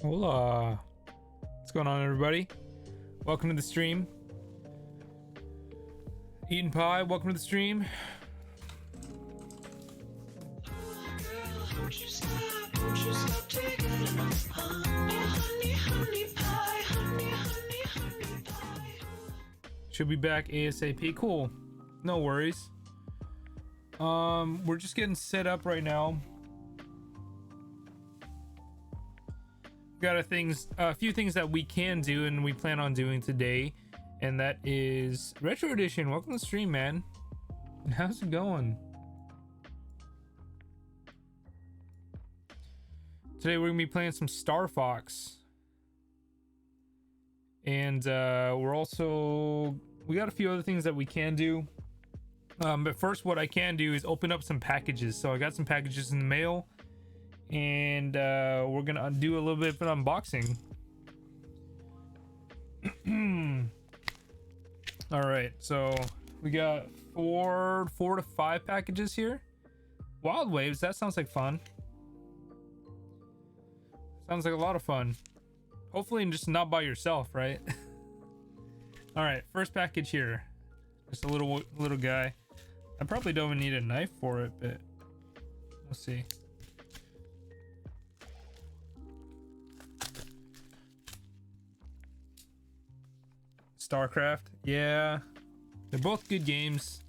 Hola. What's going on, everybody? Welcome to the stream. Eating pie, welcome to the stream. Should be back ASAP. Cool. No worries. We're just getting set up right now. Got a few things that we can do and we plan on doing today, and that is Retro Edition. Welcome to the stream, man. How's it going? Today we're gonna be playing some Starfox, and we got a few other things that we can do. But first, what I can do is open up some packages. So I got some packages in the mail, and we're gonna do a little bit of an unboxing. All right, so we got four to five packages here. Wild Waves, that sounds like fun. Sounds like a lot of fun. Hopefully just not by yourself, right? All right, first package here. Just a little guy. I probably don't even need a knife for it, but we'll see. StarCraft, yeah, they're both good games.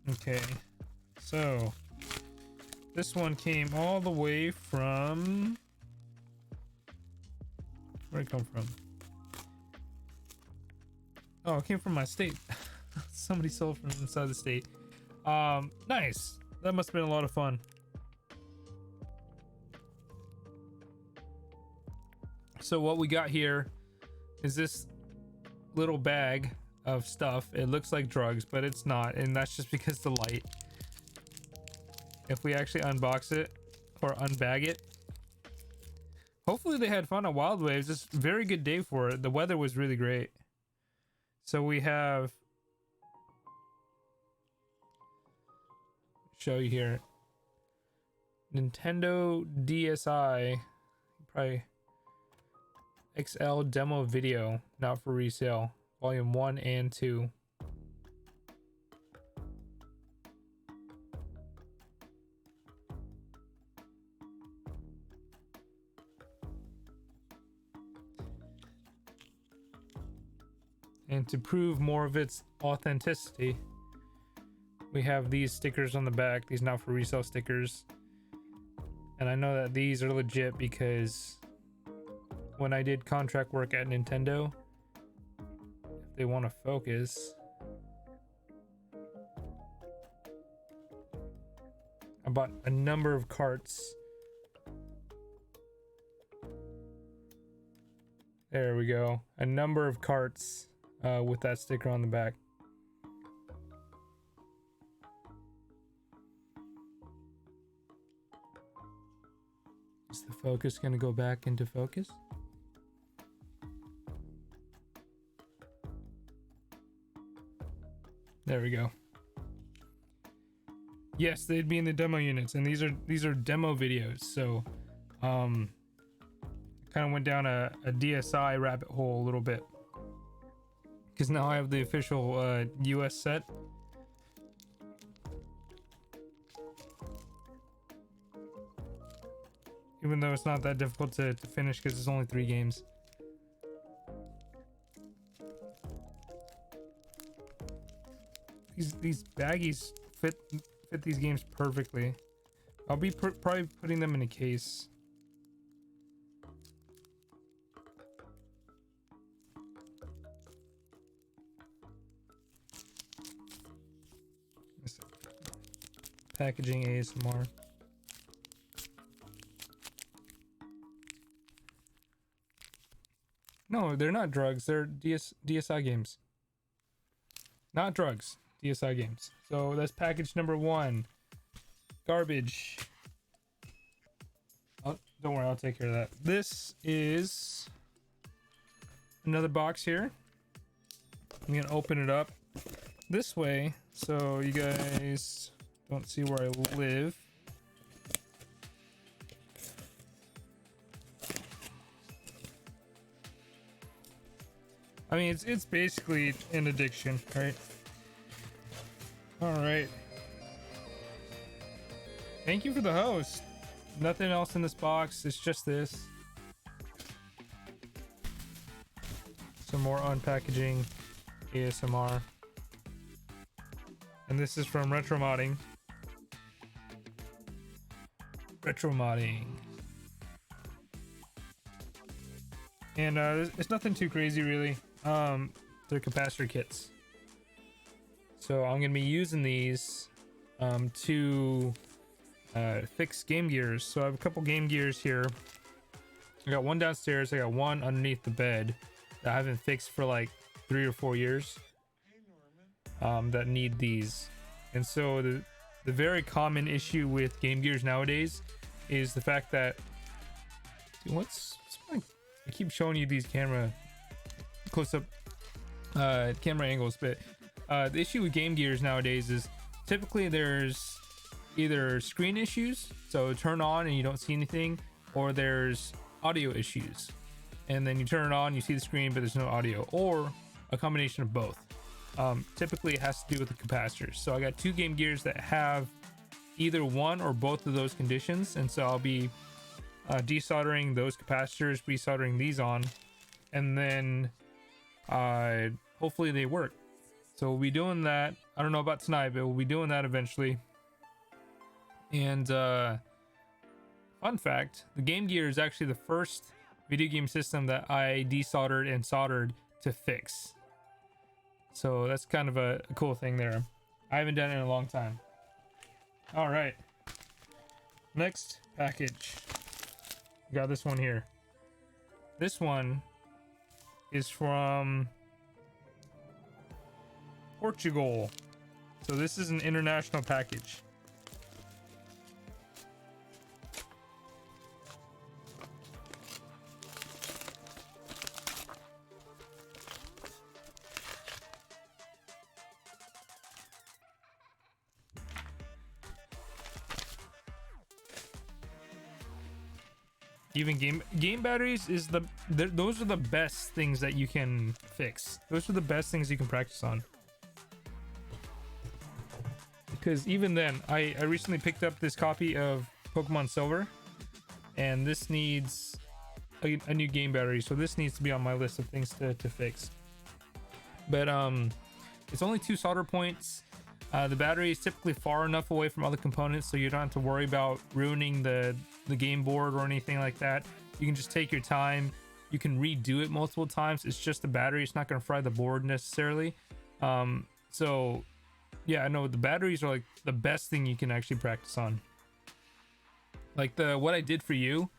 Okay, so this one came all the way from, where'd it come from? Oh, it came from my state. Somebody sold from inside the state. Nice. That must have been a lot of fun. So what we got here is this little bag of stuff. It looks like drugs, but it's not, and that's just because the light. If we actually unbox it or unbag it, hopefully they had fun at Wild Waves. It's a very good day for it. The weather was really great. So we have, show you here, Nintendo DSi, probably XL demo video, not for resale, volume 1 and 2. And to prove more of its authenticity, we have these stickers on the back, these not for resale stickers. And I know that these are legit because when I did contract work at Nintendo, if they want to focus, I bought a number of carts. There we go. A number of carts with that sticker on the back. Is the focus going to go back into focus? There we go. Yes, they'd be in the demo units, and these are demo videos. So kind of went down a DSi rabbit hole a little bit, because now I have the official US set. Even though it's not that difficult to finish because it's only 3 games. These baggies fit these games perfectly. I'll be probably putting them in a case. Packaging ASMR. No, they're not drugs. They're DSi games. Not drugs. DSi games. So that's package number 1. Garbage. Oh, don't worry, I'll take care of that. This is another box here. I'm gonna open it up this way so you guys don't see where I live. I mean, it's basically an addiction, right? All right. Thank you for the host. Nothing else in this box. It's just this. Some more unpackaging ASMR. And this is from Retro Modding. Retro Modding. And it's nothing too crazy, really. They're capacitor kits. So I'm gonna be using these to fix Game Gears. So I have a couple Game Gears here. I got one downstairs. I got one underneath the bed that I haven't fixed for like 3 or 4 years. That need these. And so the very common issue with Game Gears nowadays is the fact that I keep showing you these camera close-up camera angles, but the issue with Game Gears nowadays is typically there's either screen issues, so turn on and you don't see anything, or there's audio issues, and then you turn it on, you see the screen, but there's no audio, or a combination of both. Typically it has to do with the capacitors. So I got 2 Game Gears that have either one or both of those conditions, and so I'll be desoldering those capacitors, resoldering these on, and then hopefully they work. So we'll be doing that. I don't know about tonight, but we'll be doing that eventually. And fun fact, the Game Gear is actually the first video game system that I desoldered and soldered to fix. So that's kind of a cool thing there. I haven't done it in a long time. All right, next package. We got this one here. This one is from Portugal. So this is an international package. Even game batteries is those are the best things that you can fix. Those are the best things you can practice on. Because even then, I recently picked up this copy of Pokemon Silver, and this needs a new game battery, so this needs to be on my list of things to fix. But it's only 2 solder points. The battery is typically far enough away from other components so you don't have to worry about ruining the game board or anything like that. You can just take your time. You can redo it multiple times. It's just the battery. It's not going to fry the board necessarily. So yeah, I know the batteries are like the best thing you can actually practice on. Like what I did for you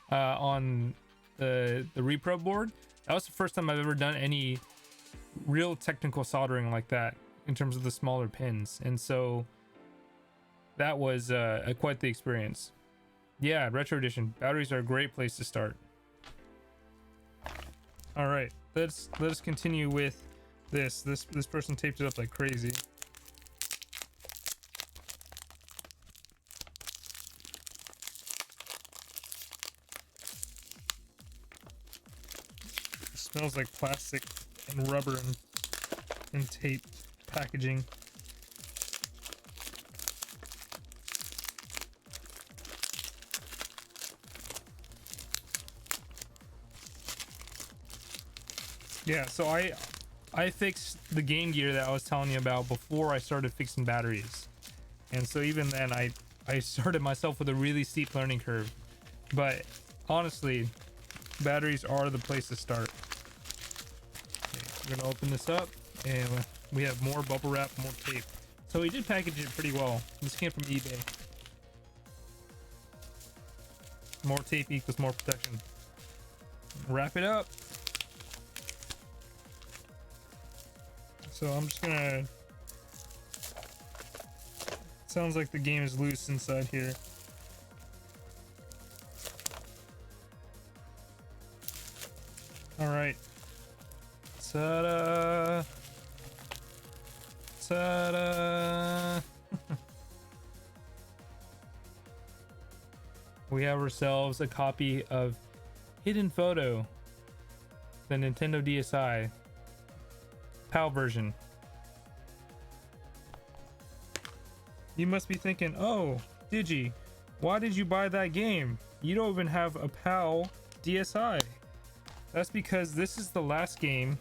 on the repro board, that was the first time I've ever done any real technical soldering like that in terms of the smaller pins, and so that was quite the experience. Yeah, Retro Edition batteries are a great place to start. All right, let's continue with this person taped it up like crazy. It smells like plastic and rubber and tape packaging. Yeah, so I fixed the Game Gear that I was telling you about before I started fixing batteries, and so even then I started myself with a really steep learning curve. But honestly, batteries are the place to start. Okay, we're gonna open this up, and we have more bubble wrap, more tape. So we did package it pretty well. This came from eBay. More tape equals more protection. Wrap it up. So I'm just gonna... Sounds like the game is loose inside here. Alright. Ta-da! Ta-da! We have ourselves a copy of Hidden Photo, the Nintendo DSi. PAL version. You must be thinking, oh, Digi, why did you buy that game? You don't even have a PAL DSi. That's because this is the last game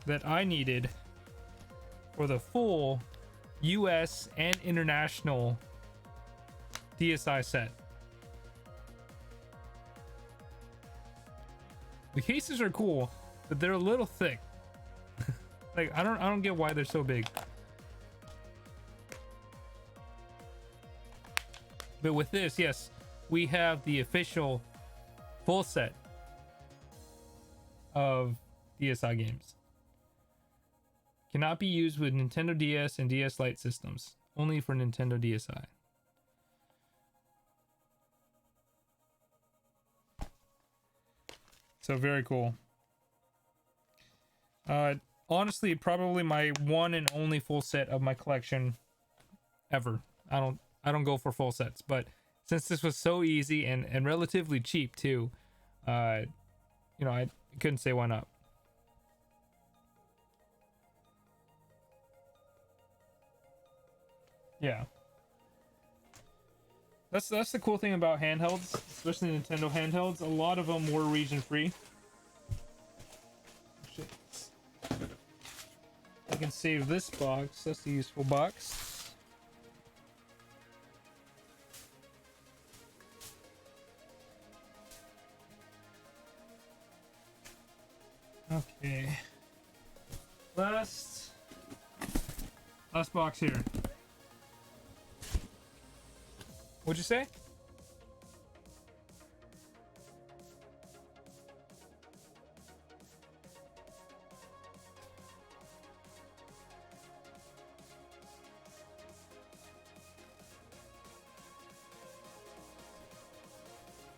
that I needed for the full US and international DSi set. The cases are cool, but they're a little thick. Like I don't get why they're so big. But with this, yes, we have the official full set of DSi games. Cannot be used with Nintendo DS and DS Lite systems. Only for Nintendo DSi. So very cool. Honestly, probably my one and only full set of my collection ever. I don't go for full sets, but since this was so easy and relatively cheap too, I couldn't say why not. Yeah. That's the cool thing about handhelds, especially Nintendo handhelds. A lot of them were region free. Shit. I can save this box. That's the useful box. Okay. Last box here. What'd you say?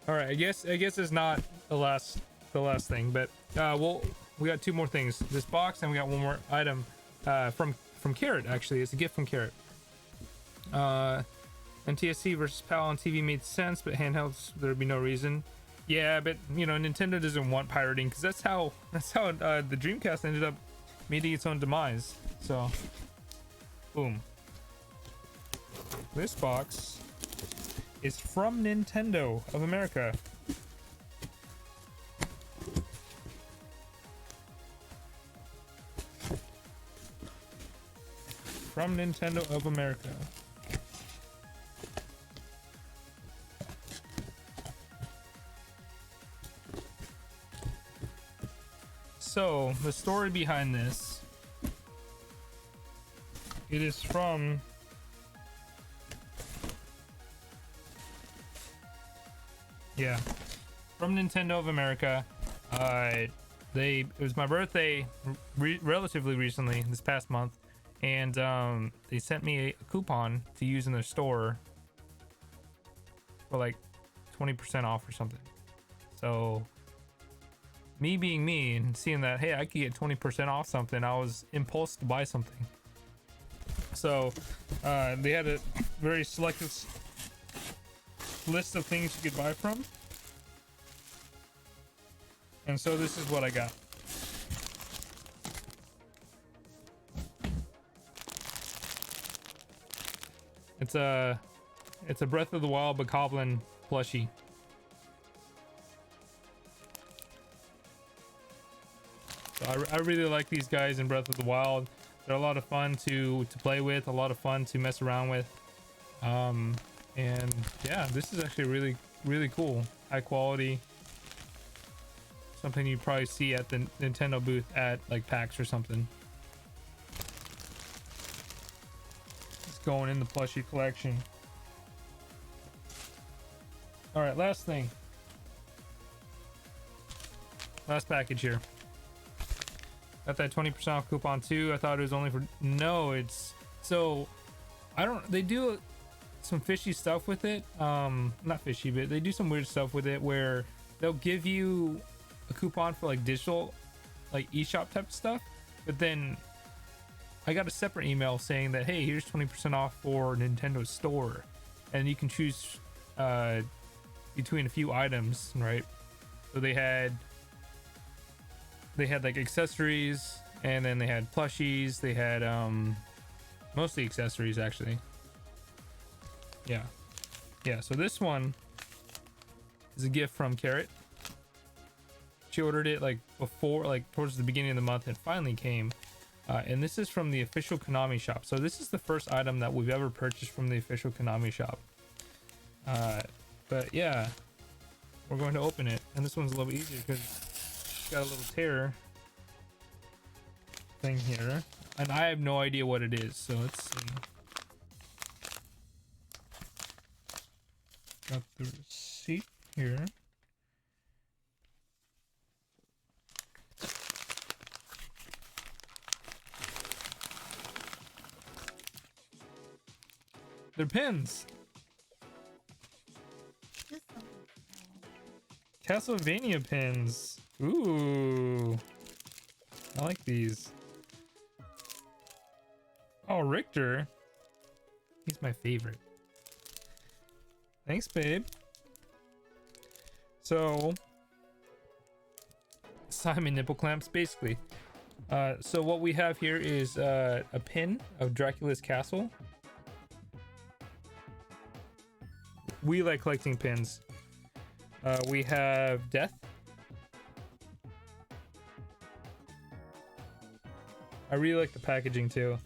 All right, I guess it's not the last thing, but we got two more things. This box, and we got one more item from Carrot. Actually, it's a gift from Carrot. NTSC versus PAL on TV made sense, but handhelds there'd be no reason. Yeah, but Nintendo doesn't want pirating, because that's how the Dreamcast ended up meeting its own demise. So, boom. This box is from Nintendo of America. From Nintendo of America. So, the story behind this, it is from from Nintendo of America. It was my birthday relatively recently, this past month, and they sent me a coupon to use in their store for like 20% off or something. So me being me and seeing that, hey, I could get 20% off something, I was impulsed to buy something. So they had a very selective list of things you could buy from, and so this is what I got. It's a Breath of the Wild Bokoblin plushie. So I really like these guys in Breath of the Wild. They're a lot of fun to play with, a lot of fun to mess around with. And yeah, this is actually really, really cool. High quality. Something you'd probably see at the Nintendo booth at like PAX or something. It's going in the plushie collection. All right, last thing. Last package here. Got that 20% off coupon too. I thought it was only for, no, it's, so they do some fishy stuff with it. Not fishy, but they do some weird stuff with it where they'll give you a coupon for like digital, like eShop type stuff, but then I got a separate email saying that, hey, here's 20% off for Nintendo Store, and you can choose between a few items, right? So they had they had like accessories, and then they had plushies. They had mostly accessories actually. Yeah. So this one is a gift from Carrot. She ordered it like before, like towards the beginning of the month, and finally came. And this is from the official Konami shop. So this is the first item that we've ever purchased from the official Konami shop. But yeah, we're going to open it, and this one's a little bit easier because it's got a little tear thing here, and I have no idea what it is. So let's see. Got the receipt here. They're pins. Castlevania pins. Ooh, I like these. Oh, Richter. He's my favorite. Thanks, babe. So, Simon nipple clamps, basically. So what we have here is a pin of Dracula's castle. We like collecting pins. We have Death. I really like the packaging too.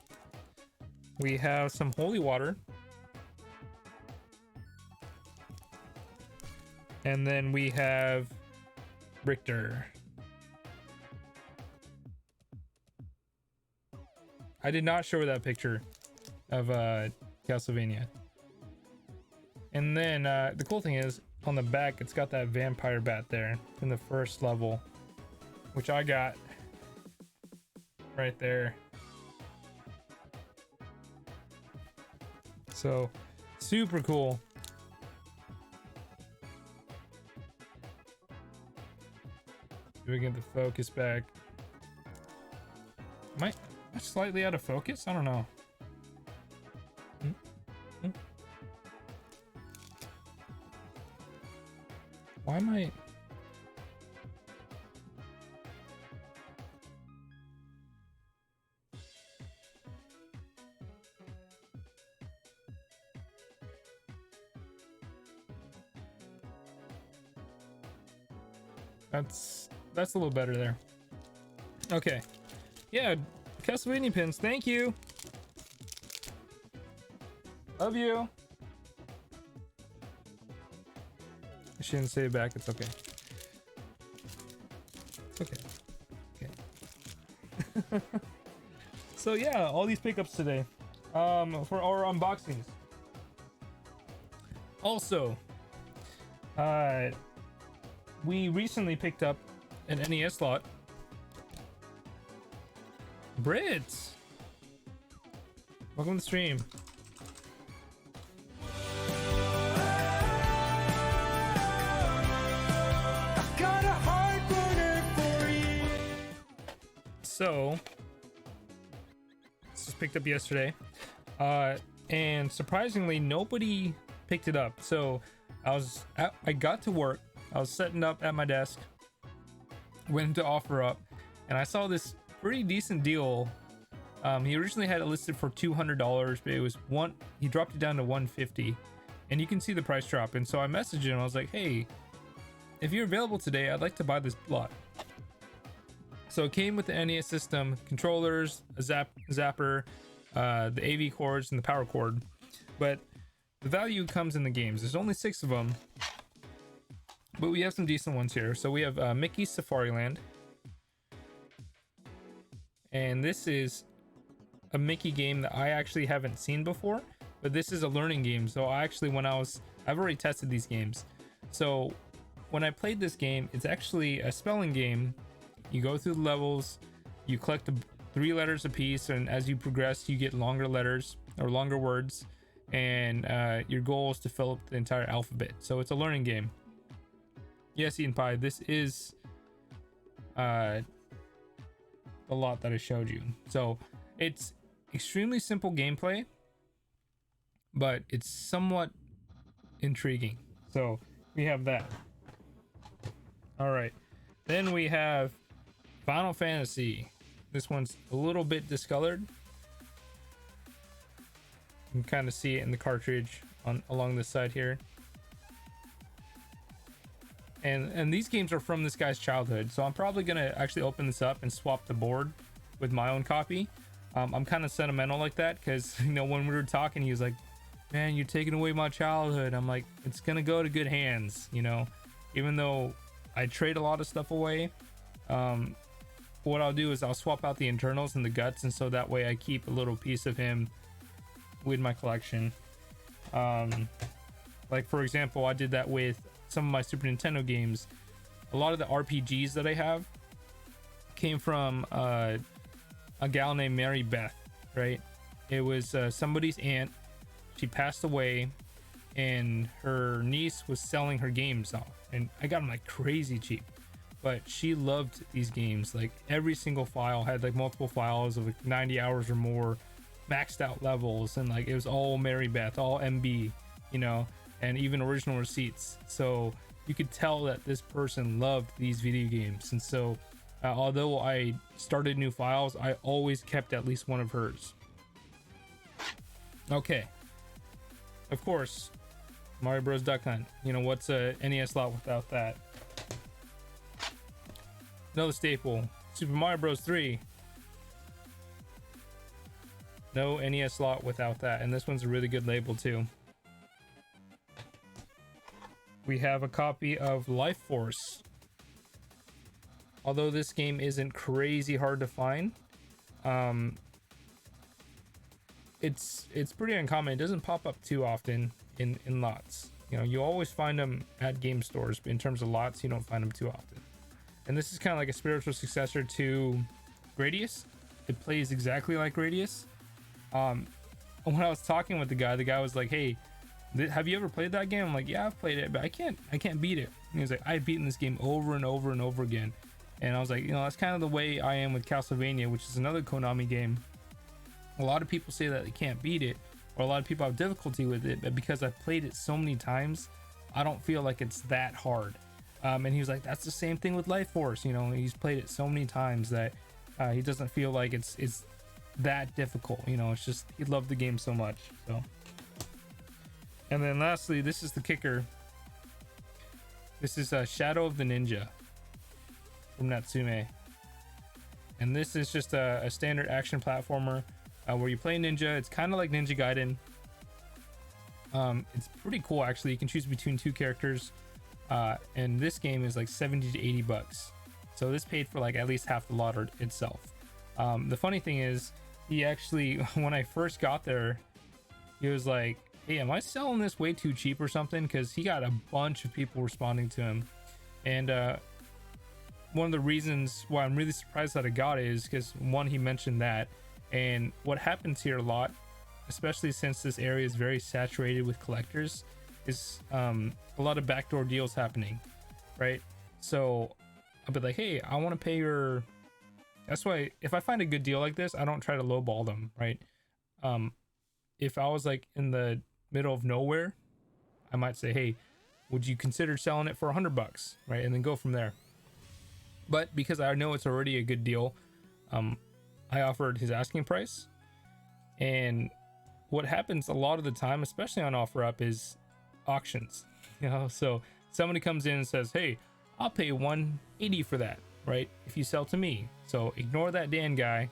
We have some holy water. And then we have Richter. I did not show her that picture of Castlevania. And then the cool thing is, on the back, it's got that vampire bat there from the first level, which I got right there. So, super cool. Do we get the focus back? Am I slightly out of focus? I don't know. Why am I... That's a little better there. Okay. Yeah, Castlevania pins. Thank you. Love you. I shouldn't say it back. It's okay. It's okay. Okay. So yeah, all these pickups today. For our unboxings. Also, we recently picked up an NES slot. Brits, welcome to the stream. So this was picked up yesterday, and surprisingly nobody picked it up. So I got to work, I was setting up at my desk, went to offer up, and I saw this pretty decent deal. He originally had it listed for $200, but it was he dropped it down to $150, and you can see the price drop. And so I messaged him. I was like, hey, if you're available today, I'd like to buy this lot. So it came with the NES system, controllers, a zapper, the AV cords, and the power cord. But the value comes in the games. There's only 6 of them, but we have some decent ones here. So we have Mickey's Safari Land. And this is a Mickey game that I actually haven't seen before, but this is a learning game. So I've already tested these games. So when I played this game, it's actually a spelling game. You go through the levels, you collect 3 letters a piece, and as you progress, you get longer letters or longer words, and your goal is to fill up the entire alphabet. So it's a learning game. Yes, Eaten Pie, this is the lot that I showed you. So it's extremely simple gameplay, but it's somewhat intriguing. So we have that. All right, then we have Final Fantasy. This one's a little bit discolored. You can kind of see it in the cartridge on along the side here. And these games are from this guy's childhood, so I'm probably gonna actually open this up and swap the board with my own copy. I'm kind of sentimental like that because, you know, when we were talking, he was like, man, you're taking away my childhood. I'm like, it's gonna go to good hands, you know, even though I trade a lot of stuff away. What I'll do is I'll swap out the internals and the guts, and so that way I keep a little piece of him with my collection. Like for example, I did that with some of my Super Nintendo games. A lot of the RPGs that I have came from a gal named Mary Beth, right? It was somebody's aunt. She passed away and her niece was selling her games off, and I got them like crazy cheap. But she loved these games. Like every single file had like multiple files of like 90 hours or more, maxed out levels, and like it was all Mary Beth, all MB, you know, and even original receipts. So you could tell that this person loved these video games. And so although I started new files, I always kept at least one of hers. Okay, of course, Mario Bros. Duck Hunt. You know, what's a NES slot without that? Another staple, Super Mario Bros. 3. No NES slot without that, and this one's a really good label too. We have a copy of Life Force. Although this game isn't crazy hard to find, it's pretty uncommon. It doesn't pop up too often in lots. You know, you always find them at game stores, but in terms of lots, you don't find them too often. And this is kind of like a spiritual successor to Gradius. It plays exactly like Gradius. When I was talking with the guy was like, hey, have you ever played that game? I'm like, yeah, I've played it, but I can't beat it. And he was like, I've beaten this game over and over and over again. And I was like, you know, that's kind of the way I am with Castlevania, which is another Konami game. A lot of people say that they can't beat it, or a lot of people have difficulty with it, but because I've played it so many times, I don't feel like it's that hard. And he was like, that's the same thing with Life Force. You know, he's played it so many times that he doesn't feel like it's that difficult. You know, it's just he loved the game so much. So, and then lastly, this is the kicker. This is Shadow of the Ninja from Natsume, and this is just a standard action platformer where you play ninja. It's kind of like Ninja Gaiden. It's pretty cool actually. You can choose between two characters. And this game is like 70 to 80 bucks, so this paid for like at least half the lot itself. The funny thing is, he actually, when I first got there, he was like, hey, am I selling this way too cheap or something? Because he got a bunch of people responding to him. And one of the reasons why I'm really surprised that I got it is because, one, he mentioned that, and what happens here a lot, especially since this area is very saturated with collectors, is a lot of backdoor deals happening, right? So I'll be like, hey, I want to pay your... That's why if I find a good deal like this, I don't try to lowball them, right? If I was like in the middle of nowhere, I might say, hey, would you consider selling it for $100, right? And then go from there. But because I know it's already a good deal, I offered his asking price. And what happens a lot of the time, especially on OfferUp, is auctions. You know, so somebody comes in and says, hey, I'll pay $180 for that, right? If you sell to me. So ignore that Dan guy,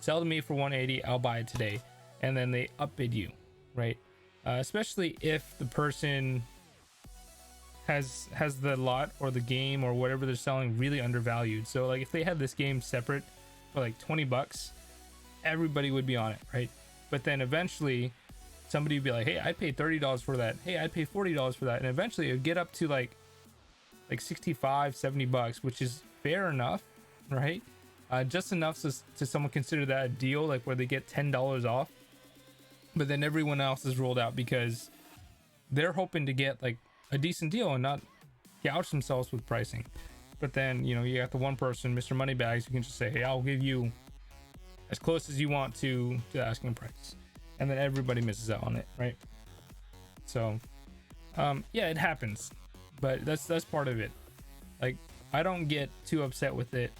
sell to me for $180, I'll buy it today. And then they upbid you, right? Especially if the person has the lot or the game or whatever they're selling really undervalued. So like if they had this game separate for like $20, everybody would be on it, right? But then eventually somebody would be like, hey, I paid $30 for that. Hey, I'd pay $40 for that. And eventually it would get up to like 65, $70, which is fair enough, right? Just enough to someone consider that a deal, like where they get $10 off. But then everyone else is rolled out because they're hoping to get like a decent deal and not gouge themselves with pricing. But then, you know, you got the one person, Mr. Moneybags, who can just say, hey, I'll give you as close as you want to the asking price. And then everybody misses out on it, right? So yeah, it happens, but that's part of it. Like, I don't get too upset with it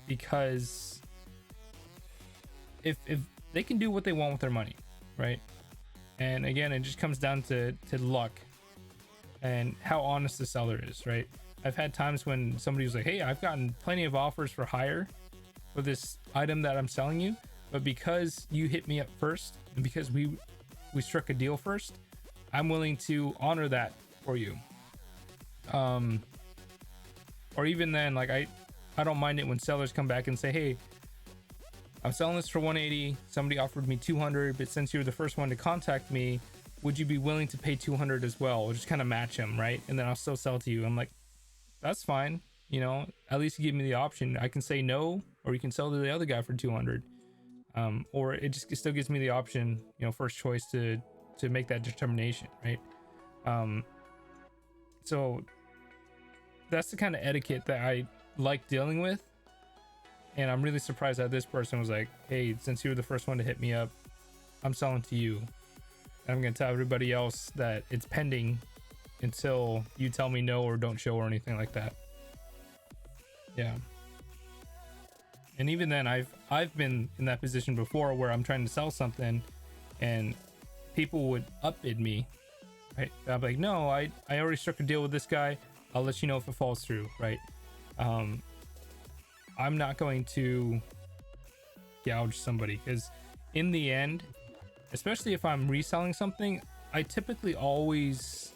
because if they can do what they want with their money, right? And again, it just comes down to luck and how honest the seller is, right? I've had times when somebody was like, hey, I've gotten plenty of offers for hire for this item that I'm selling you, but because you hit me up first and because we struck a deal first, I'm willing to honor that for you. Or even then, like I don't mind it when sellers come back and say, hey, I'm selling this for 180, somebody offered me 200, but since you're the first one to contact me, would you be willing to pay 200 as well? We'll just kind of match them, right? And then I'll still sell to you. I'm like, that's fine, you know, at least you give me the option. I can say no, or you can sell to the other guy for 200. Or it still gives me the option, you know, first choice to make that determination, right? So that's the kind of etiquette that I like dealing with. And I'm really surprised that this person was like, hey, since you were the first one to hit me up, I'm selling to you. And I'm going to tell everybody else that it's pending until you tell me no or don't show or anything like that. Yeah. And even then, I've been in that position before where I'm trying to sell something and people would upbid me, right? I'm like, no, I already struck a deal with this guy. I'll let you know if it falls through, right? I'm not going to gouge somebody because in the end, especially if I'm reselling something, I typically always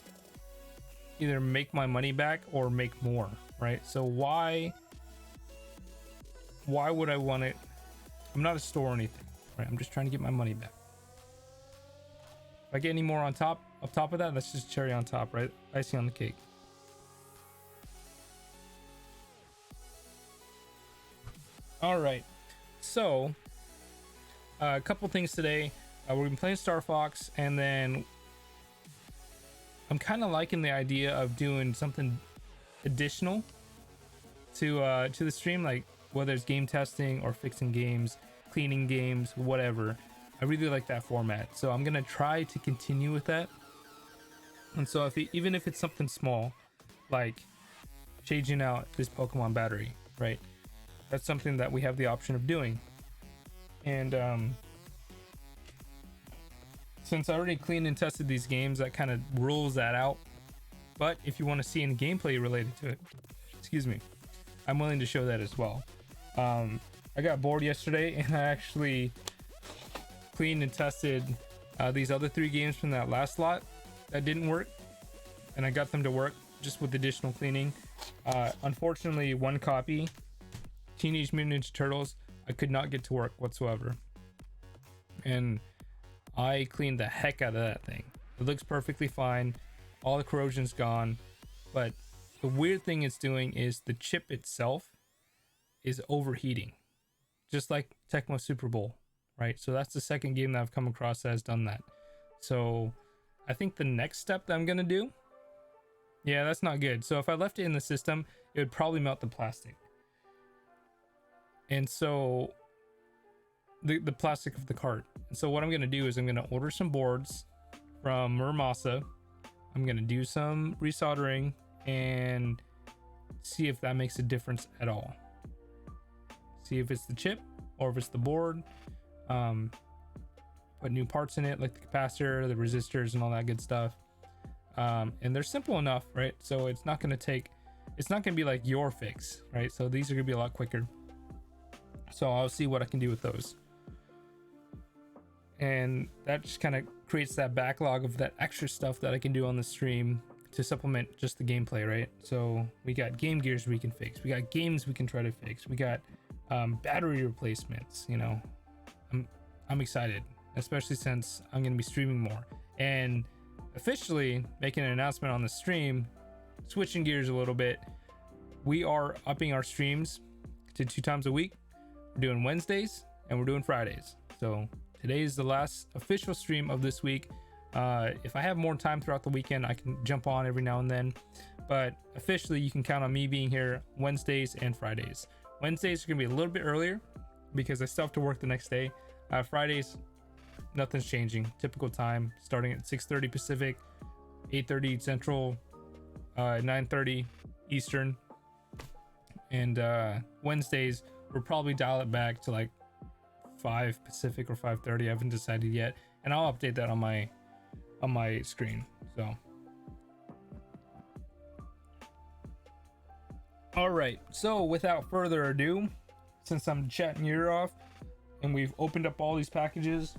either make my money back or make more, right? So why would I want it? I'm not a store or anything, right? I'm just trying to get my money back. If I get any more up top of that, that's just cherry on top, right? Icing on the cake. All right, so a couple things today. We're gonna be playing Starfox, and then I'm kind of liking the idea of doing something additional to the stream, like whether it's game testing or fixing games, cleaning games, whatever. I really like that format, so I'm gonna try to continue with that. And so even if it's something small, like changing out this Pokemon battery, right? That's something that we have the option of doing. And since I already cleaned and tested these games, that kind of rules that out. But if you want to see any gameplay related to it, excuse me, I'm willing to show that as well. I got bored yesterday and I actually cleaned and tested these other 3 games from that last lot that didn't work, and I got them to work just with additional cleaning. Unfortunately, one copy, Teenage Mutant Ninja Turtles, I could not get to work whatsoever, and I cleaned the heck out of that thing. It looks perfectly fine, all the corrosion's gone, but the weird thing it's doing is the chip itself is overheating, just like Tecmo Super Bowl, right? So that's the second game that I've come across that has done that. So I think the next step that I'm gonna do, yeah, that's not good. So if I left it in the system, it would probably melt the plastic. And so the plastic of the cart. So what I'm gonna do is I'm gonna order some boards from Muramasa. I'm gonna do some resoldering and see if that makes a difference at all. See if it's the chip or if it's the board. Put new parts in it, like the capacitor, the resistors, and all that good stuff. And they're simple enough, right? So it's not gonna be like your fix, right? So these are gonna be a lot quicker. So I'll see what I can do with those. And that just kind of creates that backlog of that extra stuff that I can do on the stream to supplement just the gameplay, right? So we got Game Gears we can fix, we got games we can try to fix, we got battery replacements. You know, I'm excited, especially since I'm going to be streaming more and officially making an announcement on the stream, switching gears a little bit. We are upping our streams to 2 times a week. We're doing Wednesdays and we're doing Fridays. So today is the last official stream of this week. If I have more time throughout the weekend, I can jump on every now and then, but officially you can count on me being here Wednesdays and Fridays. Wednesdays are gonna be a little bit earlier because I still have to work the next day. Fridays, nothing's changing, typical time, starting at 6:30 Pacific, 8:30 Central, 9:30 Eastern. And Wednesdays we'll probably dial it back to like 5 Pacific or 5:30. I haven't decided yet, and I'll update that on my screen. So all right, so without further ado, since I'm chatting your ear off and we've opened up all these packages,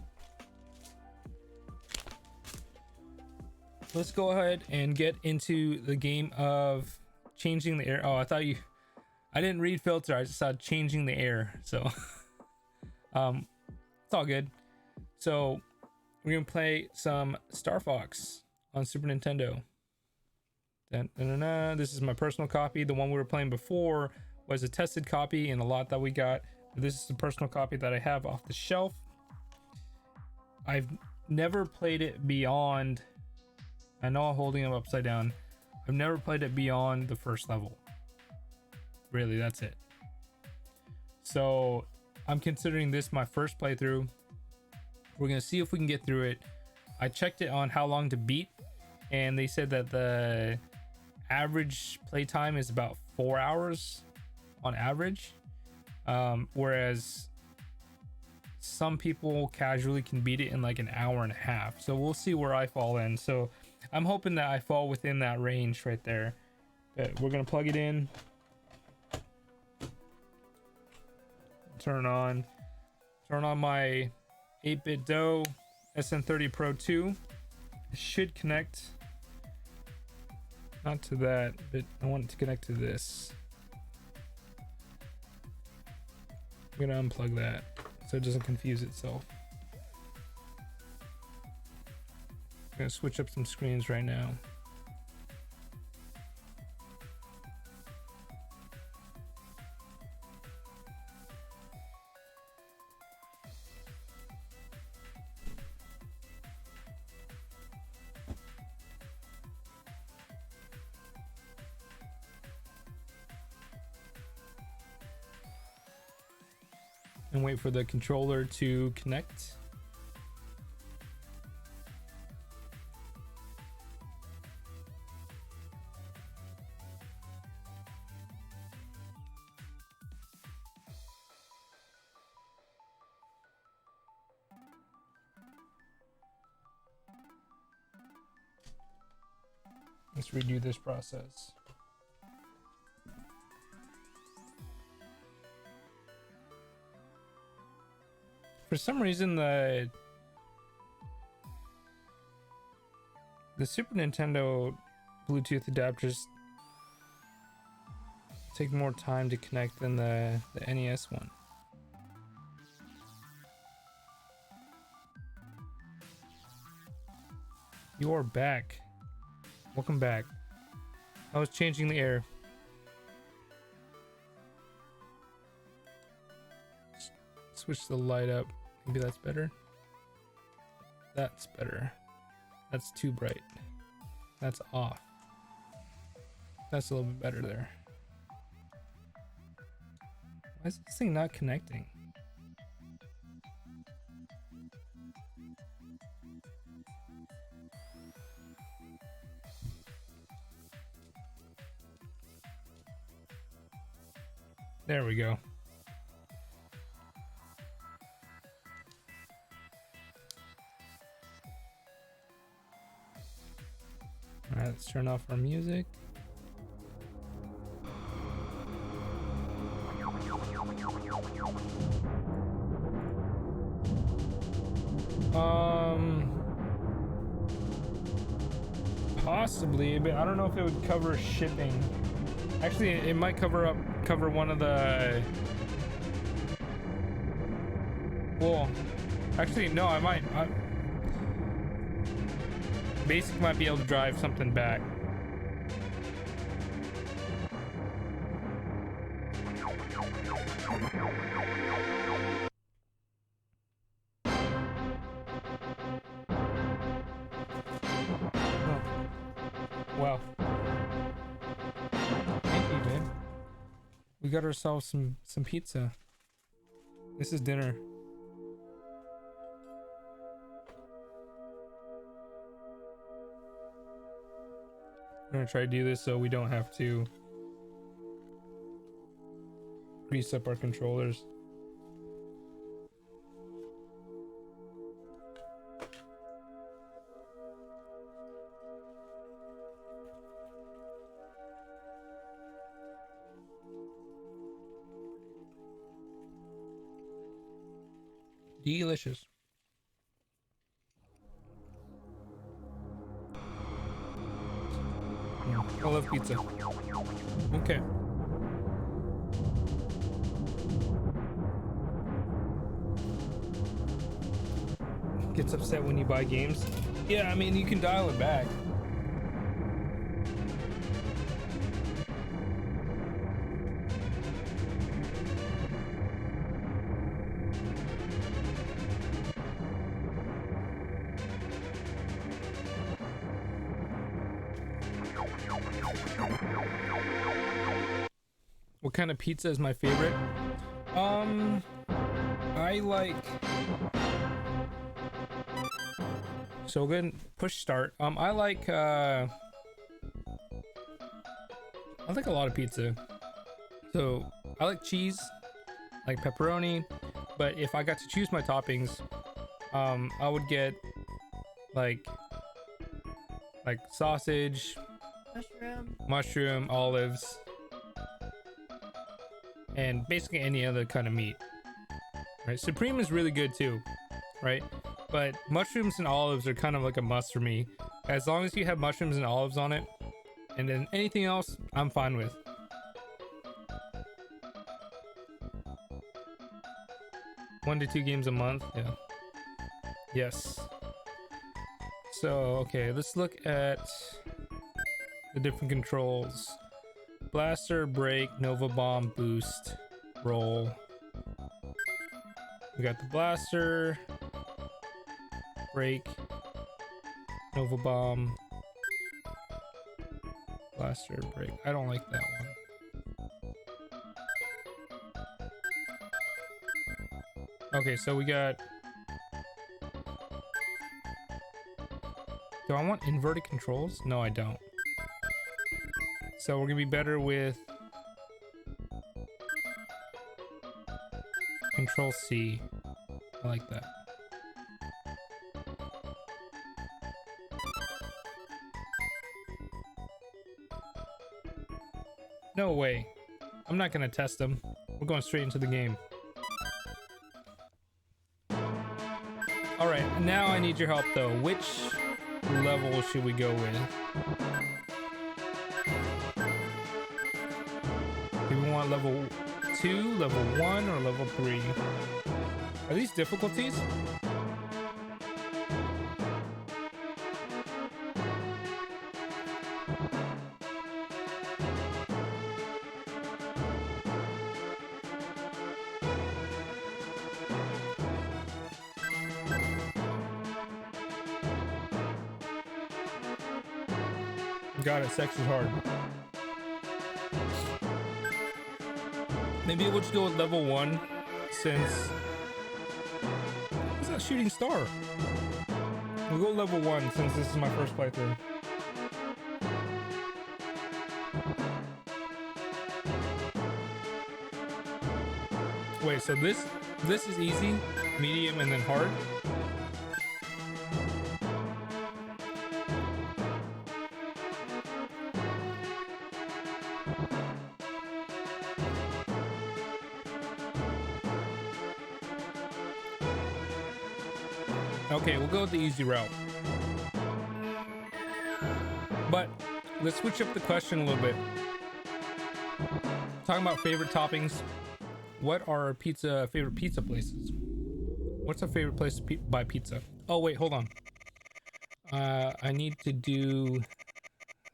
let's go ahead and get into the game of changing the air. Oh, I didn't read filter, I just saw changing the air. So it's all good. So we're gonna play some Starfox on Super Nintendo. This is my personal copy. The one we were playing before was a tested copy and a lot that we got. This is the personal copy that I have off the shelf. I've never played it beyond, I know I'm holding them upside down, I've never played it beyond the first level. Really, that's it. So I'm considering this my first playthrough. We're gonna see if we can get through it. I checked it on how long to beat, and they said that the average playtime is about 4 hours on average, whereas some people casually can beat it in like an hour and a half. So we'll see where I fall in. So I'm hoping that I fall within that range right there. But we're gonna plug it in, turn on my 8-bit DOE SN30 Pro 2. It should connect, not to that, but I want it to connect to this. I'm gonna unplug that so it doesn't confuse itself. I'm gonna switch up some screens right now. And wait for the controller to connect. Let's redo this process. For some reason, the Super Nintendo Bluetooth adapters take more time to connect than the NES one. You're back. Welcome back. I was changing the air. Switch the light up. Maybe that's better. That's better. That's too bright. That's off. That's a little bit better there. Why is this thing not connecting? There we go. All right, let's turn off our music. Possibly, but I don't know if it would cover shipping. Actually, it might cover one of the. Well, actually, no, I might. Basic might be able to drive something back. Wow. Thank you, babe. We got ourselves some pizza. This is dinner. I'm gonna try to do this so we don't have to grease up our controllers. Delicious. Yeah, I love pizza. Okay. Gets upset when you buy games. Yeah, I mean, you can dial it back. What kind of pizza is my favorite? I like so good. Push start. I like a lot of pizza. So I like cheese, like pepperoni, but if I got to choose my toppings, I would get like sausage, mushroom, olives, and basically any other kind of meat. Right? Supreme is really good too, right? But mushrooms and olives are kind of like a must for me. As long as you have mushrooms and olives on it, and then anything else, I'm fine with. One to 2 games a month, yeah. Yes. So, okay, let's look at the different controls. Blaster, break, Nova Bomb, boost, roll. We got the blaster, break, Nova Bomb, blaster, break. I don't like that one. Okay, so we got... Do I want inverted controls? No, I don't. So we're gonna be better with Control C. I like that. No way. I'm not gonna test them. We're going straight into the game. Alright, now I need your help though. Which level should we go with? Do we want level 2, level 1, or level 3? Are these difficulties? Got it, sex is hard. Maybe we'll just go with level 1 since... What's that shooting star? We'll go level 1 since this is my first playthrough. Wait, so this is easy, medium, and then hard? Okay, we'll go with the easy route. But let's switch up the question a little bit. Talking about favorite toppings. What are our favorite pizza places? What's our favorite place to buy pizza? Oh wait, hold on. I need to do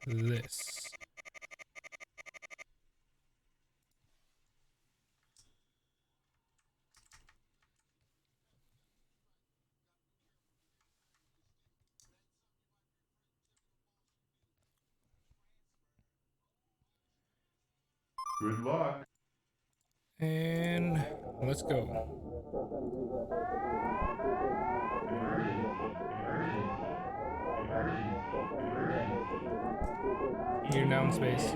this. Good luck. And let's go. You're now in space.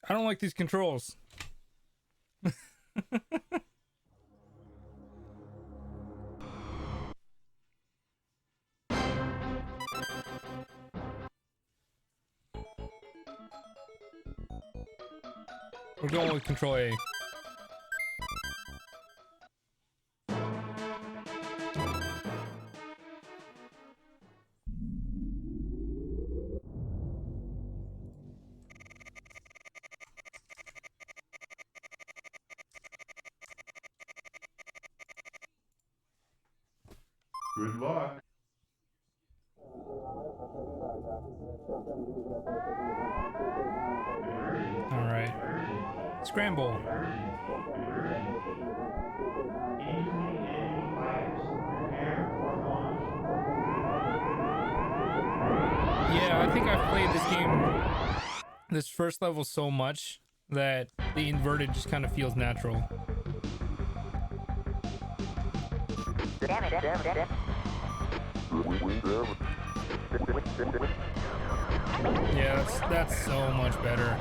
I don't like these controls. We're going with control A. Good luck. All right. Scramble. Yeah, I think I've played this game, this first level so much that the inverted just kind of feels natural. Yeah, that's so much better.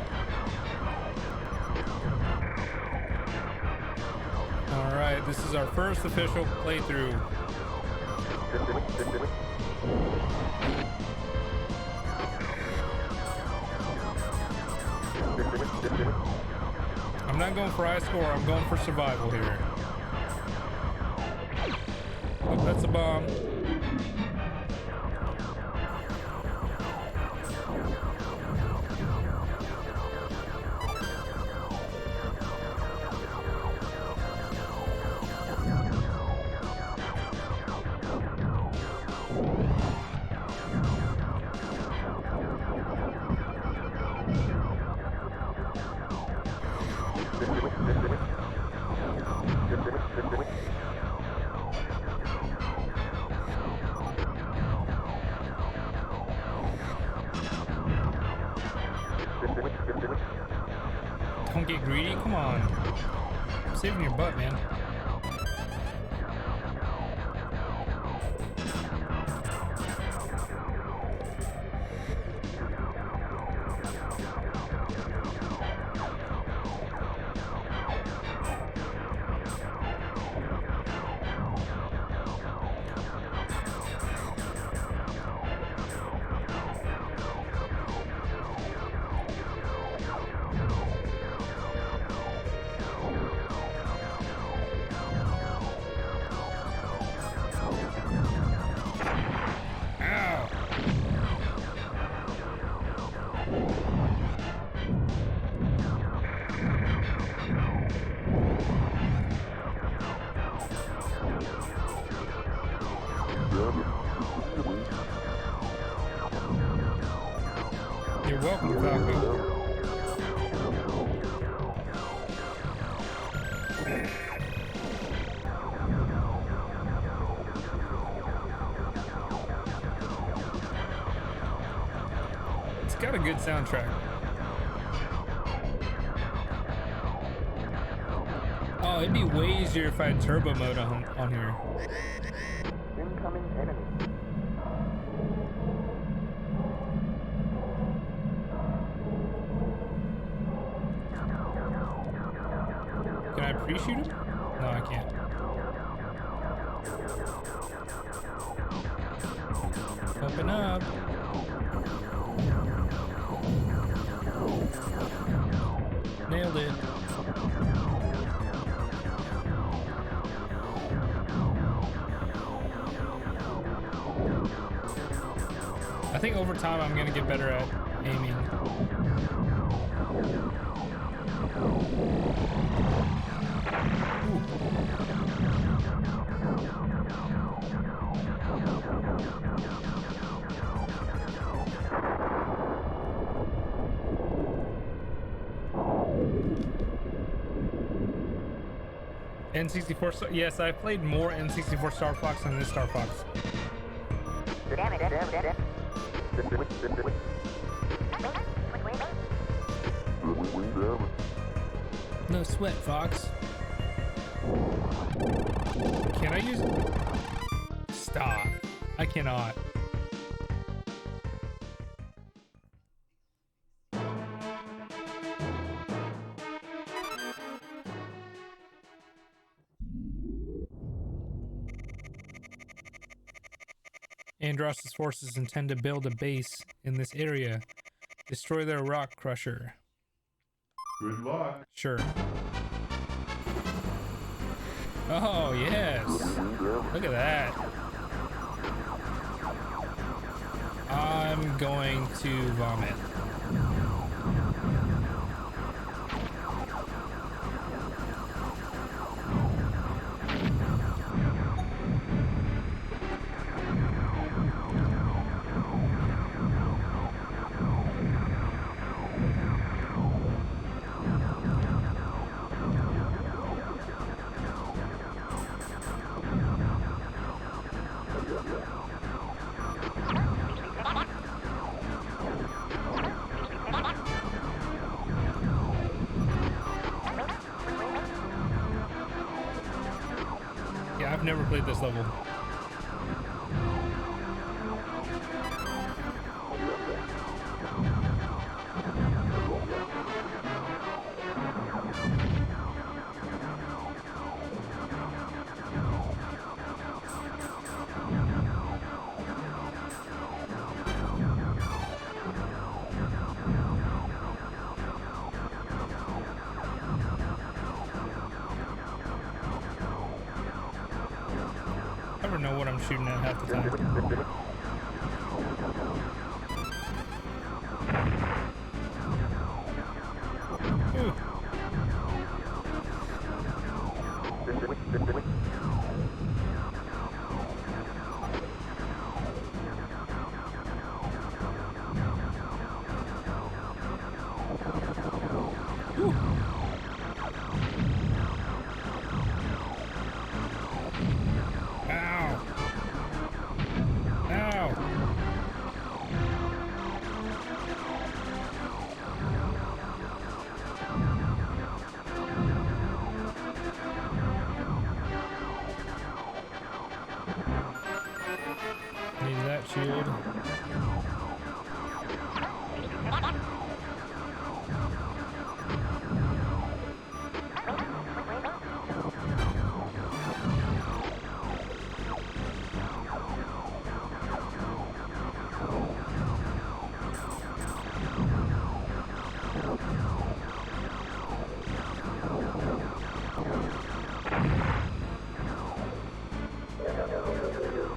Alright, this is our first official playthrough. I'm not going for high score, I'm going for survival here. Oh, that's a bomb. Don't get greedy, come on. I'm saving your butt, man. You're welcome, Falco. It's got a good soundtrack. Oh, it'd be way easier if I had turbo mode on here. Incoming enemy. Can I pre-shoot him? No, I can't. Open up. Nailed it. I think over time I'm gonna get better at aiming. N64 yes, I played more N64 Starfox than this Starfox. No sweat, Fox. Can I use... Stop. I cannot. Andross's forces intend to build a base in this area. Destroy their rock crusher. Good luck. Sure. Oh, yes. Look at that. I'm going to vomit. Yeah, I've never played this level. I never know what I'm shooting at half the time. Ooh. Ooh. Ow. Ow. Need that shield.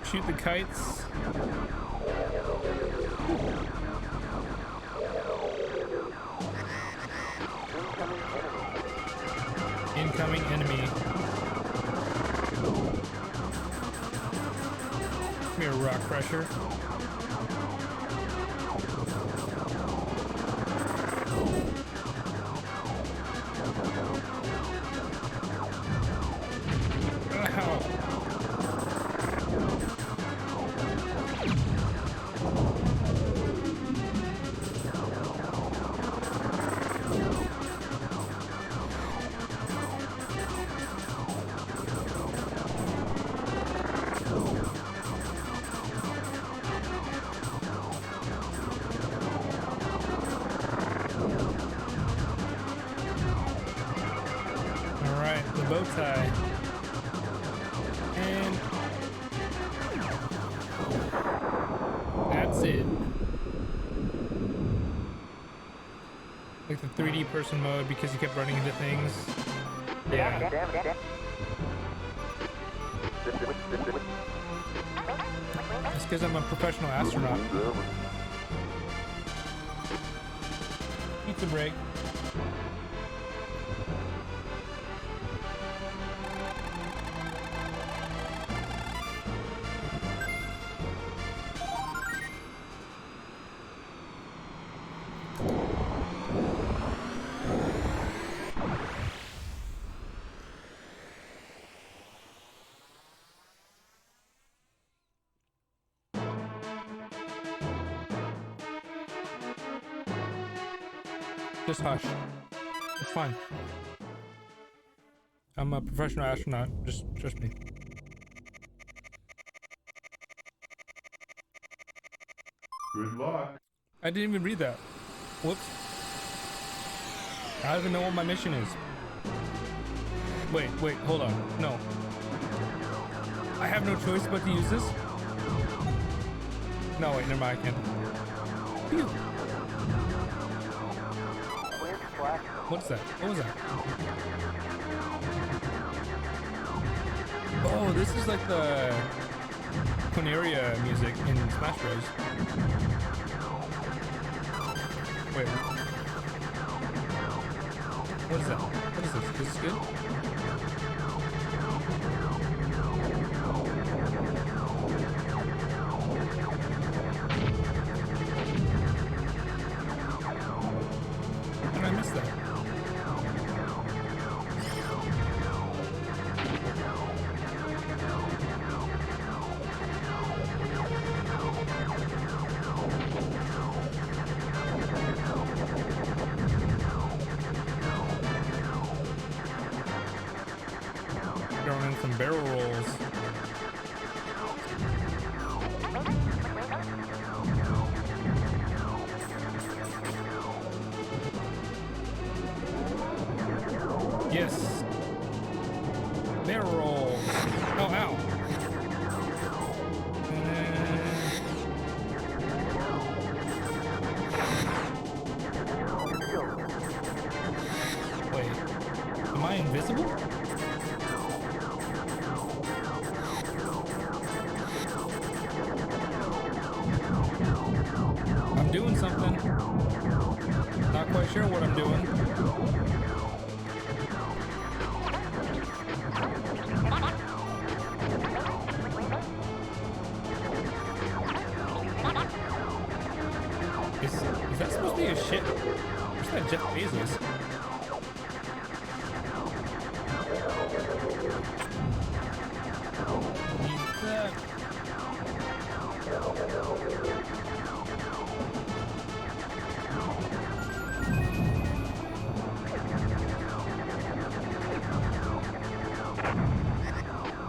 Shoot the kites. Incoming enemy. Come here, rock crusher. Ow. Alright, the bow tie. And that's it. Like the 3D person mode because you kept running into things. Yeah. It's because I'm a professional astronaut. Pizza break. Just hush. It's fine. I'm a professional astronaut. Just trust me. Good luck. I didn't even read that. Whoops. I don't even know what my mission is. Wait, hold on. No. I have no choice but to use this? No, wait, never mind, I can't. Phew. What's that? What was that? Oh, this is like the Corneria music in Smash Bros. Wait. What is that? What is this? Is this good? How did I miss that? Throwing in some barrel rolls. Yes. Barrel rolls. Oh, ow. Wait. Am I invisible? I'm doing something. Not quite sure what I'm doing. Is that supposed to be a ship? Where's that Jeff Bezos? Need that.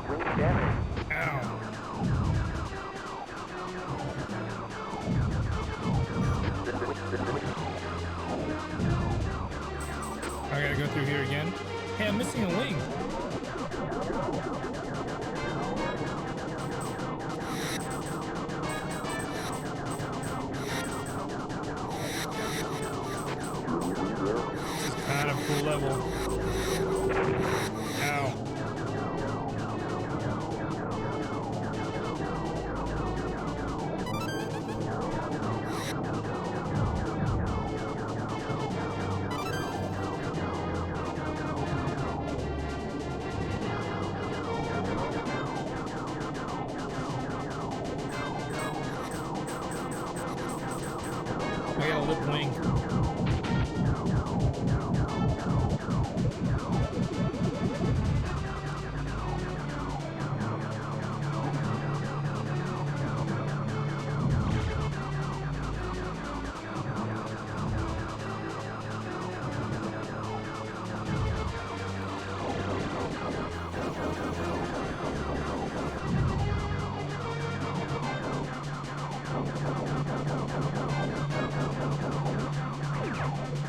Wing damage. Ow. I gotta go through here again. Hey, I'm missing a wing. This is kind of cool level. Ow. I got a lip wing.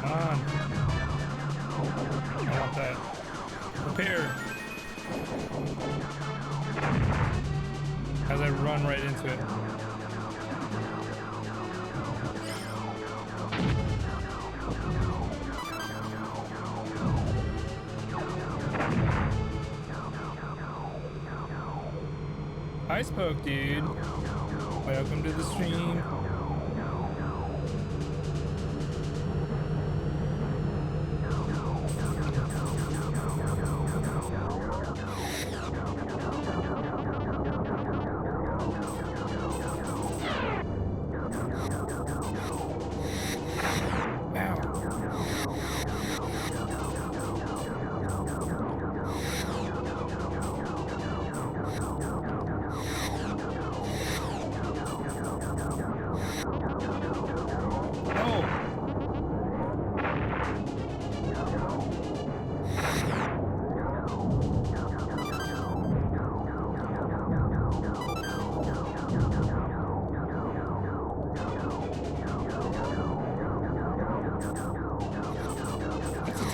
Come on. I want that. Prepare. As I run right into it. Hi, Spoke Dude. Welcome to the stream.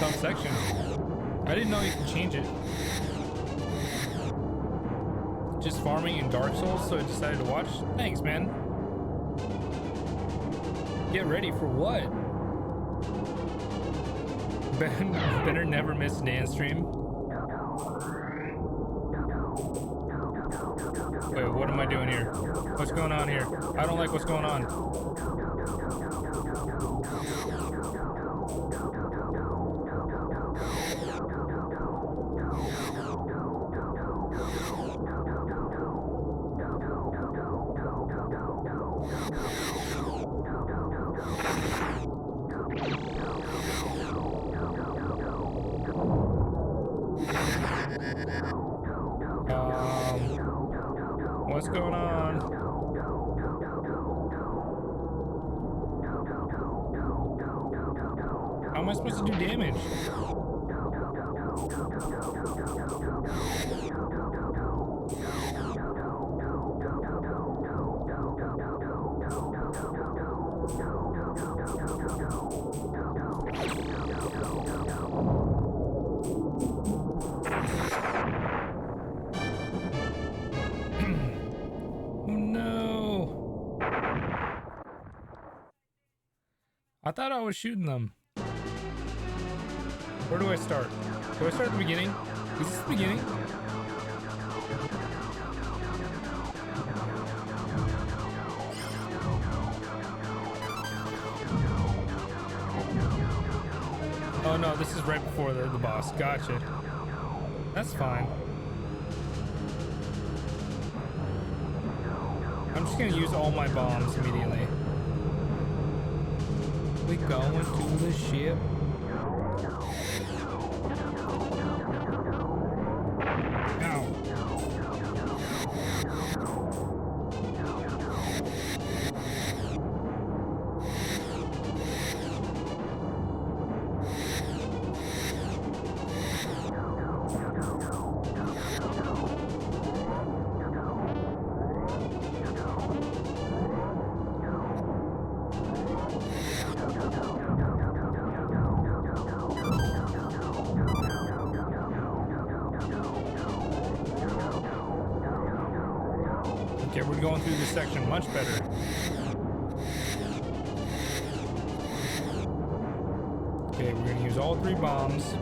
tough section. I didn't know you could change it. Just farming in Dark Souls, so I decided to watch. Thanks, man. Get ready for what? Better never miss a dance stream. Wait, what am I doing here? What's going on here? I don't like what's going on. What's going on? How am I supposed to do damage? I thought I was shooting them. Where do I start? Do I start at the beginning? Is this the beginning? Oh no, this is right before the boss. Gotcha. That's fine. I'm just gonna use all my bombs immediately. We going to the ship. Ow. Okay, we're going through this section much better. Okay, we're gonna use all 3 bombs.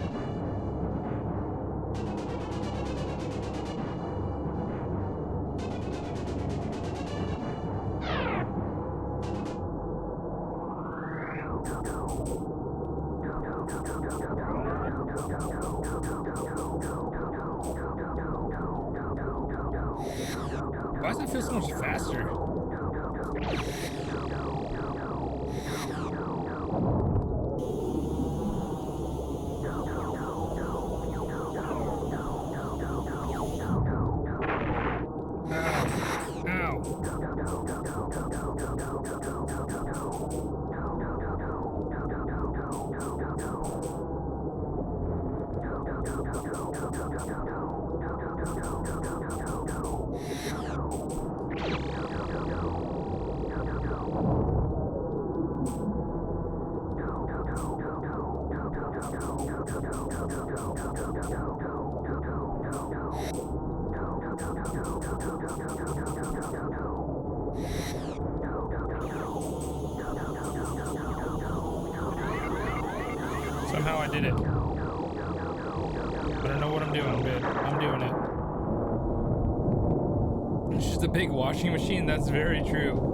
Why does it feel so much faster? Somehow I did it. I don't know what I'm doing, but I'm doing it. It's just a big washing machine. That's very true.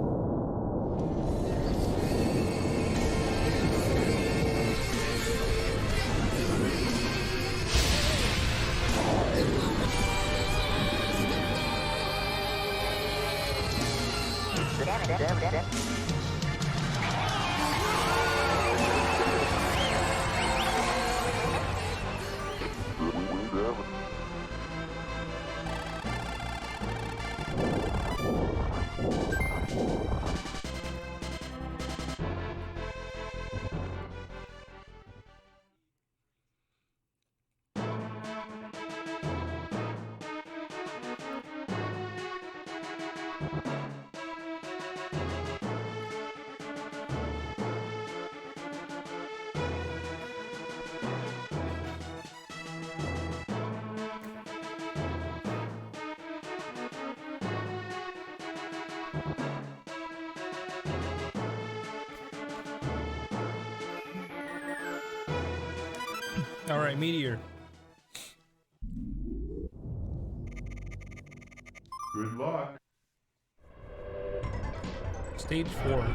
All right, meteor. Good luck. Stage 4.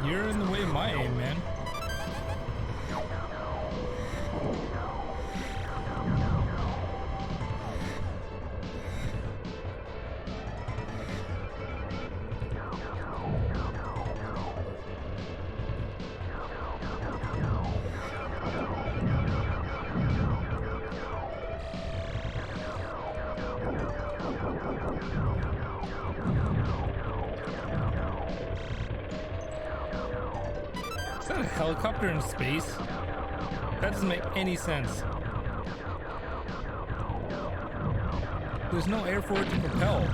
You're in the way of my aim, man. Is that a helicopter in space? That doesn't make any sense. There's no air for it to propel.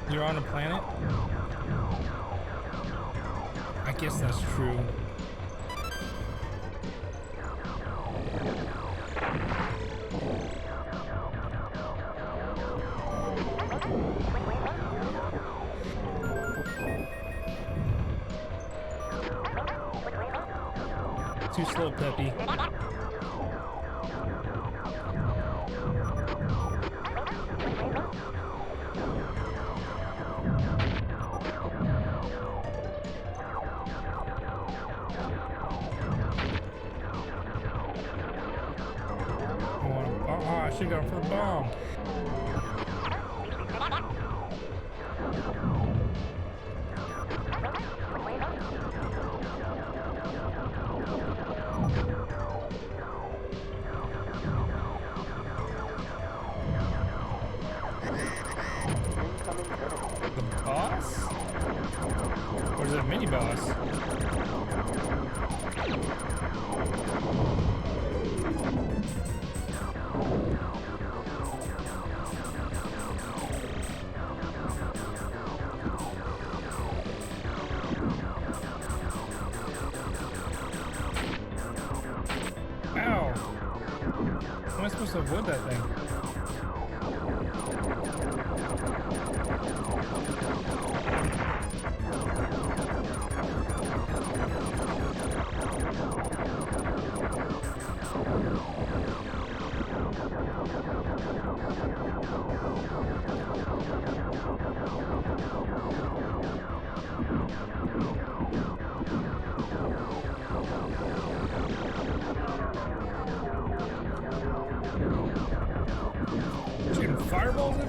You're on a planet? I guess that's true. Too slow, Peppy. I should go for the bomb. The boss? Or is it a mini boss? Ow! How am I supposed to avoid that thing? Shooting fireballs in it?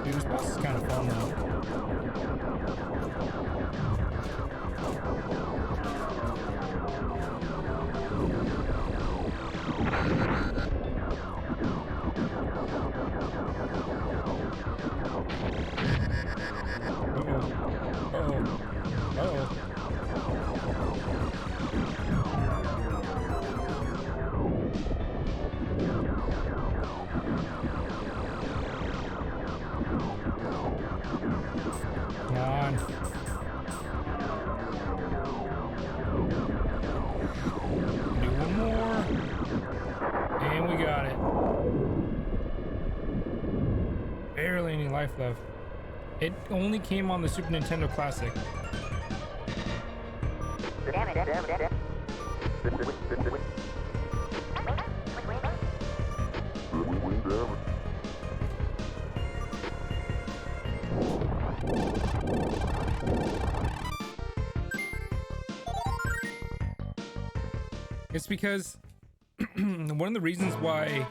Dude, this boss is kind of fun though. Come on. Do one more. And we got it. Barely any life left. It only came on the Super Nintendo Classic. It's because one of the reasons why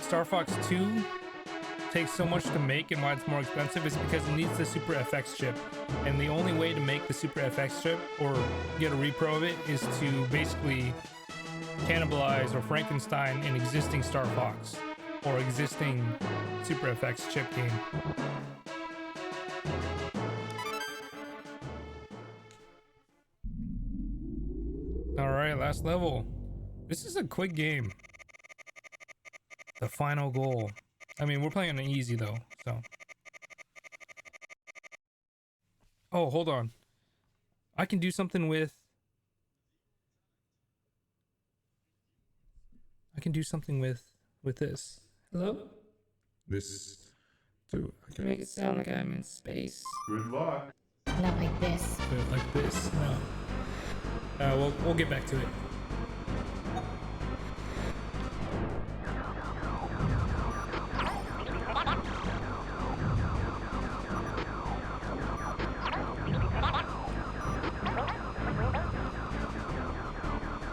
Star Fox 2 takes so much to make and why it's more expensive is because it needs the Super FX chip. And the only way to make the Super FX chip or get a repro of it is to basically cannibalize or Frankenstein an existing Star Fox or existing Super FX chip game. Alright, last level. This is a quick game. The final goal. I mean, we're playing on easy though, so. Oh, hold on. I can do something with... I can do something with this. Hello? This. Do I can Make it sound like I'm in space. Good luck. Not like this. do it like this. No. We'll get back to it.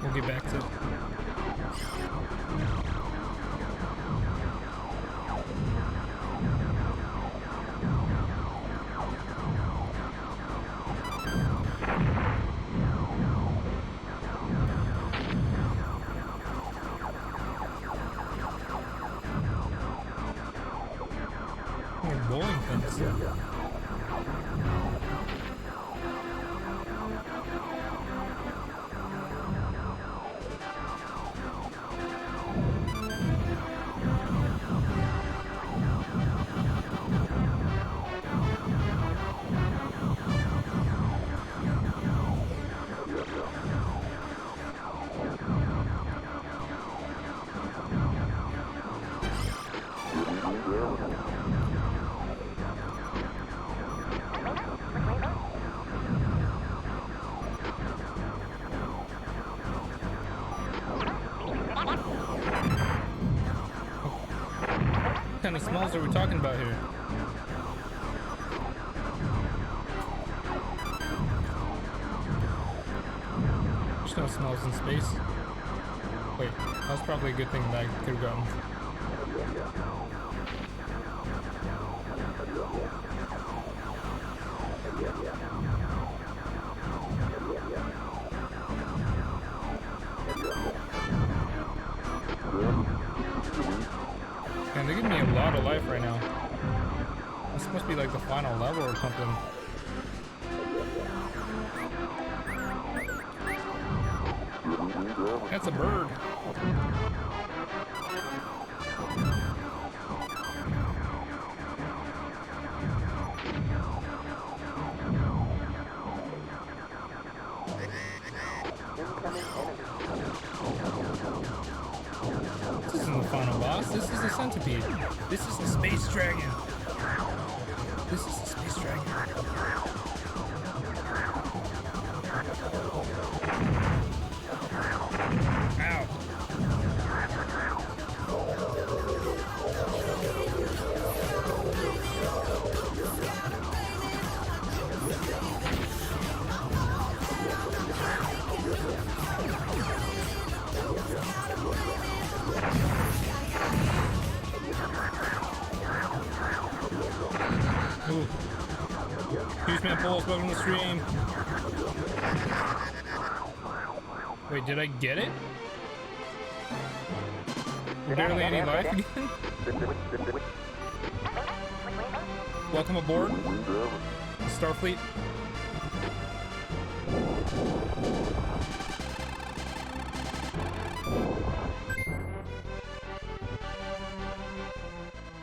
We'll get back to it. Oh, bowling pins. What kind of smells are we talking about here? There's no smells in space. Wait, that's probably a good thing that I could have gotten. Man, they're giving me a lot of life right now. This must be like the final level or something. That's a bird. This isn't the final boss. This is the centipede. This is the space dragon. This is the space dragon. Ow. Ooh. Huge man pulls, welcome to the stream. Wait, did I get it? Barely any life again? Welcome aboard, Starfleet.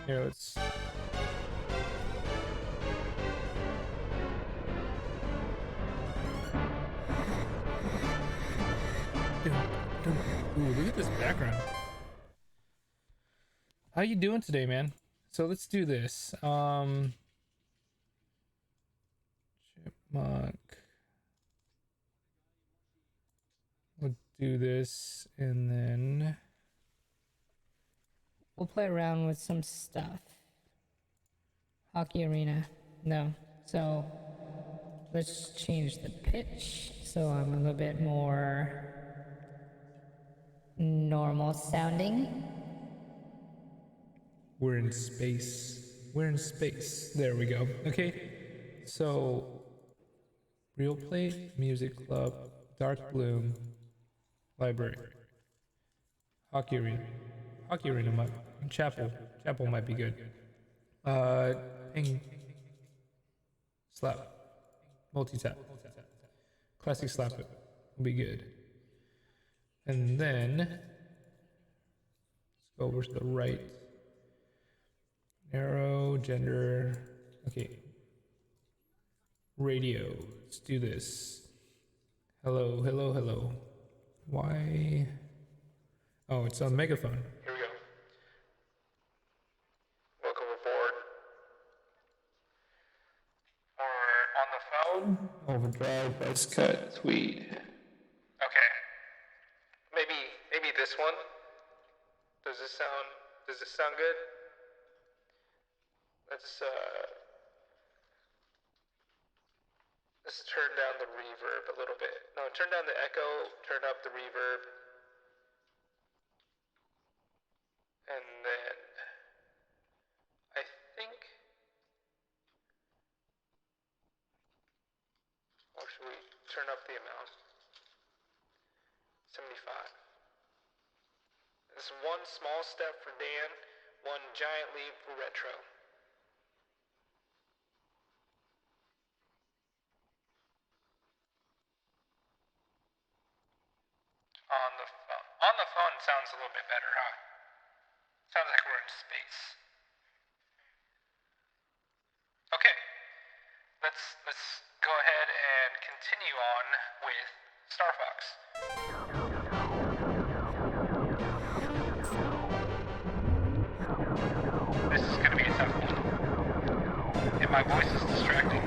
Here, let's... Ooh, look at this background. How you doing today, man? So let's do this. Chipmunk. We'll do this and then We'll play around with some stuff. Hockey arena. No. So let's change the pitch so I'm a little bit more normal sounding. We're in space. We're in space. There we go. Okay. So, Real Play, Music Club, Dark Bloom, Library, Hockey Arena. Hockey Arena might, Chapel. Chapel might be good. Ping. Slap. Multi-tap. Classic slap it. Will be good. And then, let's go over to the right. Narrow, gender. Okay. Radio. Let's do this. Hello, hello, hello. Why? Oh, it's on megaphone. Here we go. Welcome aboard. Or on the phone. Overdrive, buzz cut, tweet. Okay. Maybe this one. Does this sound good? Let's turn down the reverb a little bit. No, turn down the echo, turn up the reverb. And then I think, or should we turn up the amount? 75. This is one small step for Dan, one giant leap for retro. On the phone sounds a little bit better, huh? Sounds like we're in space. Okay, let's go ahead and continue on with Starfox. This is gonna be a tough one. And my voice is distracting.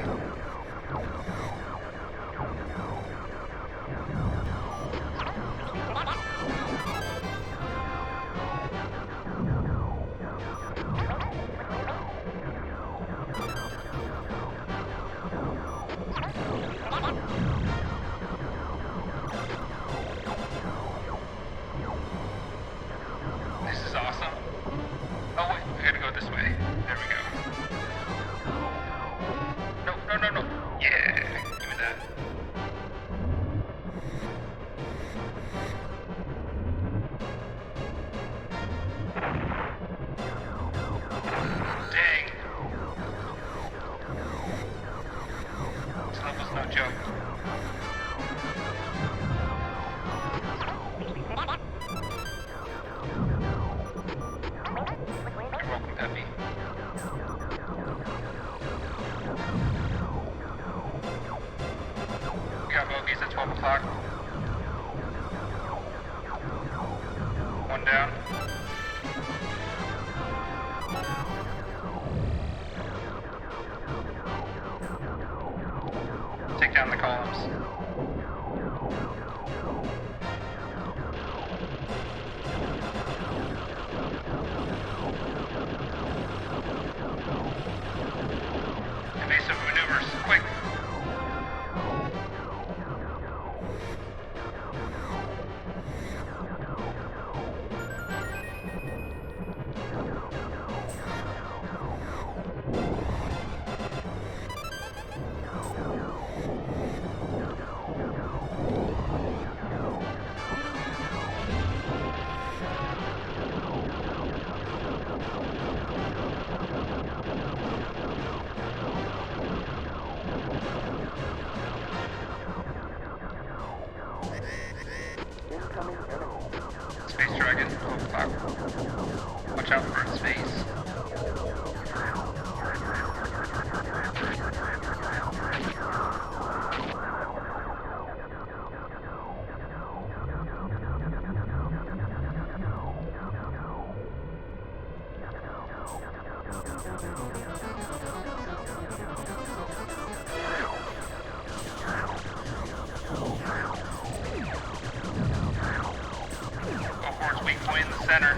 This is awesome. Oh wait, we gotta go this way. There we go. No. Yeah, give me that. Dang. This level's no joke. You're welcome, Peppy. We got bogeys at 12 o'clock. One down. Take down the columns. Evasive maneuvers, quick! Space Dragon, 12 o'clock. Watch out for its face. Go for its weak point in the center.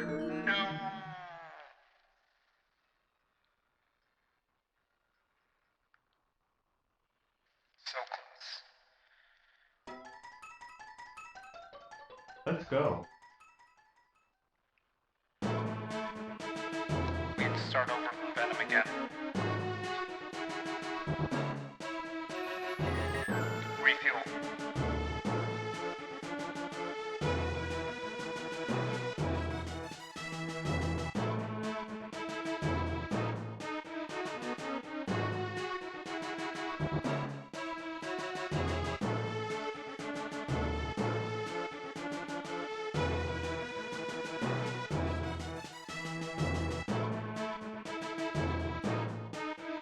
No. So close. Let's go. We have to start over from Venom again. Refuel.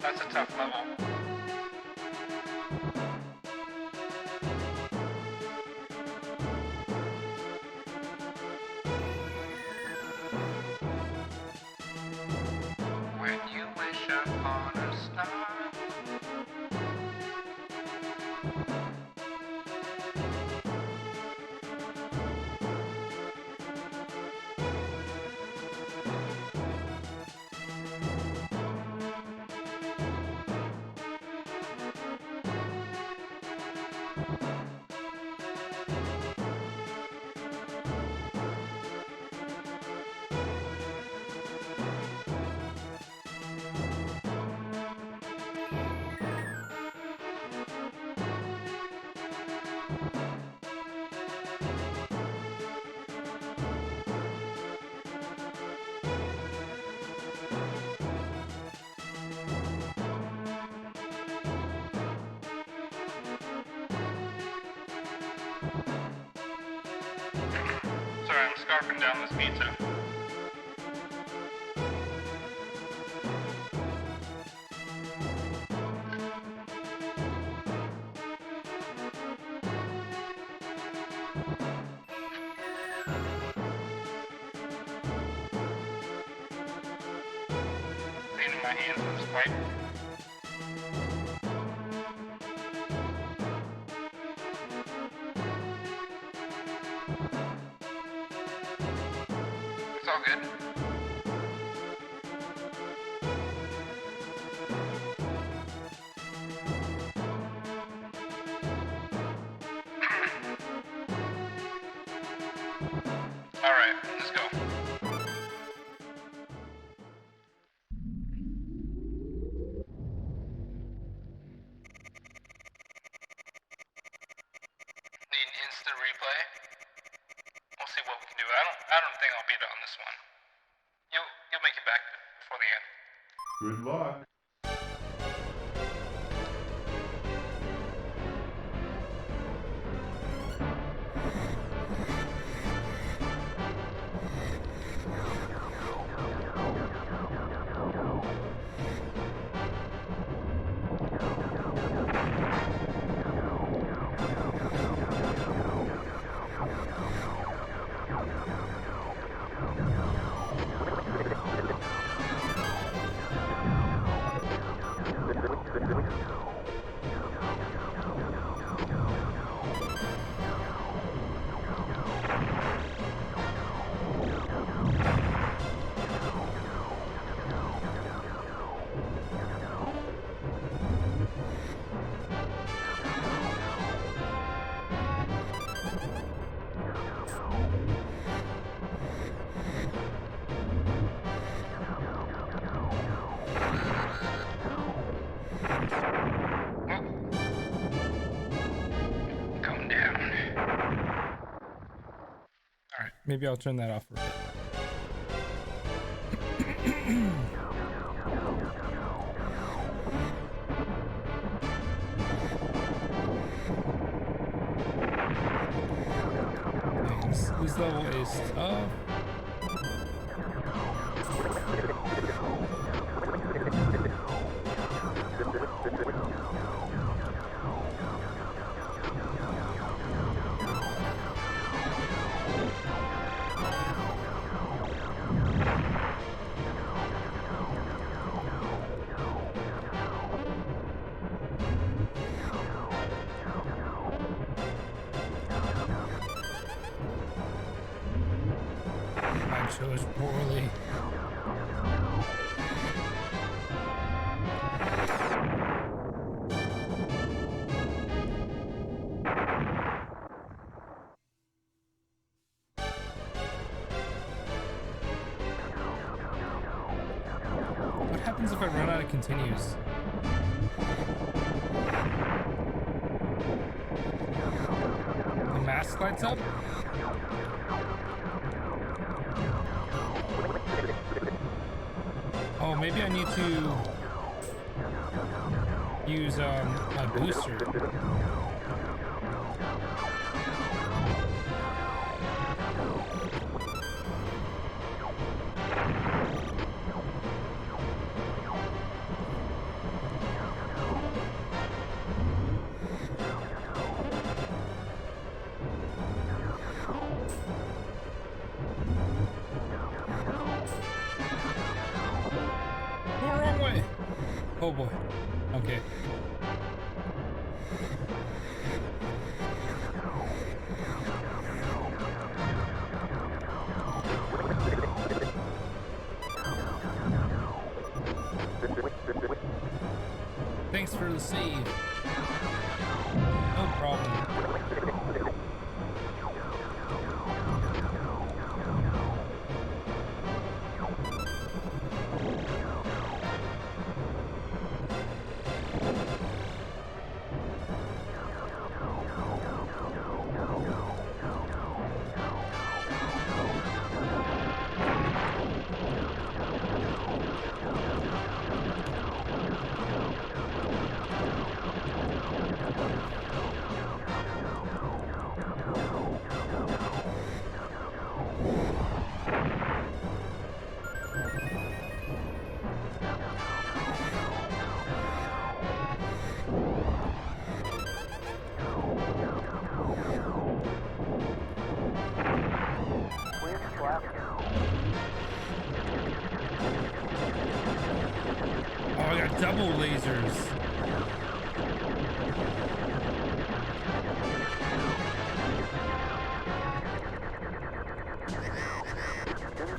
That's a tough level. When you wish upon a star. Sorry, I'm scarfing down this pizza. Cleaning my hands with this pipe. It's all good. All right, let's go. Need an instant replay. We'll see what we can do. I don't think I'll beat it on this one. You'll make it back before the end. Good luck. Come down. All right, maybe I'll turn that off for a bit. This level is tough. chose poorly. What happens if I run out of continues? The mask lights up? Oh, maybe I need to use my booster. Wrong way. Oh boy. Okay. Thanks for the save. No problem. Oh, I got double lasers.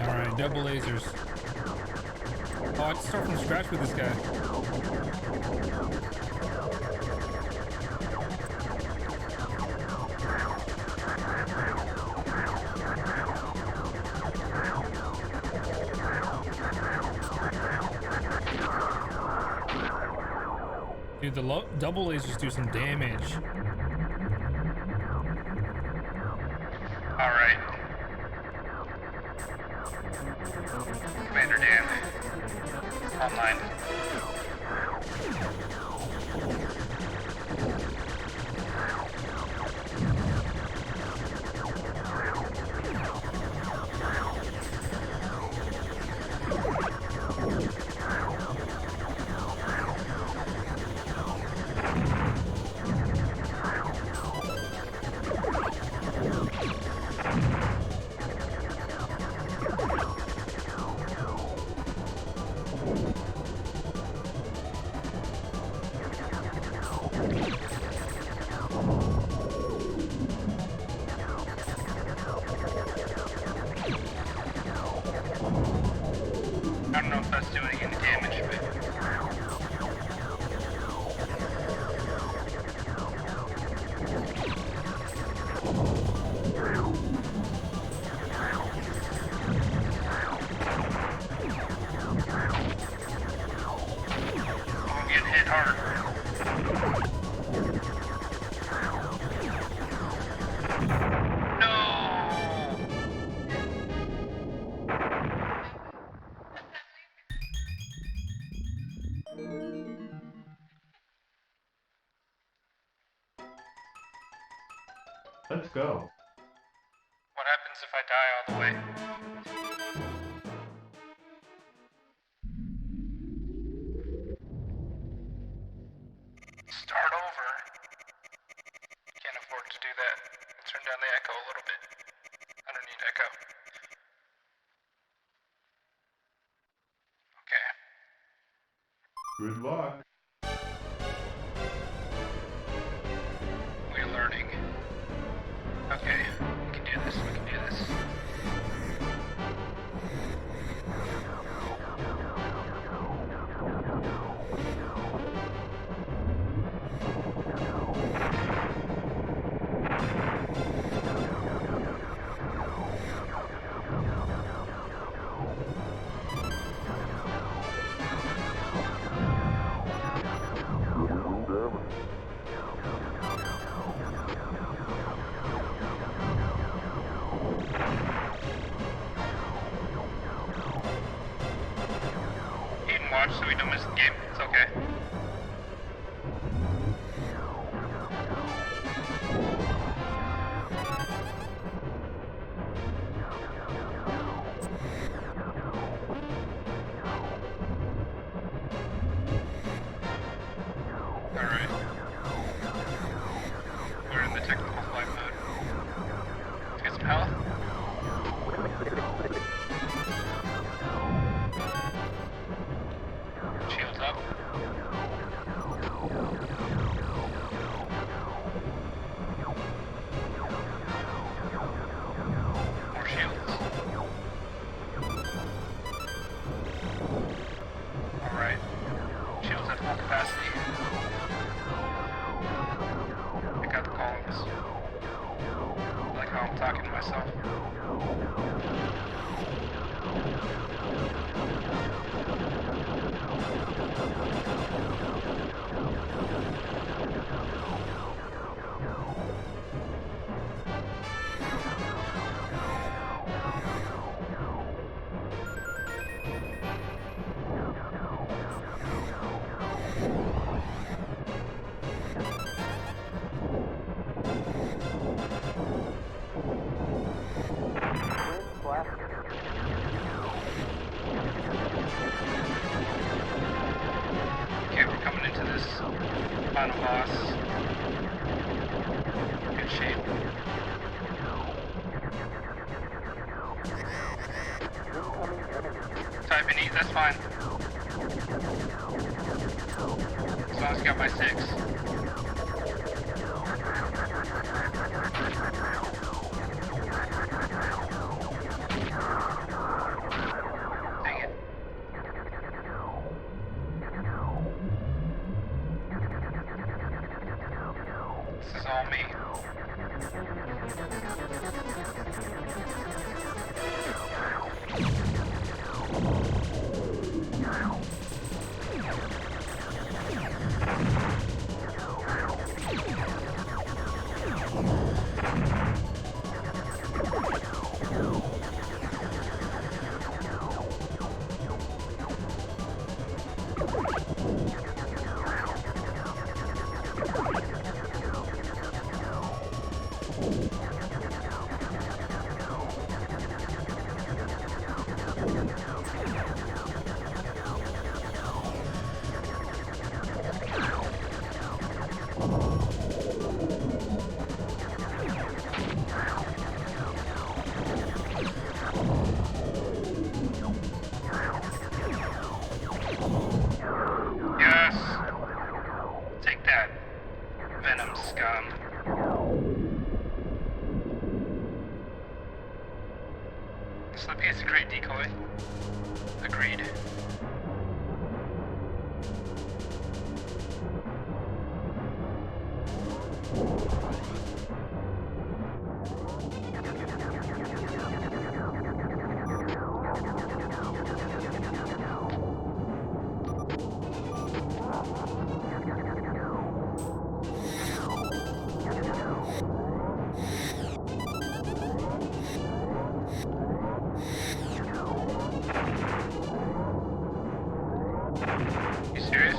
Alright, double lasers. Oh, I can start from scratch with this guy. Dude, the double lasers do some damage. Alright. Commander Dan. Online. I don't know if that's doing any damage, but... I'm getting hit hard. Let's go. What happens if I die all the way? Start over. Can't afford to do that. Turn down the echo a little bit. I don't need echo. Okay. Good luck. We're learning. Okay, we can do this, we can do this. boss. Good shape. Type and eat, that's fine. As long as I got my 6. Dang it. This is all me. Yes! Take that, venom scum. Slippy is a great decoy. Agreed. You serious?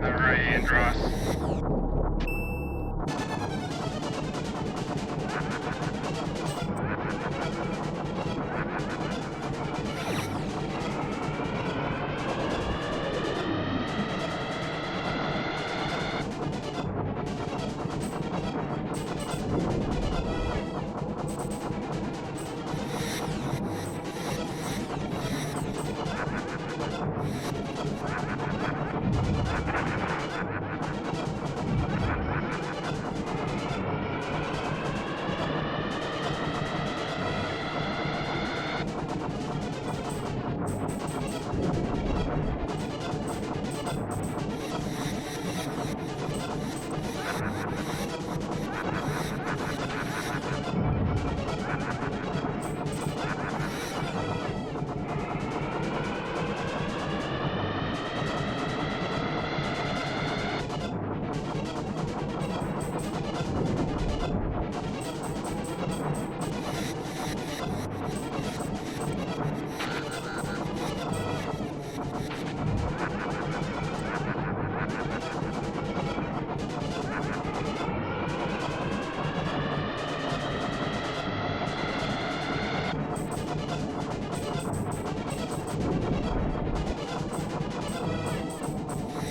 Alright, Andros.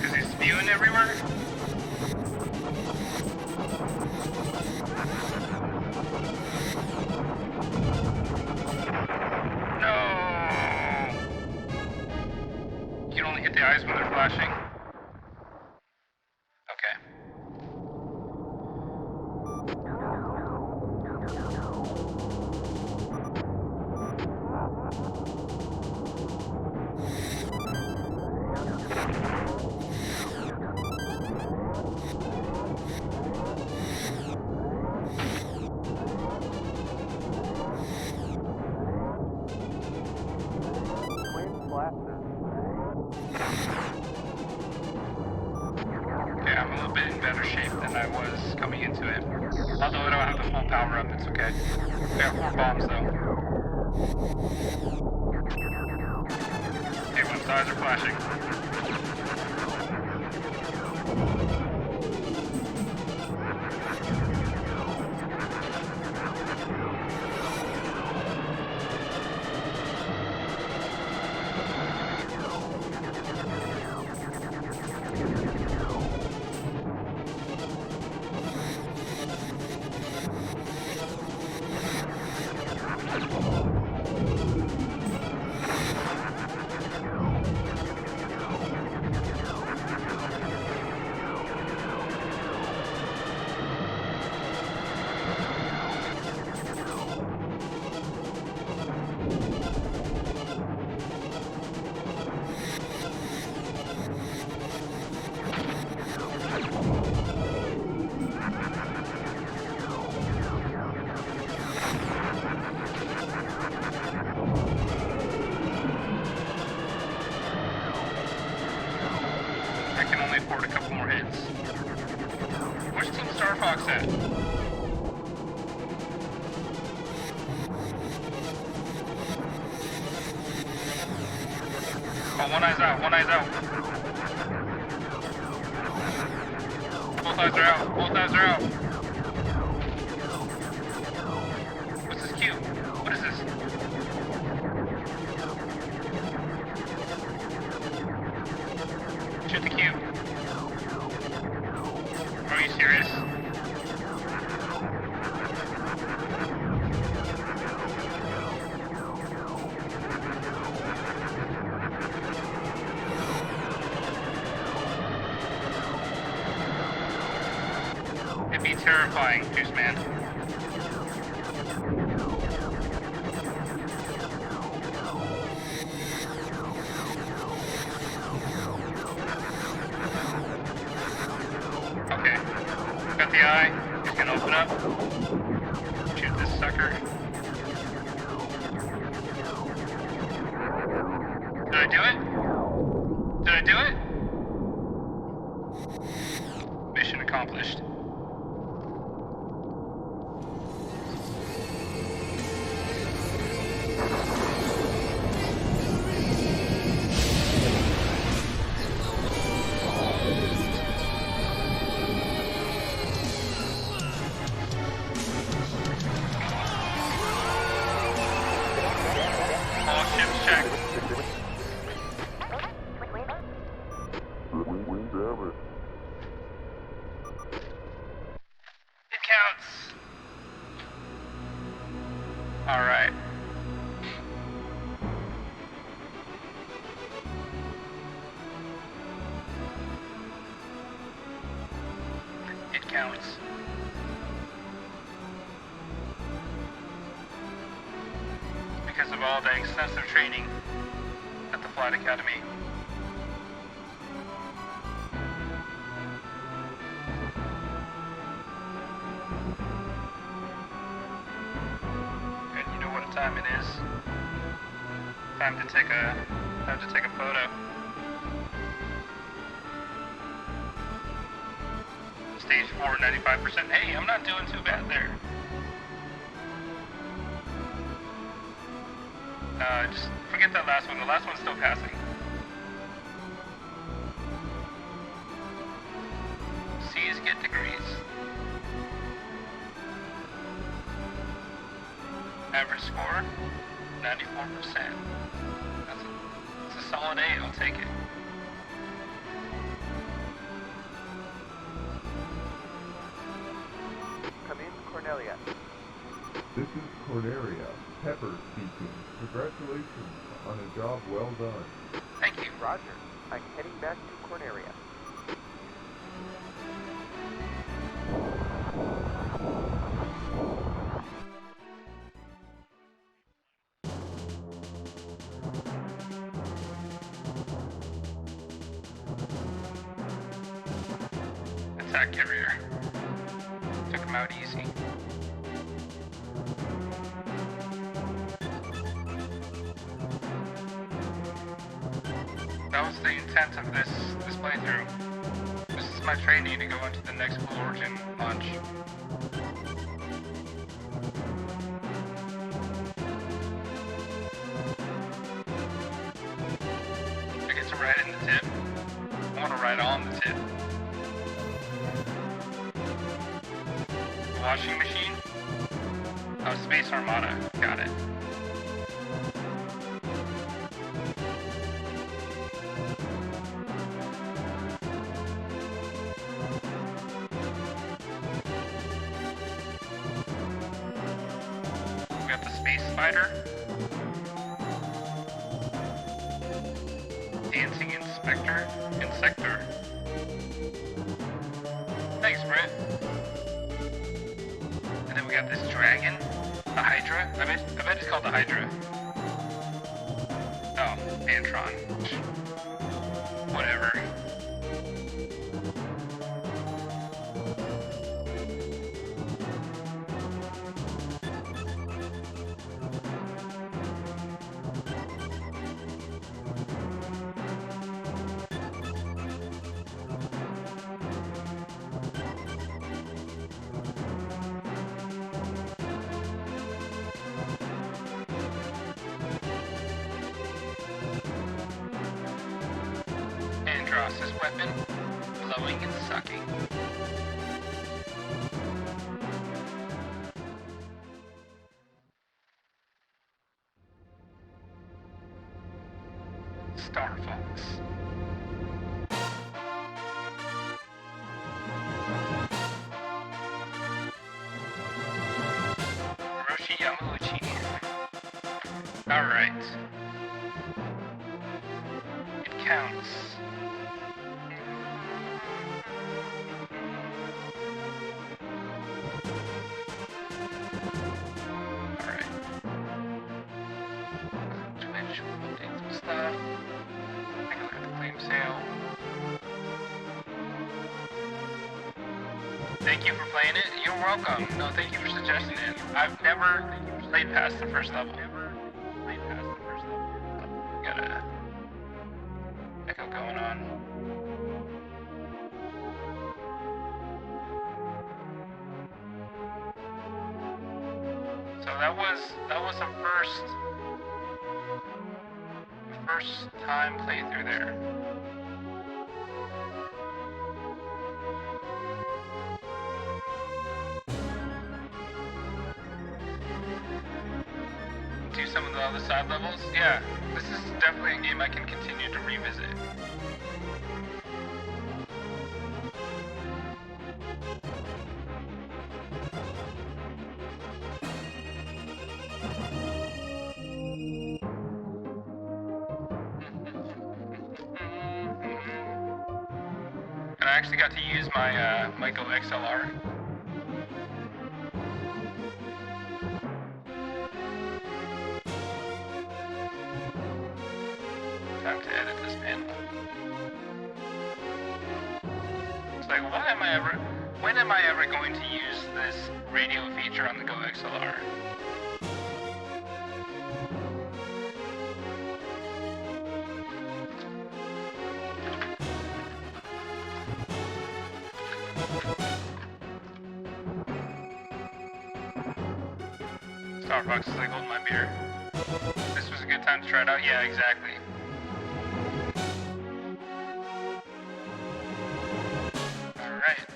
Is he spewing everywhere? No! You can only hit the eyes when they're flashing? Okay. Okay, I'm a little bit in better shape than I was coming into it. Although I don't have the full power up, it's okay. I got 4 bombs though. Okay, one's eyes are flashing. wait for it a couple more hits. Where's Team Starfox at? Oh, one eye's out, one eye's out. Both eyes are out, both eyes are out. What's this cube? What is this? Shoot the cube. Are you serious? It'd be terrifying, Juice Man. Okay. Got the eye. He's gonna open up. Shoot this sucker. Did I do it? Did I do it? Mission accomplished. All ships checked. It counts. All right. It counts. Because of all the extensive training at the Flight Academy. And you know what time it is? Time to take a photo. Stage 4, 95%. Hey, I'm not doing too bad there. Just forget that last one. The last one's still passing. C's get degrees. Average score, 94%. That's a solid A, I'll take it. Come in, Cornelia. This is Cornelia, Pepper speaking. Congratulations on a job well done. Thank you. Roger. I'm heading back to Cornelia. Attack carrier. Took him out easy. That was the intent of this playthrough. This is my training to go into the next Blue Origin launch. I get to ride in the tip. I want to ride on the tip. Washing machine? Oh, Space Armada. Got it. We got the Space Spider. Dancing Insector. Thanks, Britt. And then we got this dragon, the Hydra. I bet it's called the Hydra. Oh, Antron. Whatever. Colossus weapon, blowing and sucking. Starfox. Roshi Yamauchi. Alright. It counts. Alright. Twitch, update some stuff. Take a look at the claim sale. Thank you for playing it. You're welcome. No, thank you for suggesting it. I've never played past the first level. Got a echo going on. So that was a first time playthrough there. Do some of the other side levels? Yeah, this is definitely a game I can continue to revisit. And I actually got to use my Go XLR. Time to edit this panel. It's like, when am I ever going to use this radio feature on the Go XLR? Starfox is like holding my beer. This was a good time to try it out. Yeah, exactly. Alright,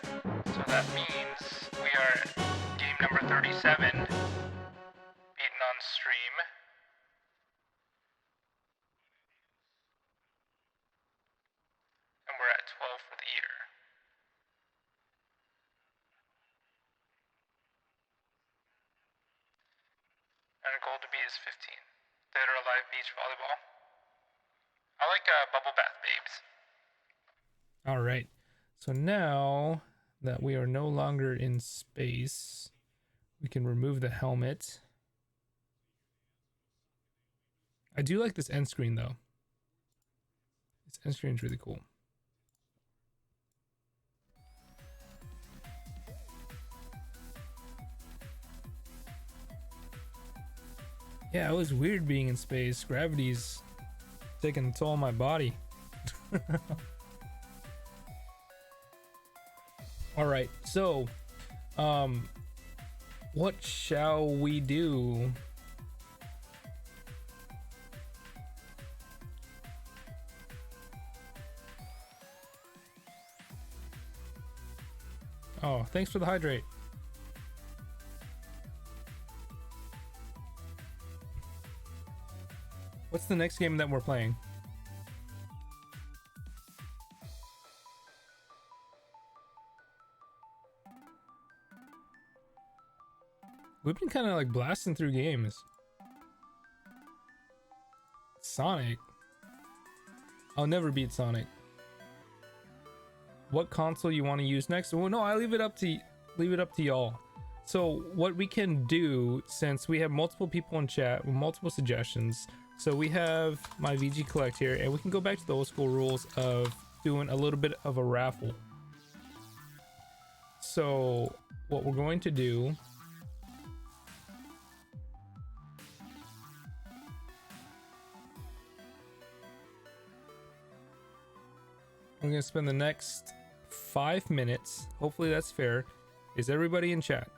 so that means we are at game number 37, beaten on stream. And we're at 12 for the year. And our goal to beat is 15. Dead or alive beach volleyball. I like bubble bath babes. All right. So now that we are no longer in space, we can remove the helmet. I do like this end screen though. This end screen is really cool. Yeah, it was weird being in space. Gravity's taking a toll on my body. All right, so what shall we do? Oh, thanks for the hydrate. What's the next game that we're playing? We've been kind of like blasting through games. Sonic. I'll never beat Sonic. What console you want to use next? Well, no, I leave it up to y'all. So what we can do, since we have multiple people in chat with multiple suggestions, so we have my VG Collect here, and we can go back to the old school rules of doing a little bit of a raffle. So what we're going to do, I'm going to spend the next 5 minutes, hopefully that's fair. Is everybody in chat?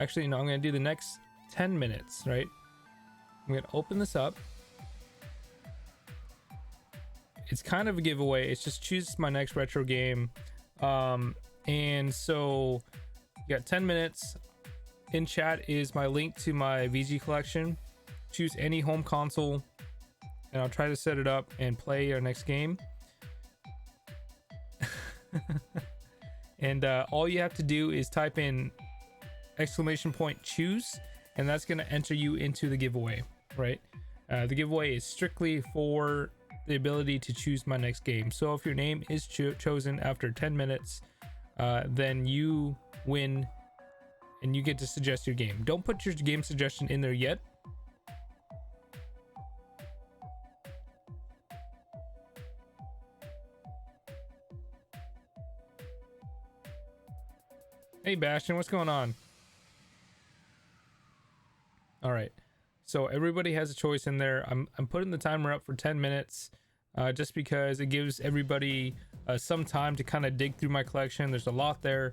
Actually, no, I'm going to do the next 10 minutes, right? I'm going to open this up. It it's kind of a giveaway. It's just choose my next retro game. And so you got 10 minutes. In chat is my link to my VG collection. Choose any home console and I'll try to set it up and play our next game. And all you have to do is type in !choose, and that's going to enter you into the giveaway, right? The giveaway is strictly for the ability to choose my next game. So if your name is chosen after 10 minutes, then you win and you get to suggest your game. Don't put your game suggestion in there yet. Hey Bastion, what's going on? All right, so everybody has a choice in there. I'm putting the timer up for 10 minutes just because it gives everybody some time to kind of dig through my collection. There's a lot there,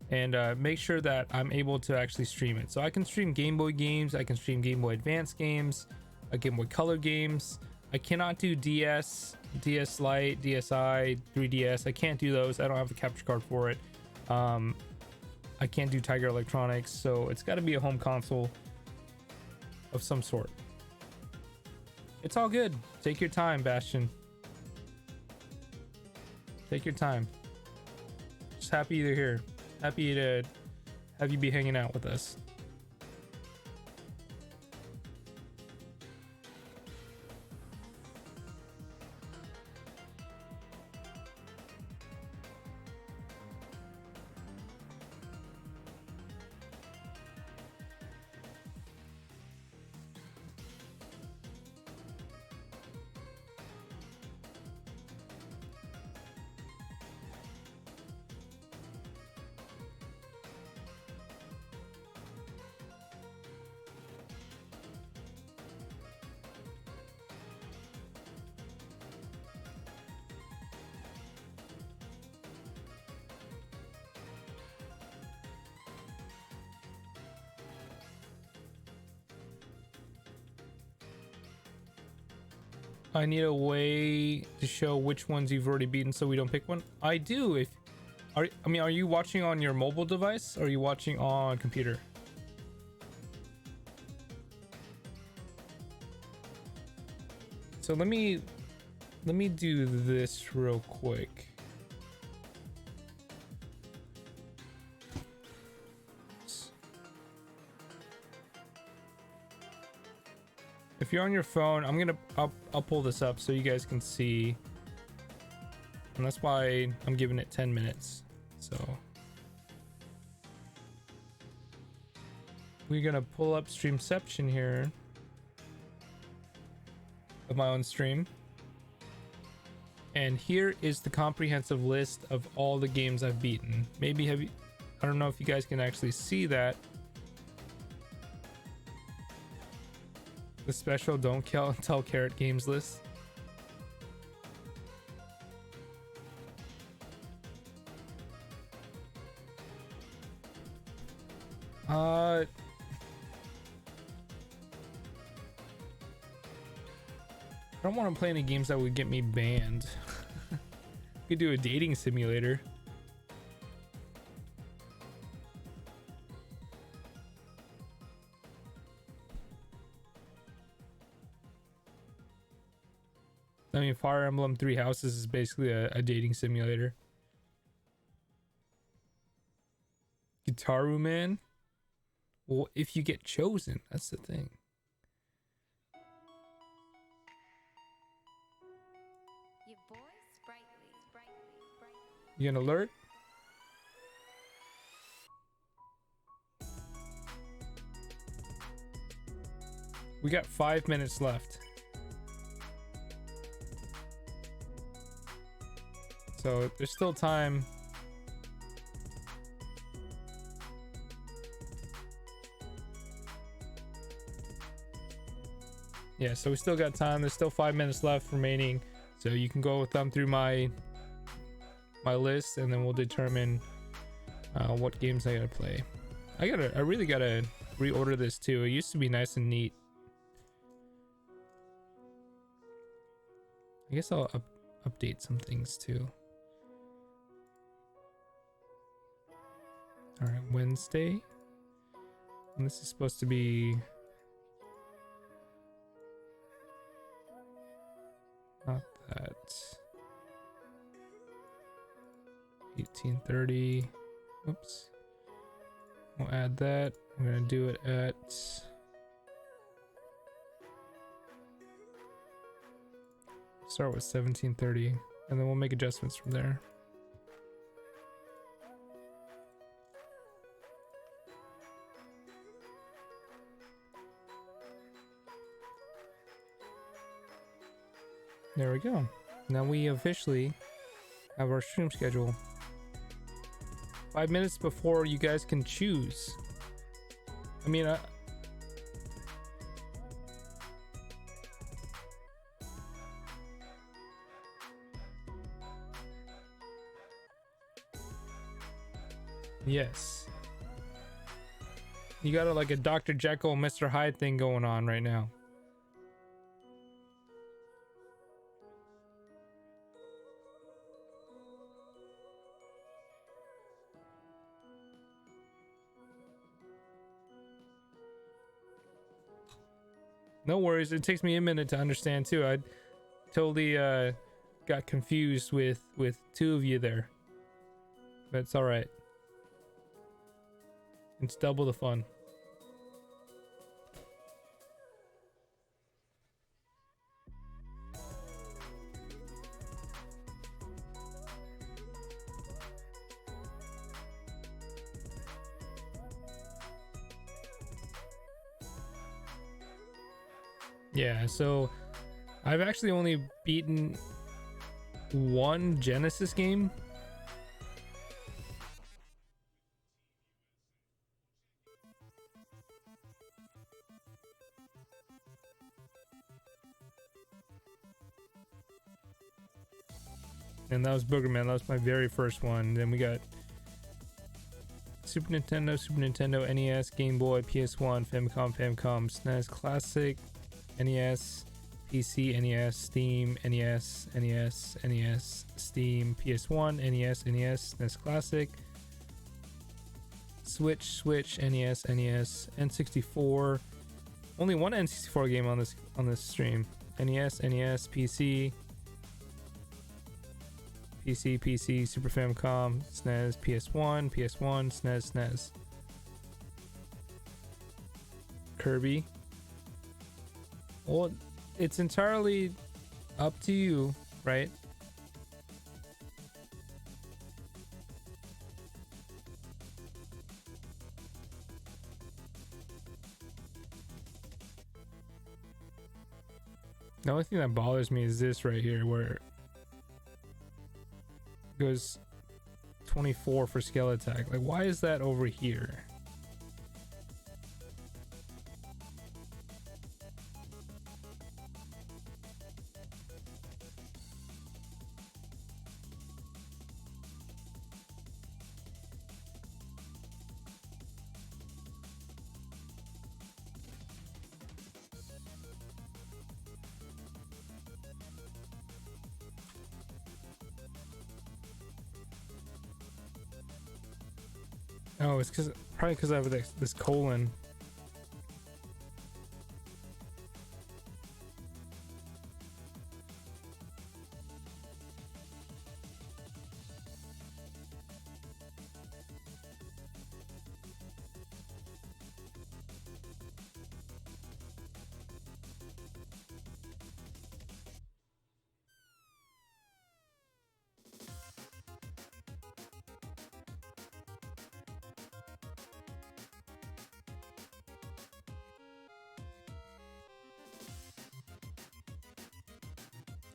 and make sure that I'm able to actually stream it. So I can stream Game Boy games, I can stream Game Boy Advance games, Game Boy Color games. I cannot do DS, DS Lite, DSi, 3DS. I can't do those. I don't have the capture card for it. I can't do Tiger Electronics, so it's got to be a home console of some sort. It's all good. Take your time, Bastion. Take your time. Just happy you're here. Happy to have you be hanging out with us. I need a way to show which ones you've already beaten so we don't pick one. I do. If are you watching on your mobile device or are you watching on computer? So let me do this real quick. If you're on your phone, I'll pull this up so you guys can see, and that's why I'm giving it 10 minutes. So we're gonna pull up Streamception here of my own stream, and here is the comprehensive list of all the games I've beaten. Maybe I don't know if you guys can actually see that. The special Don't Tell Carrot Games list. I don't want to play any games that would get me banned. We could do a dating simulator. I mean, Fire Emblem Three Houses is basically a dating simulator. Gitaru Man? Well, if you get chosen, that's the thing. Your voice sprightly. You an alert? We got 5 minutes left. So there's still time. Yeah, so we still got time. There's still 5 minutes left remaining. So you can go thumb through my list and then we'll determine what games I gotta play. I really gotta reorder this too. It used to be nice and neat. I guess I'll update some things too. All right, Wednesday. And this is supposed to be not that. 18:30. Oops. We'll add that. I'm gonna do it at start with 17:30, and then we'll make adjustments from there. There we go. Now we officially have our stream schedule. 5 minutes before you guys can choose. I mean, yes. You got like a Dr. Jekyll, Mr. Hyde thing going on right now. No worries, it takes me a minute to understand too. I totally got confused with two of you there. But it's alright. It's double the fun. Yeah, so I've actually only beaten one Genesis game. And that was Boogerman. That was my very first one. Then we got Super Nintendo, NES, Game Boy, PS1, Famicom, SNES Classic, NES, PC, NES, Steam, NES, Steam, PS1, NES, SNES Classic, Switch, NES, N64. Only one N64 game on this stream. NES, PC, Super Famicom, SNES, PS1, SNES. Kirby. Well, it's entirely up to you, right? The only thing that bothers me is this right here, where it goes 24 for scale attack. Like, why is that over here? Oh, it's probably because I have this colon.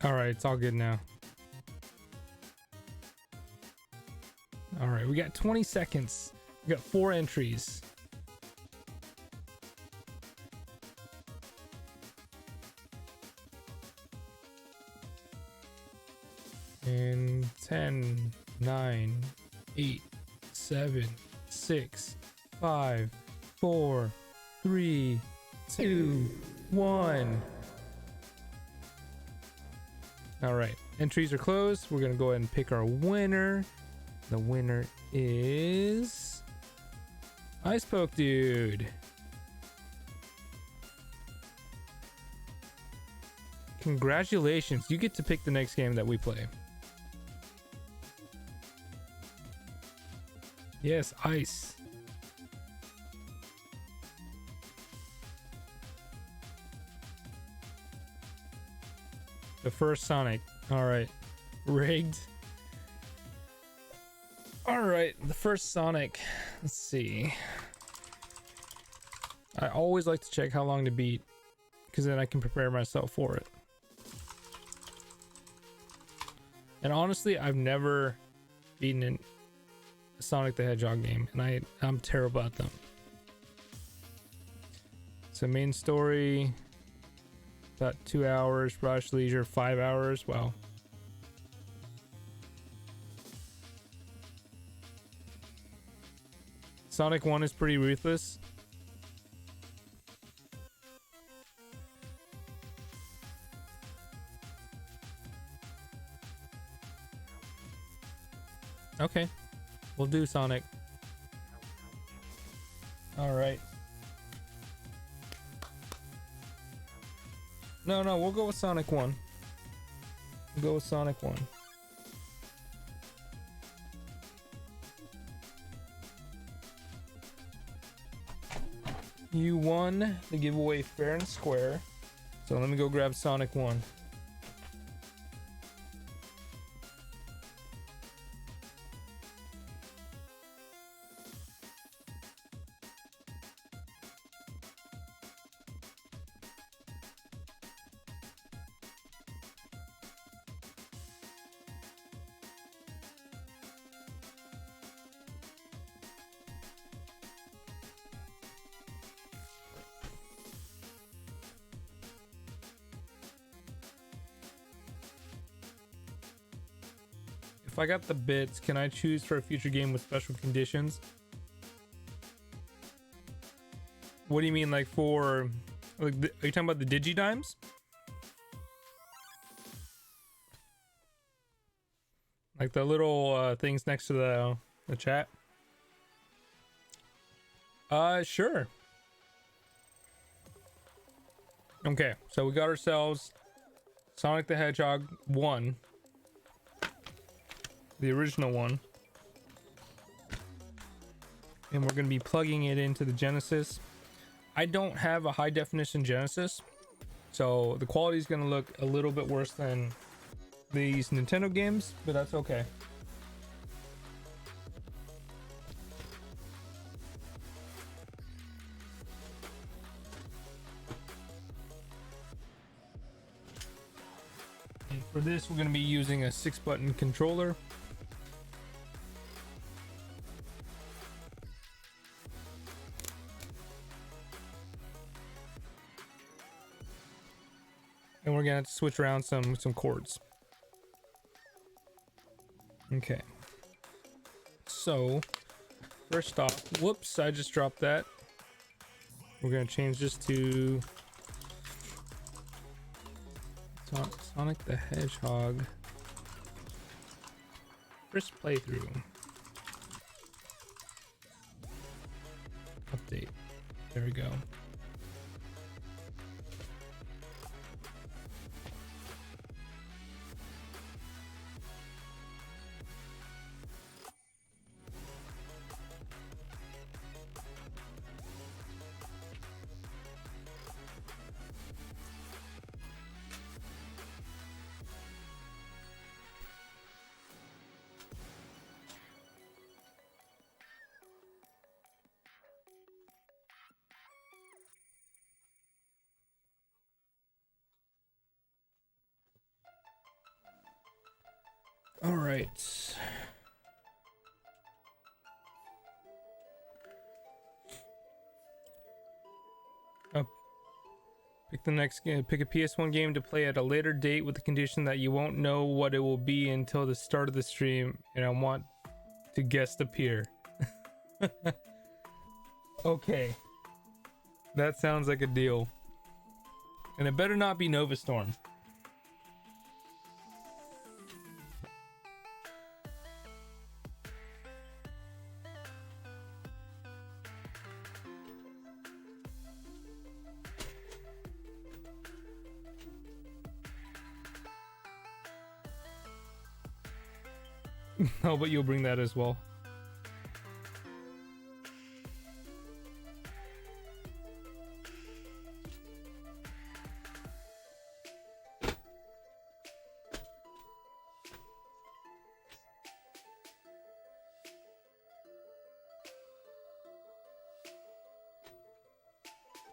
All right, it's all good now. All right, we got 20 seconds. We got 4 entries. And 10, 9, 8, 7, 6, 5, 4, 3, 2, 1. All right, entries are closed. We're gonna go ahead and pick our winner. The winner is Ice Poke Dude. Congratulations, you get to pick the next game that we play. Yes, ice. The first Sonic. All right, rigged. All right, the first Sonic. Let's see. I always like to check how long to beat, because then I can prepare myself for it. And honestly, I've never beaten a Sonic the Hedgehog game, and I'm terrible at them. So main story, about 2 hours. Rush Leisure, 5 hours. Wow. Sonic 1 is pretty ruthless. Okay, we'll do Sonic. All right. No, we'll go with Sonic 1. We'll go with Sonic 1. You won the giveaway fair and square. So let me go grab Sonic 1. If I got the bits, can I choose for a future game with special conditions? What do you mean, like for, like, are you talking about the Digidimes? Like the little things next to the chat? Sure. Okay, so we got ourselves Sonic the Hedgehog 1. The original one, and we're going to be plugging it into the Genesis. I don't have a high definition Genesis, so the quality is going to look a little bit worse than these Nintendo games, but that's okay. And for this, we're going to be using a 6-button controller. And we're gonna have to switch around some chords. Okay. So first off, whoops, I just dropped that. We're gonna change this to Sonic the Hedgehog first playthrough. Update. There we go. All right. Oh. Pick the next game. Pick a PS1 game to play at a later date with the condition that you won't know what it will be until the start of the stream, and I want to guest appear. Okay. That sounds like a deal. And it better not be Nova Storm. Oh, but you'll bring that as well.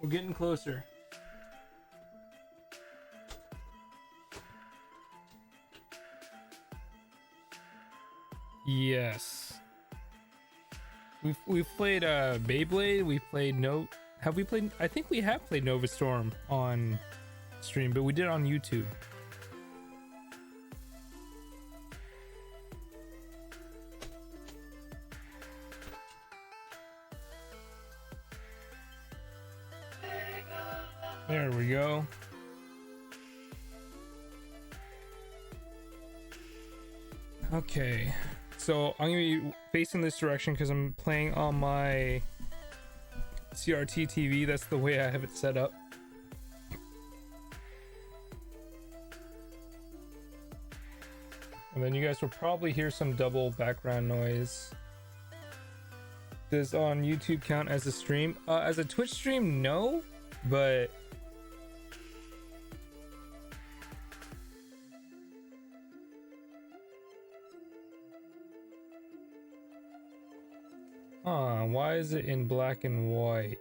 We're getting closer. Yes. We've played Beyblade, we've played have we played, I think we have played Nova Storm on stream, but we did it on YouTube. There we go. Okay, so I'm gonna be facing this direction because I'm playing on my CRT TV. That's the way I have it set up. And then you guys will probably hear some double background noise. Does on YouTube count as a stream? As a Twitch stream, no, but why is it in black and white?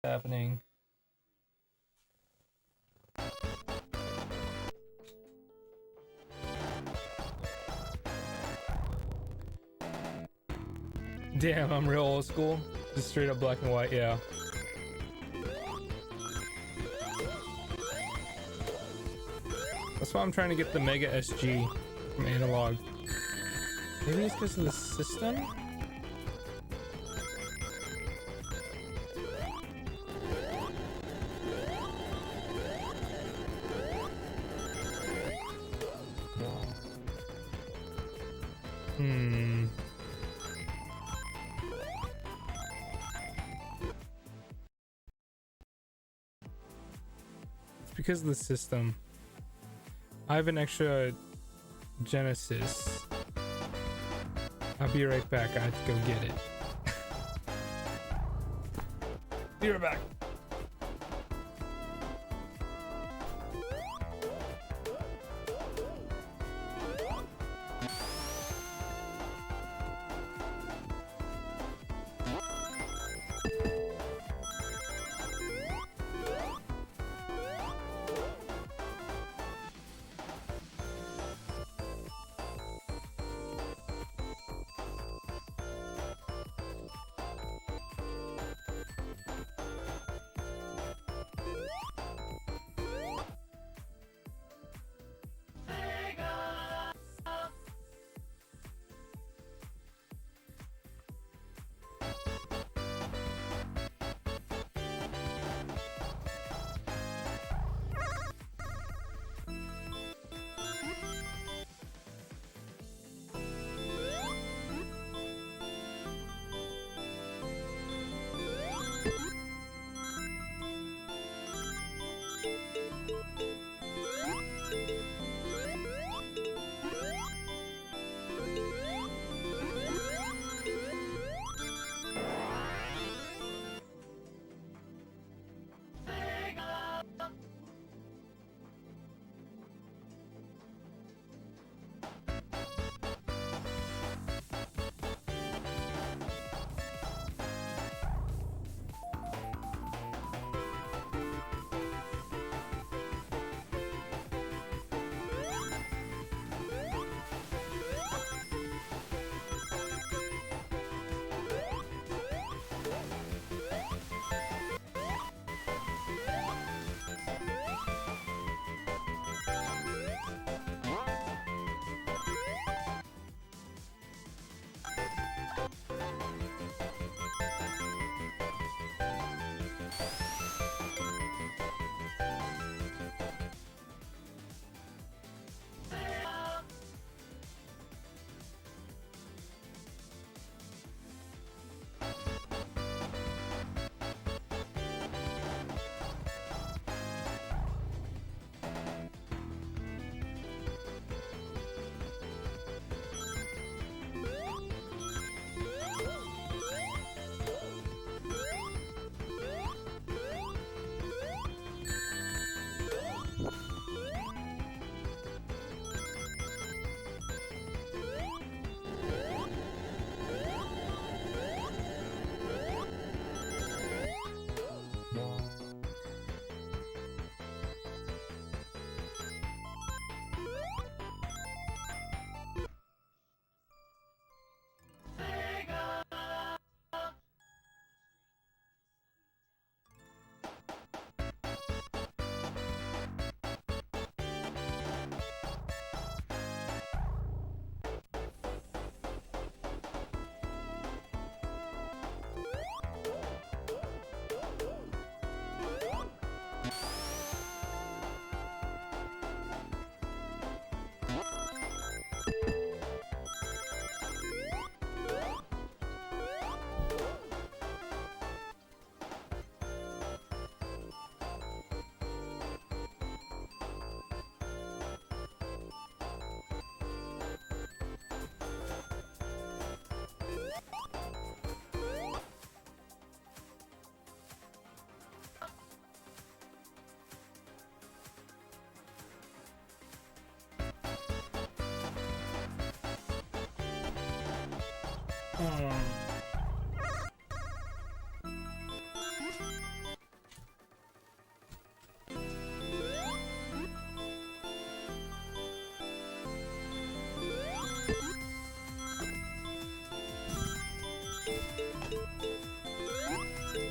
Happening. Damn, I'm real old school. Just straight up black and white, yeah. That's why I'm trying to get the Mega SG from analog. Maybe it's because of the system? It's because of the system. I have an extra Genesis. I'll be right back. I have to go get it. Be right back.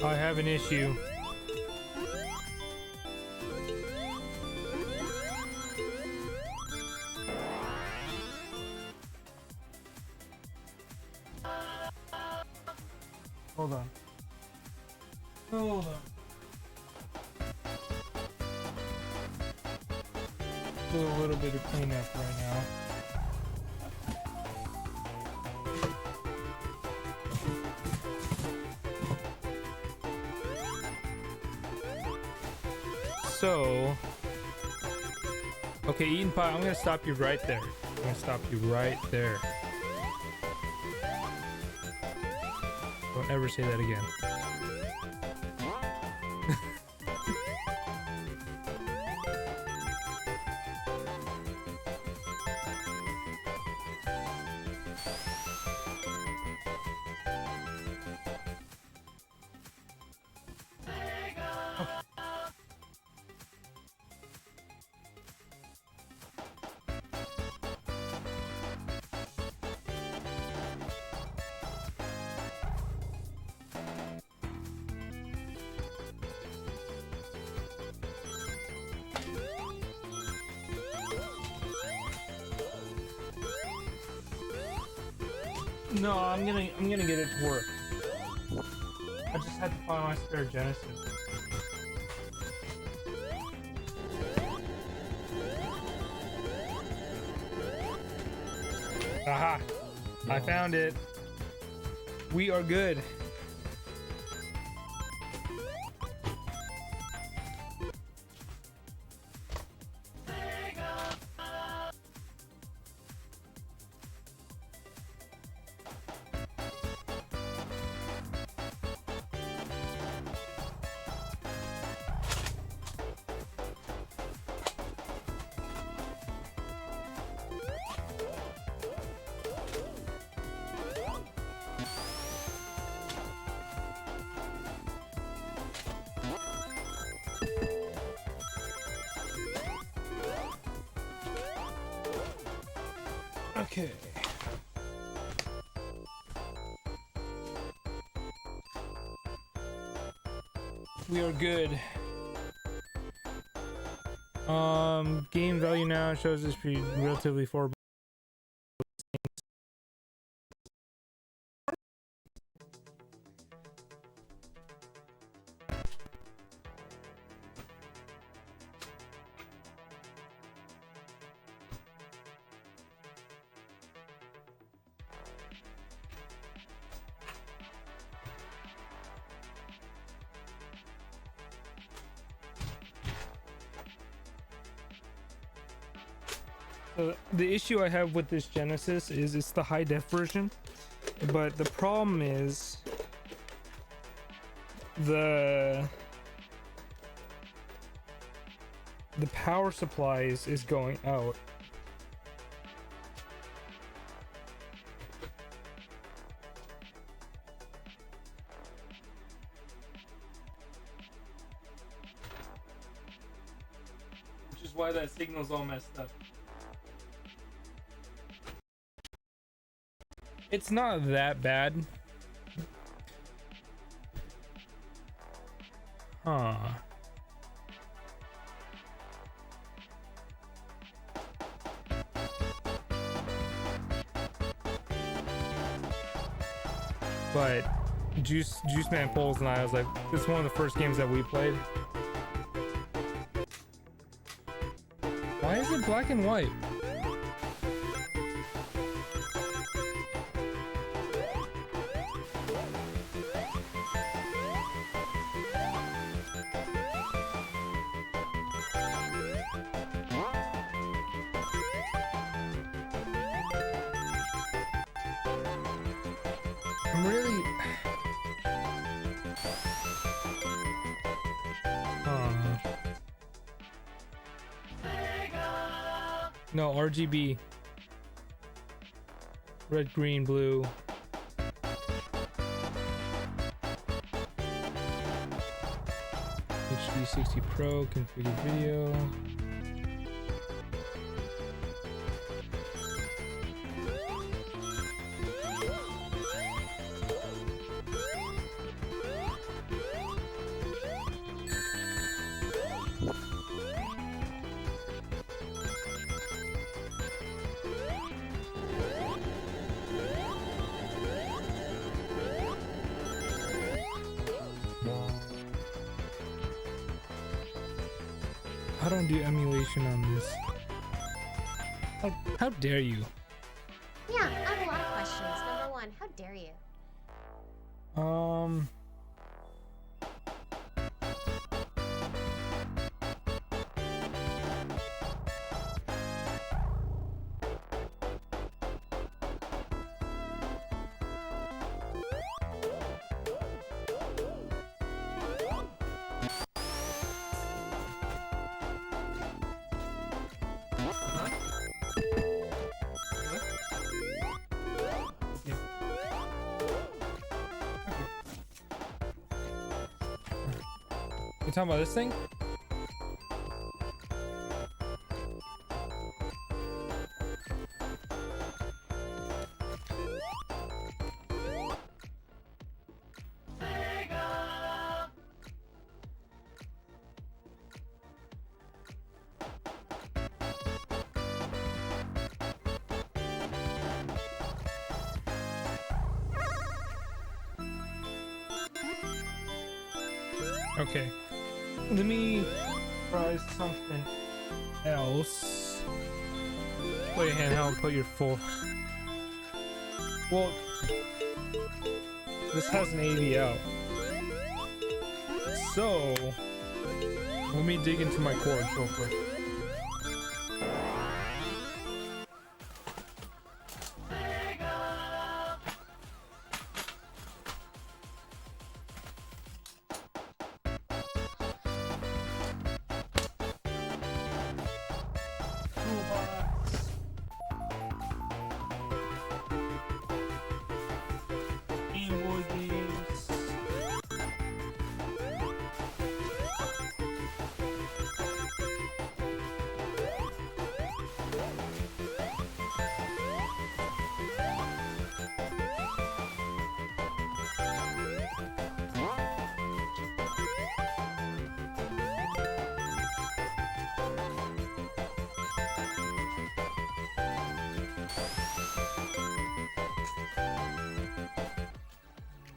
I have an issue. Hold on. Hold on. Do a little bit of cleanup right now. So, okay, Eaten Pie, I'm gonna stop you right there. I'm gonna stop you right there. Don't ever say that again. No, I'm gonna get it to work. I just had to find my spare Genesis. Aha! I found it. We are good. Okay. We are good. Game value now shows this pretty relatively for So the issue I have with this Genesis is it's the high def version, but the problem is the power supplies is going out. Which is why that signal's all messed up. It's not that bad. Huh. But Juice Man Poles and I was like, this is one of the first games that we played. Why is it black and white? I'm really... No, RGB. Red, green, blue. HD 60 Pro configured video. How do I do emulation on this? How dare you? Yeah, I have a lot of questions. Number one, how dare you? You talking about this thing? Okay. Let me try something else. Play a handheld, put your full. Well, this has an AV out. So, let me dig into my chords real quick.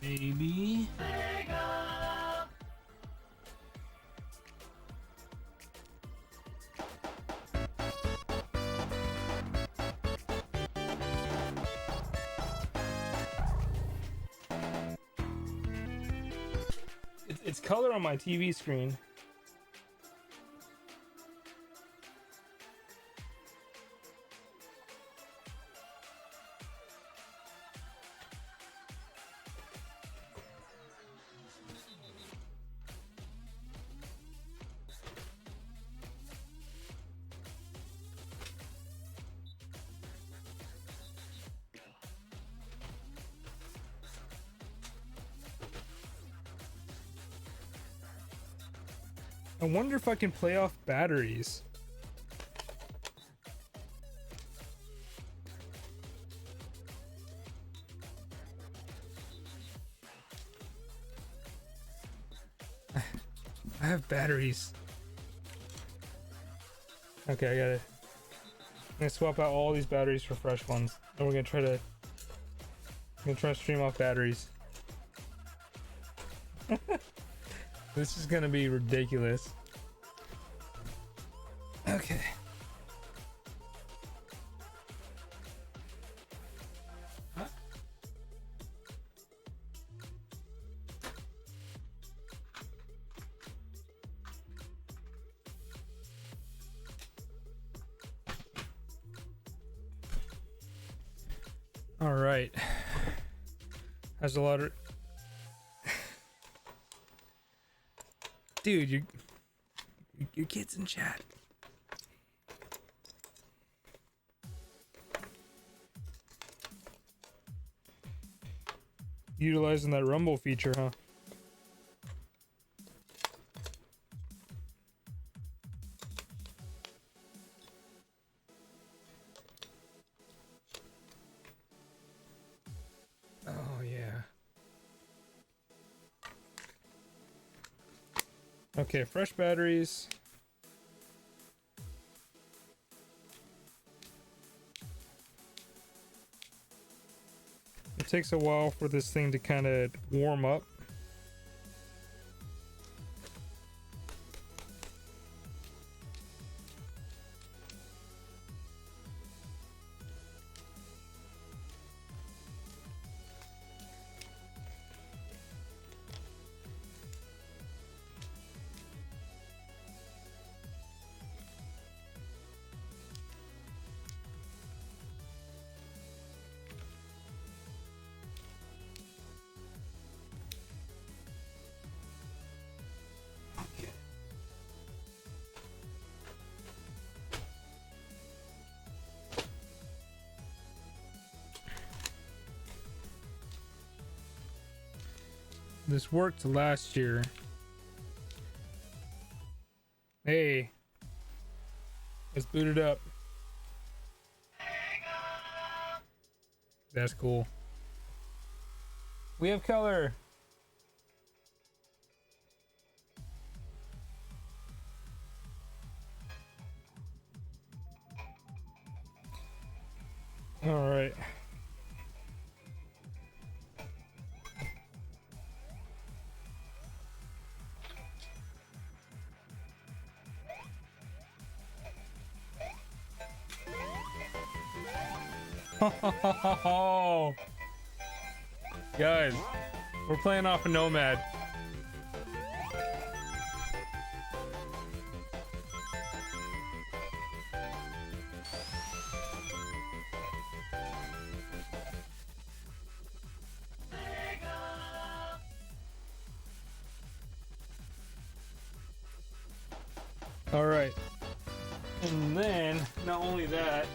Maybe. It's color on my TV screen. I wonder if I can play off batteries. I have batteries. Okay, I got it. I'm gonna swap out all these batteries for fresh ones. And we're gonna try to stream off batteries. This is gonna be ridiculous. Okay. Huh? All right. Has a lot of. Dude, your kid's in chat. Utilizing that rumble feature, huh? Okay, fresh batteries. It takes a while for this thing to kind of warm up. This worked last year. Hey, let's boot it up. That's cool. We have color. All right. Guys, we're playing off a Nomad. All right. And then, not only that,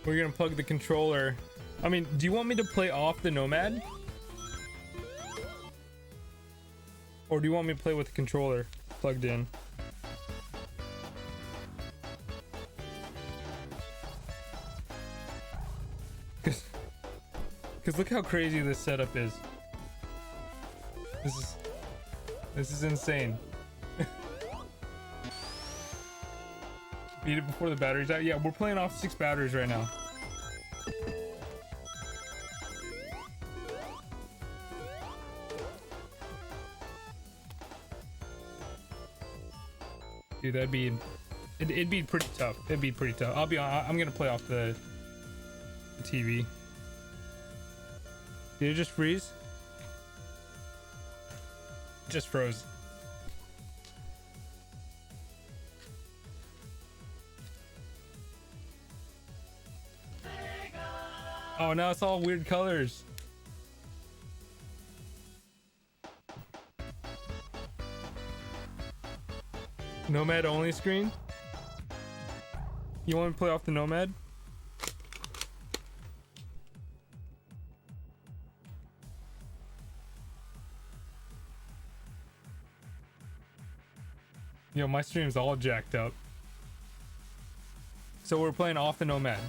we're gonna plug the controller. I mean, do you want me to play off the Nomad? Or do you want me to play with the controller plugged in? Because look how crazy this setup is. This is insane. Beat it before the battery's out. Yeah, we're playing off 6 batteries right now. Dude, it'd be pretty tough. It'd be pretty tough. I'm gonna play off the TV. Did it just freeze? It just froze. Oh, now it's all weird colors. Nomad only screen? You want to play off the Nomad? Yo, my stream's all jacked up. So we're playing off the Nomad.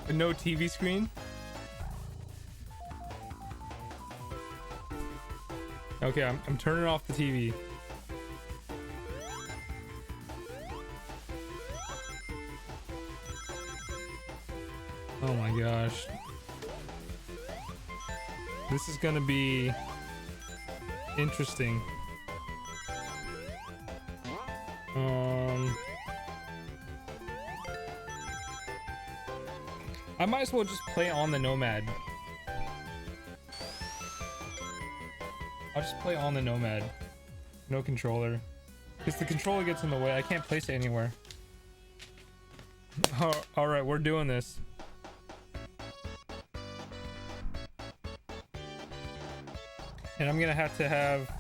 With no TV screen? Okay, I'm turning off the TV. Oh my gosh. This is gonna be interesting. I might as well just play on the Nomad. I'll just play on the Nomad. No controller. Because the controller gets in the way. I can't place it anywhere. Alright, we're doing this. And I'm gonna have to have...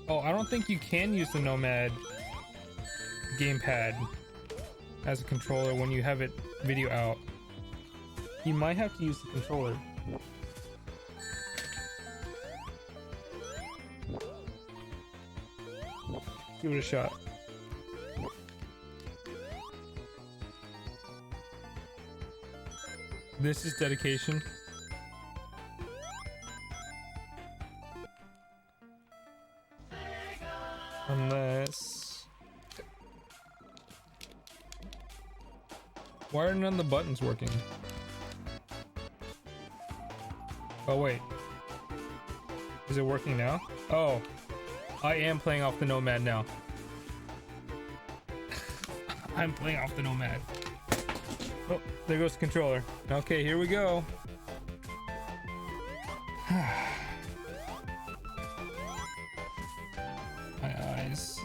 Oh, I don't think you can use the Nomad gamepad as a controller when you have it video out. You might have to use the controller. Give it a shot. This is dedication. Unless... Why are none of the buttons working? Oh wait. Is it working now? Oh. I am playing off the Nomad now. I'm playing off the Nomad. Oh, there goes the controller. Okay, here we go. My eyes.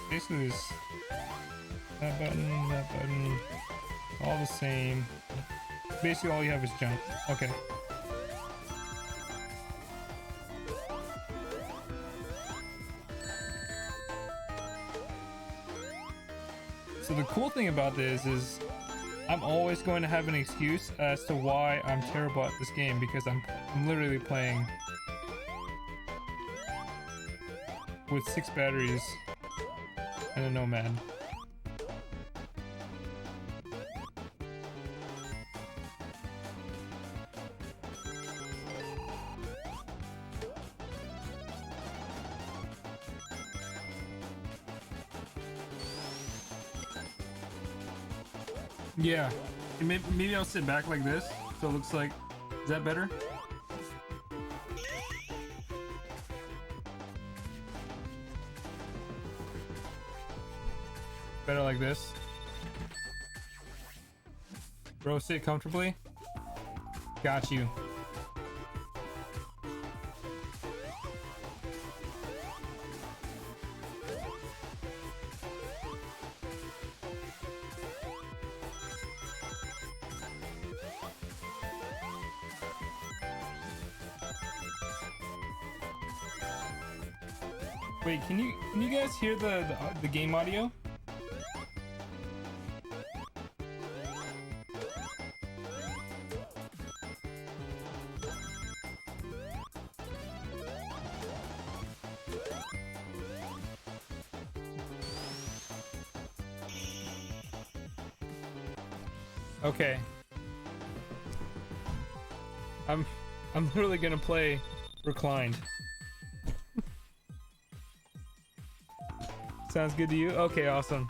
Basically, this, that button, all the same. Basically, all you have is jump. Okay. So the cool thing about this is I'm always going to have an excuse as to why I'm terrible at this game, because I'm literally playing with 6 batteries and a Nomad. Yeah, maybe I'll sit back like this, so it looks like, is that better? Better like this. Bro, sit comfortably. Got you. Wait, can you guys hear the game audio? Okay. I'm literally gonna play reclined. Sounds good to you? Okay, awesome.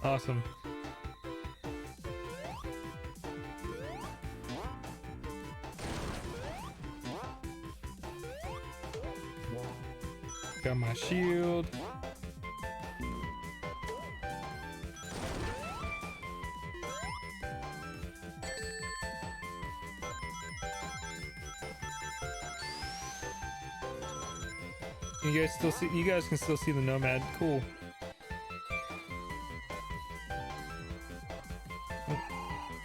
Awesome. Got my shield. You guys still see? You guys can still see the Nomad. Cool.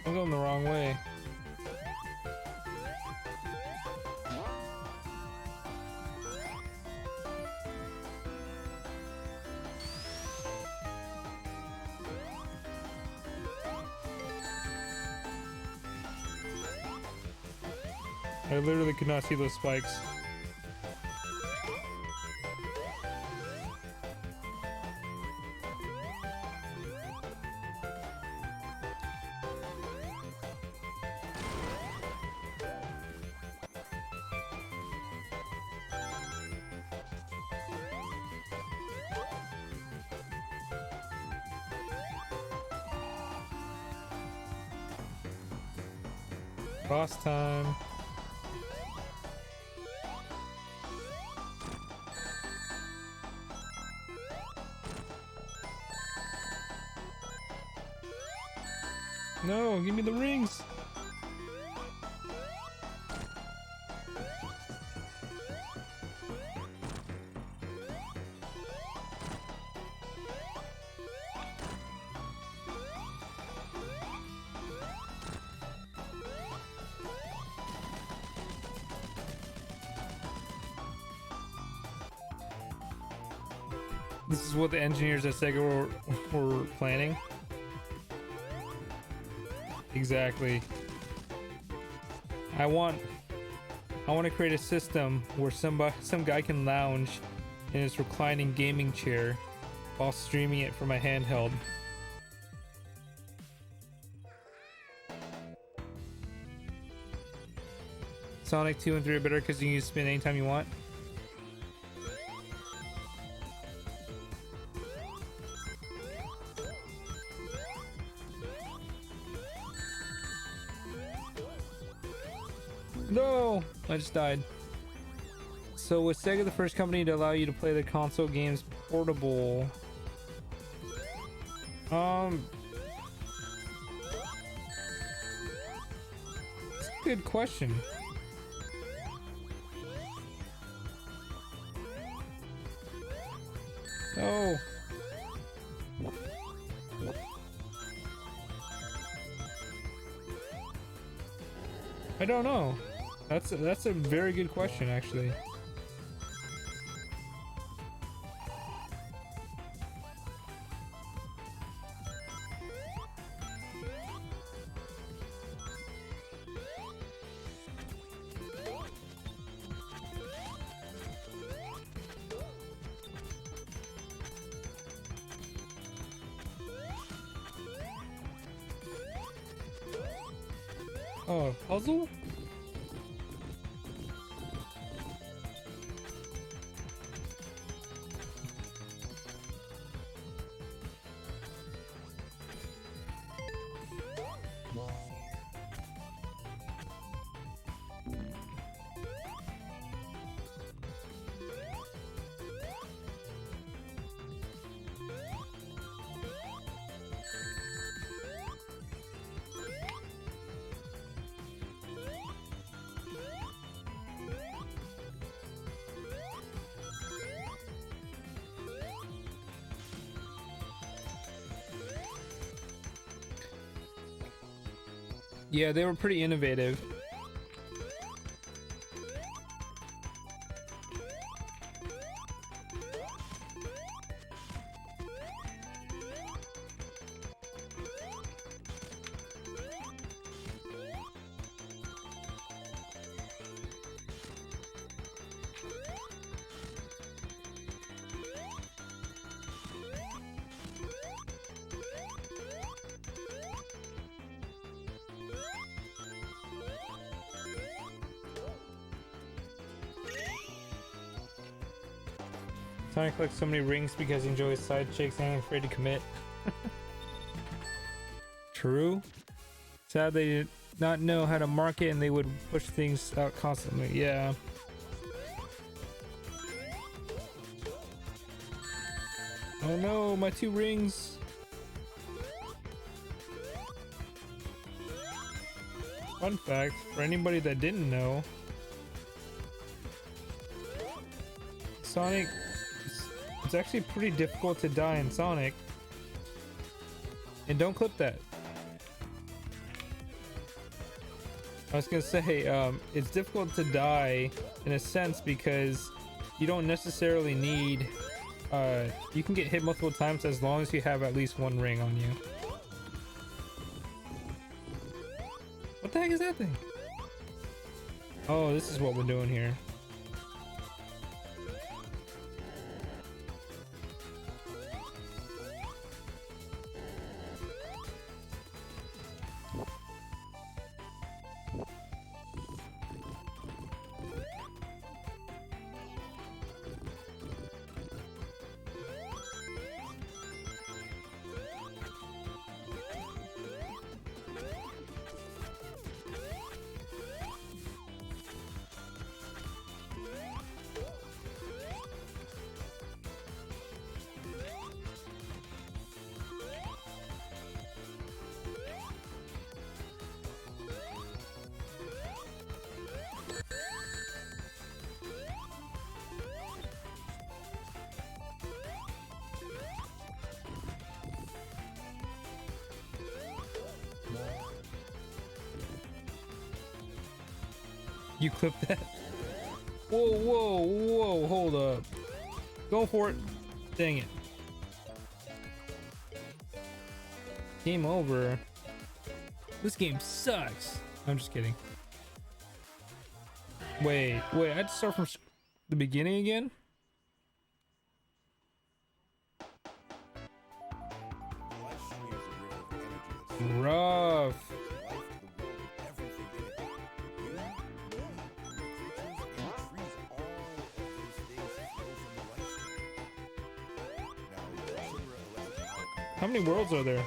I'm going the wrong way. I literally could not see those spikes. Boss time. No, give me the rings. This is what the engineers at Sega were planning. Exactly. I want I want to create a system where some guy can lounge in his reclining gaming chair while streaming it from a handheld. Sonic 2 and 3 are better because you can spin anytime you want. No! I just died. So was Sega the first company to allow you to play the console games portable? That's a good question. Oh. I don't know. That's a very good question, actually. Oh, puzzle? Yeah, they were pretty innovative. Sonic collects so many rings because he enjoys side chicks and ain't afraid to commit. True. Sad they did not know how to market and they would push things out constantly. Yeah. Oh no, my 2 rings. Fun fact, for anybody that didn't know, Sonic, it's actually pretty difficult to die in Sonic. And don't clip that. I was gonna say, it's difficult to die in a sense because you don't necessarily need, you can get hit multiple times as long as you have at least 1 ring on you. What the heck is that thing? Oh, this is what we're doing here. You clipped that? Whoa, whoa, whoa, hold up. Go for it. Dang it. Game over. This game sucks. I'm just kidding. Wait, I had to start from the beginning again? Rough. How many worlds are there?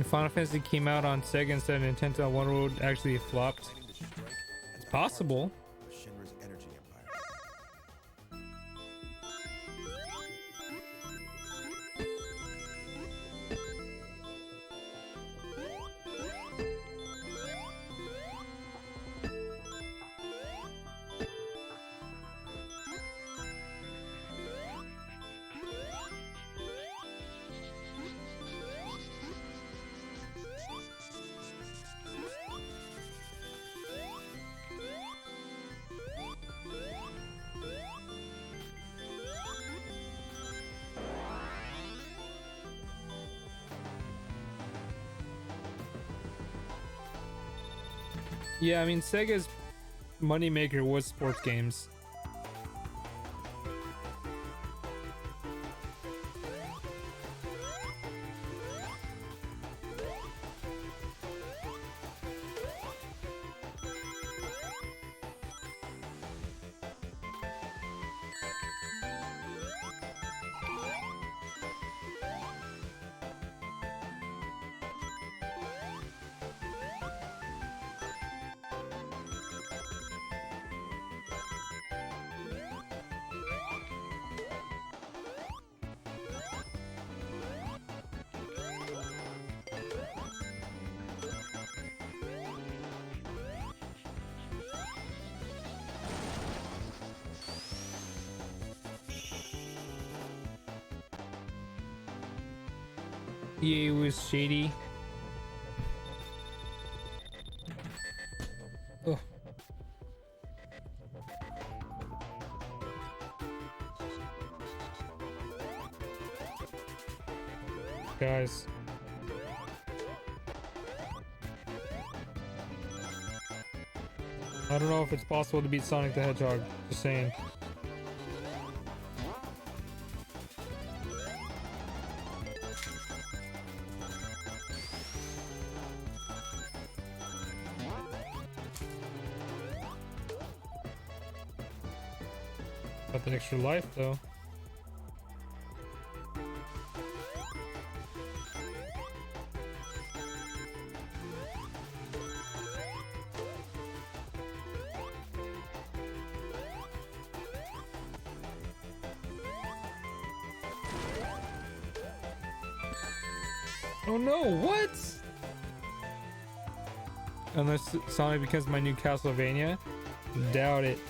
Final Fantasy came out on Sega instead of Nintendo on One Road actually flopped. It's possible. Yeah, I mean, Sega's moneymaker was sports games. EA was shady. Oh. Guys. I don't know if it's possible to beat Sonic the Hedgehog. Just saying. Got the extra life though. Oh no, what? Unless Sonic becomes my new Castlevania? Doubt it.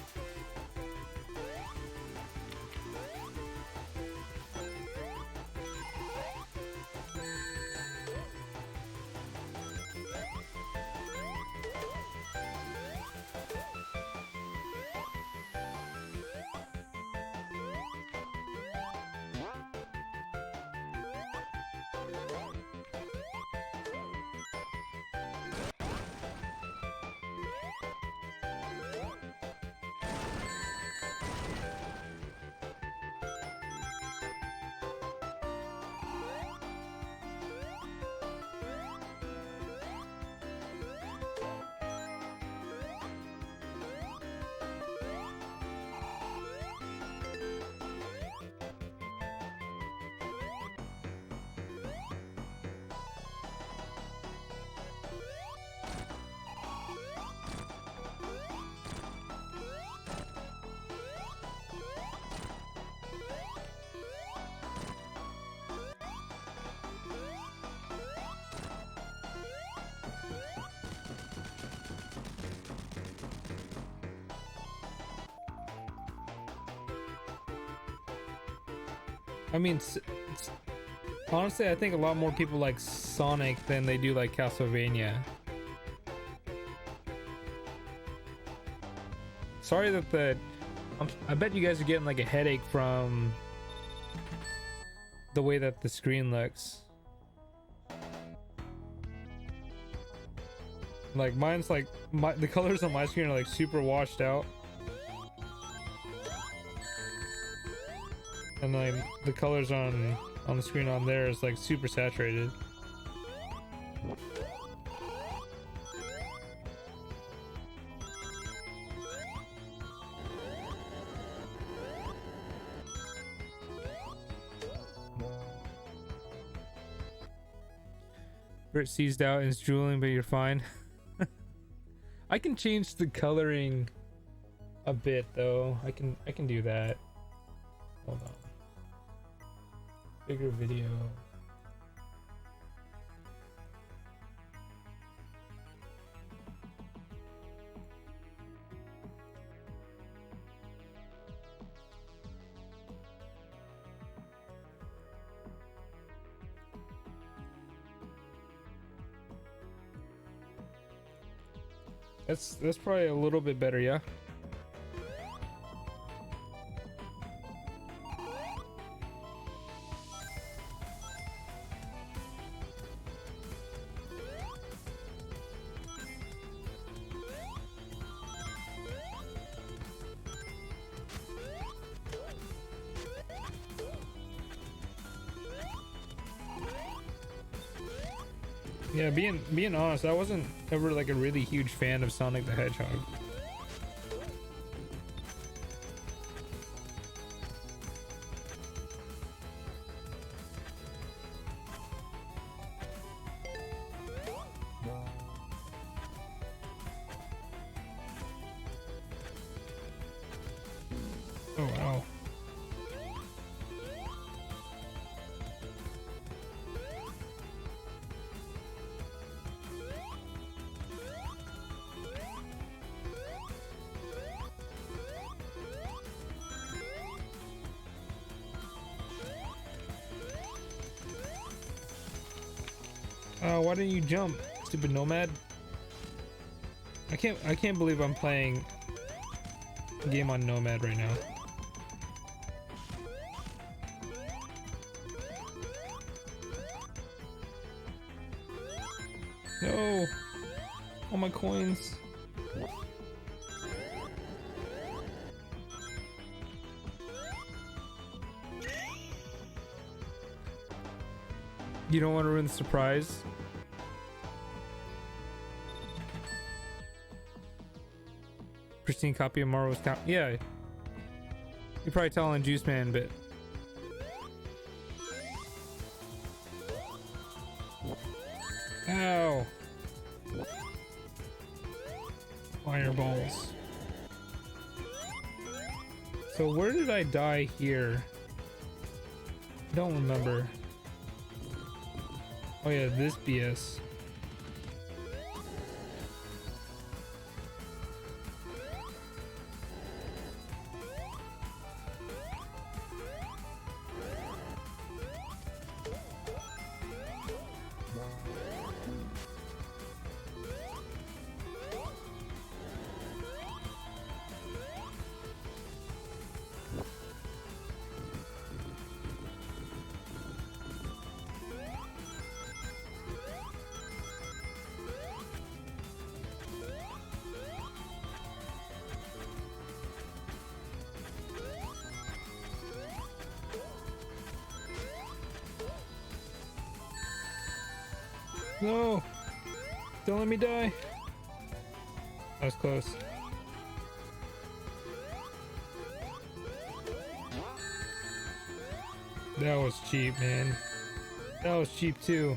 I mean, honestly, I think a lot more people like Sonic than they do like Castlevania. Sorry that I bet you guys are getting like a headache from the way that the screen looks. Like mine's like the colors on my screen are like super washed out. And like the colors on the screen on there is like super saturated. Brit seized out and is drooling, but you're fine. I can change the coloring a bit though. I can do that. Hold on. Bigger video. That's probably a little bit better, yeah. Yeah, being honest, I wasn't ever like a really huge fan of Sonic the Hedgehog. Oh wow. Why didn't you jump, stupid nomad? I can't believe I'm playing a game on Nomad right now. No! All my coins. You don't want to ruin the surprise? Pristine copy of Marvel's count. Yeah. You probably tell on Juice Man, but ow. Fireballs. So where did I die here? I don't remember. Oh yeah, this BS. No! Don't let me die! That was close. That was cheap, man. That was cheap too.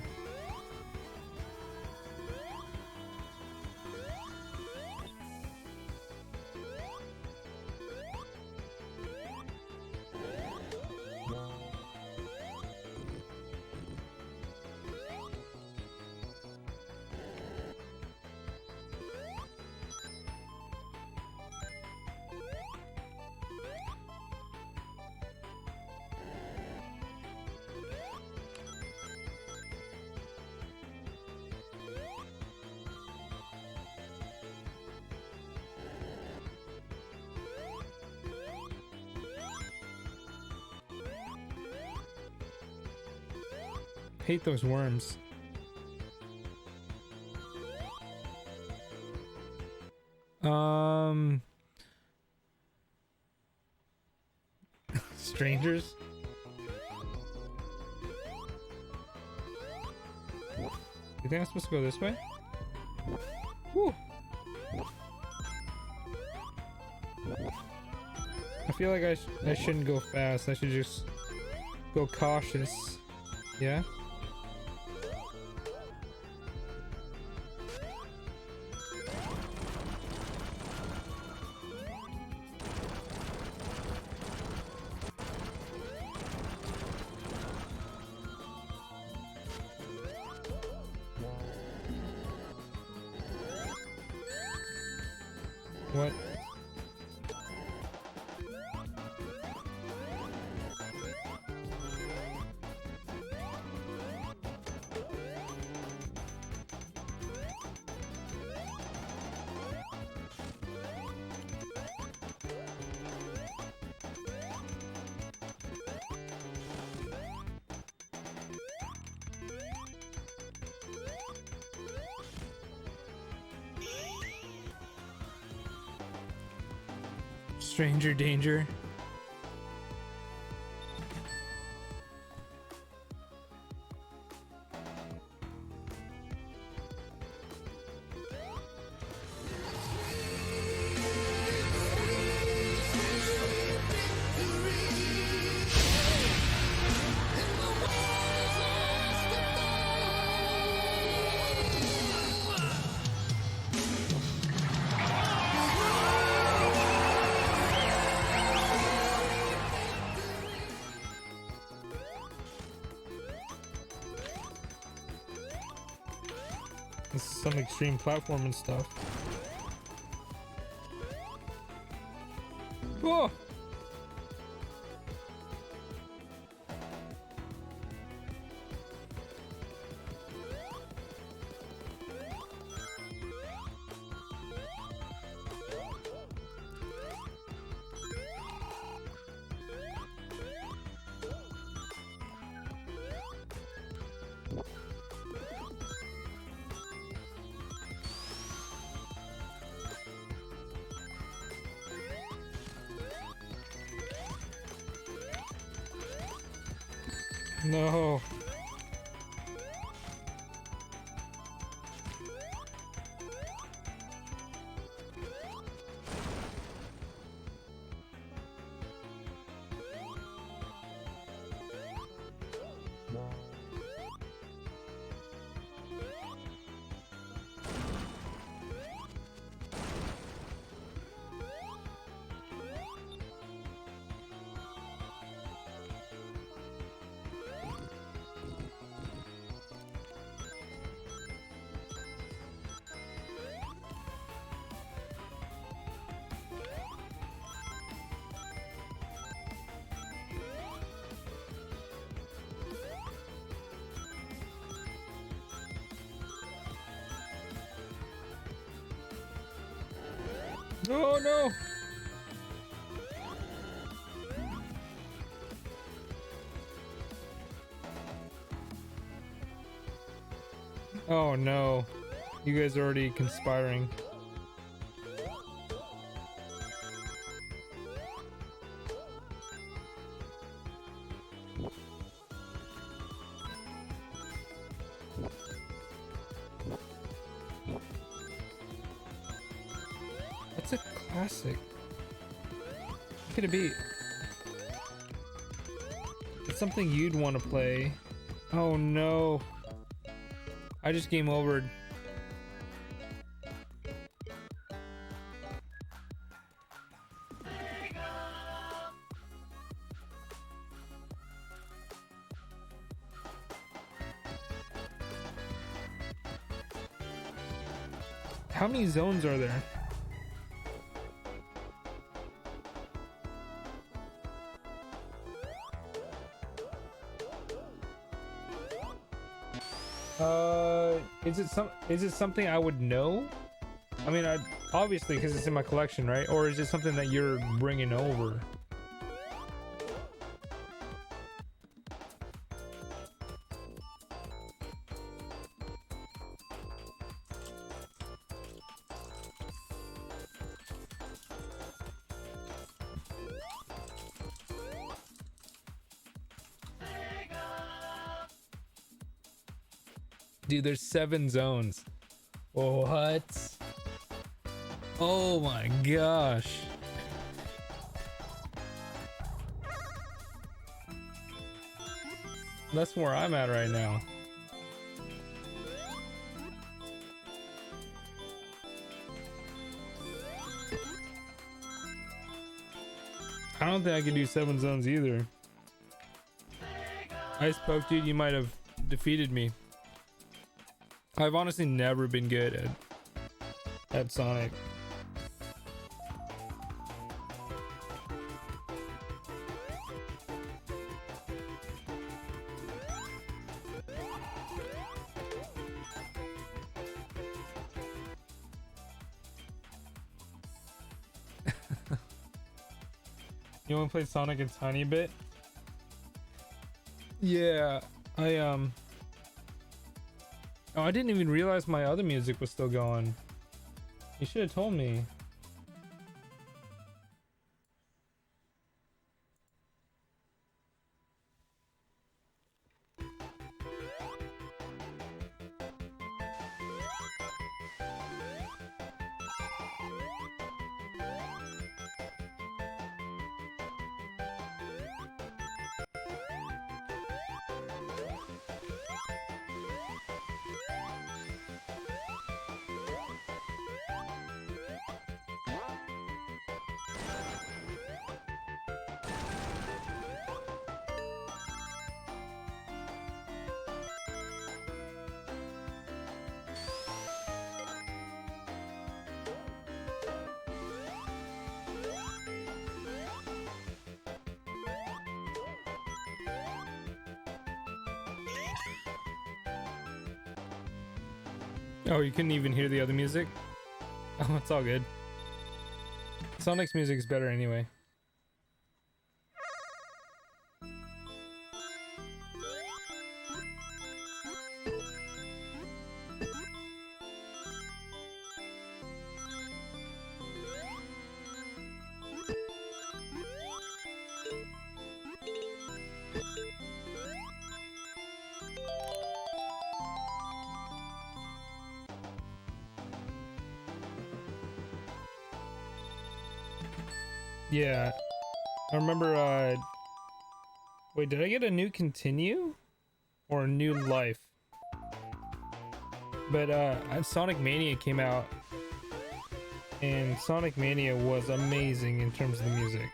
hate those worms. Strangers. You think I'm supposed to go this way? Woo. I feel like I shouldn't go fast. I should just go cautious. Yeah? What? Stranger danger. This is some extreme platforming stuff. Whoa! No. Oh no! Oh no. You guys are already conspiring. That's a classic. What could it be? It's something you'd want to play. Oh no. I just game overed. How many zones are there? Is it something I would know? I mean, obviously because it's in my collection, right? Or is it something that you're bringing over? Dude, there's 7 zones. What? Oh my gosh. That's where I'm at right now. I don't think I can do 7 zones either. Ice Poke, dude, you might have defeated me. I've honestly never been good at Sonic. You want to play Sonic a tiny bit? Yeah, oh, I didn't even realize my other music was still going. You should have told me. Oh, you couldn't even hear the other music? Oh, it's all good. Sonic's music is better anyway. Yeah, I remember, wait, did I get a new continue? Or a new life? But, Sonic Mania came out, and Sonic Mania was amazing in terms of the music.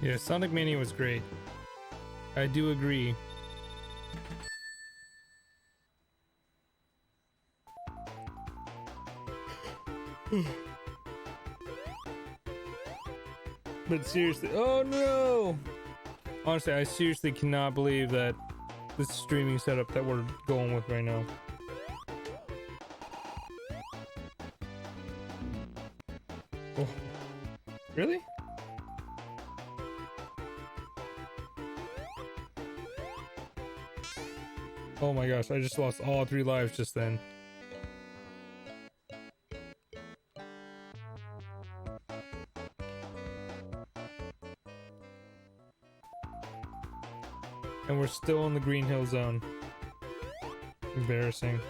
Yeah, Sonic Mania was great. I do agree. But seriously, oh no! Honestly, I seriously cannot believe that this streaming setup that we're going with right now. Oh. Really? Oh my gosh, I just lost all 3 lives just then. And we're still in the Green Hill Zone. Embarrassing.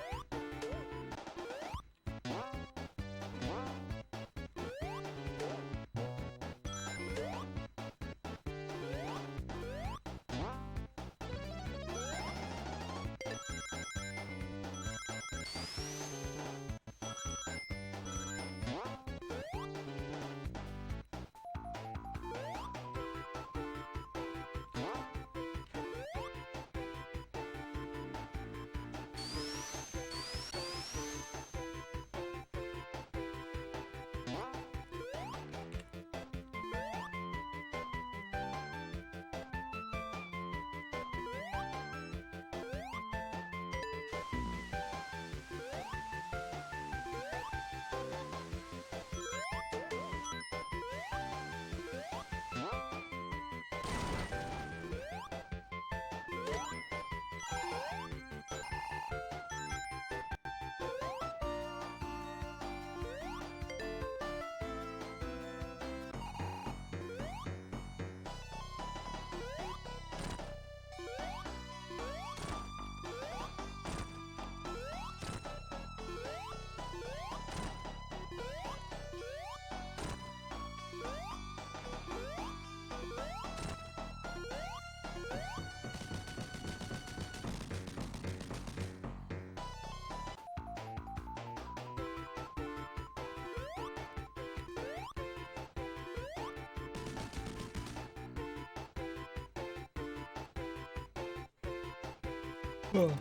Oh.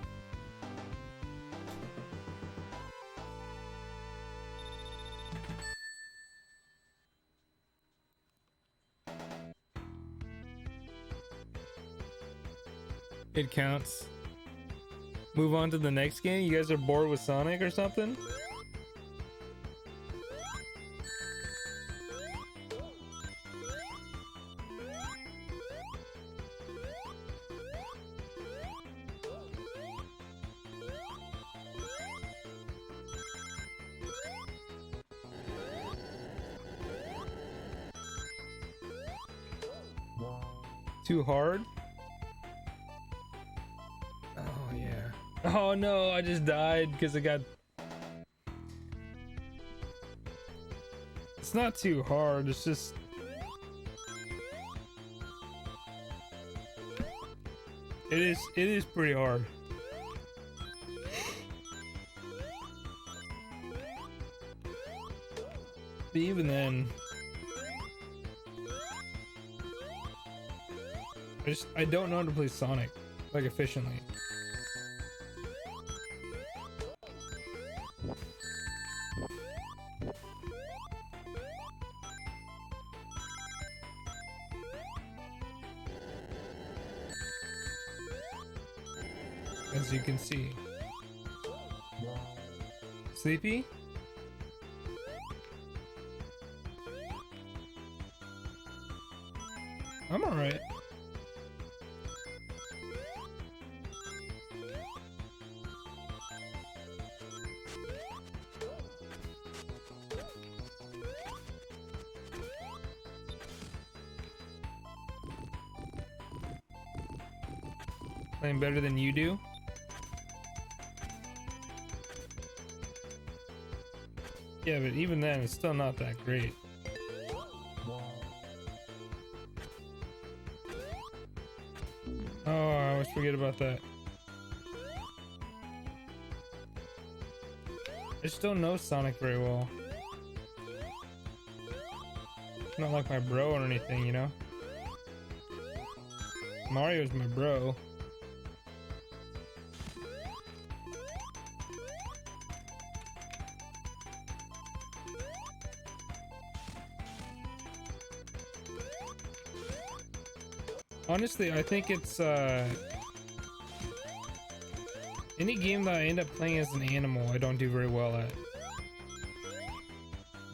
It counts. Move on to the next game. You guys are bored with Sonic or something? Too hard? Oh yeah. Oh no, I just died because I got... It's not too hard, it's just... It is pretty hard. But even then... I don't know how to play Sonic, like, efficiently. As you can see. Sleepy? I'm alright. Playing better than you do? Yeah, but even then, it's still not that great. Oh, I always forget about that. I just don't know Sonic very well. Not like my bro or anything, you know? Mario's my bro. Honestly, I think it's any game that I end up playing as an animal, I don't do very well at. That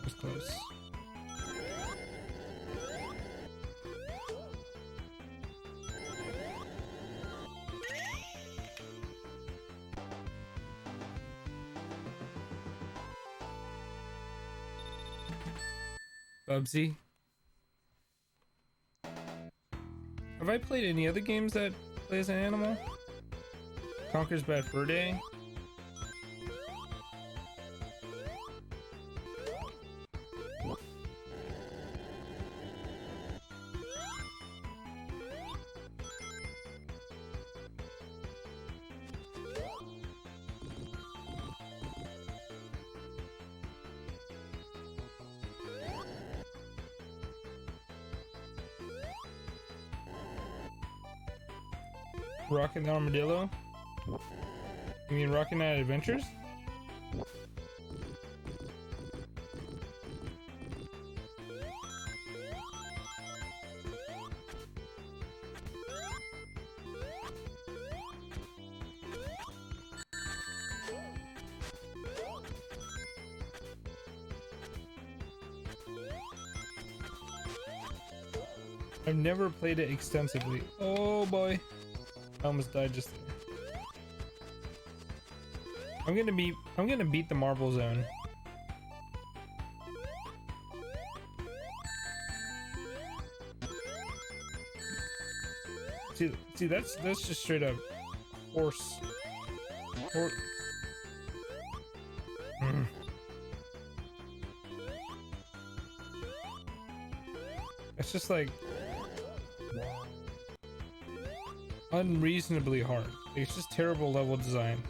was close. Bubsy. Have I played any other games that play as an animal? Conker's Bad Fur Day? Rockin' the Armadillo? You mean Rockin' Knight Adventures? I've never played it extensively. Oh boy. I almost died just there. I'm gonna beat the Marble Zone. See that's just straight up horse. It's just like unreasonably hard. It's just terrible level design.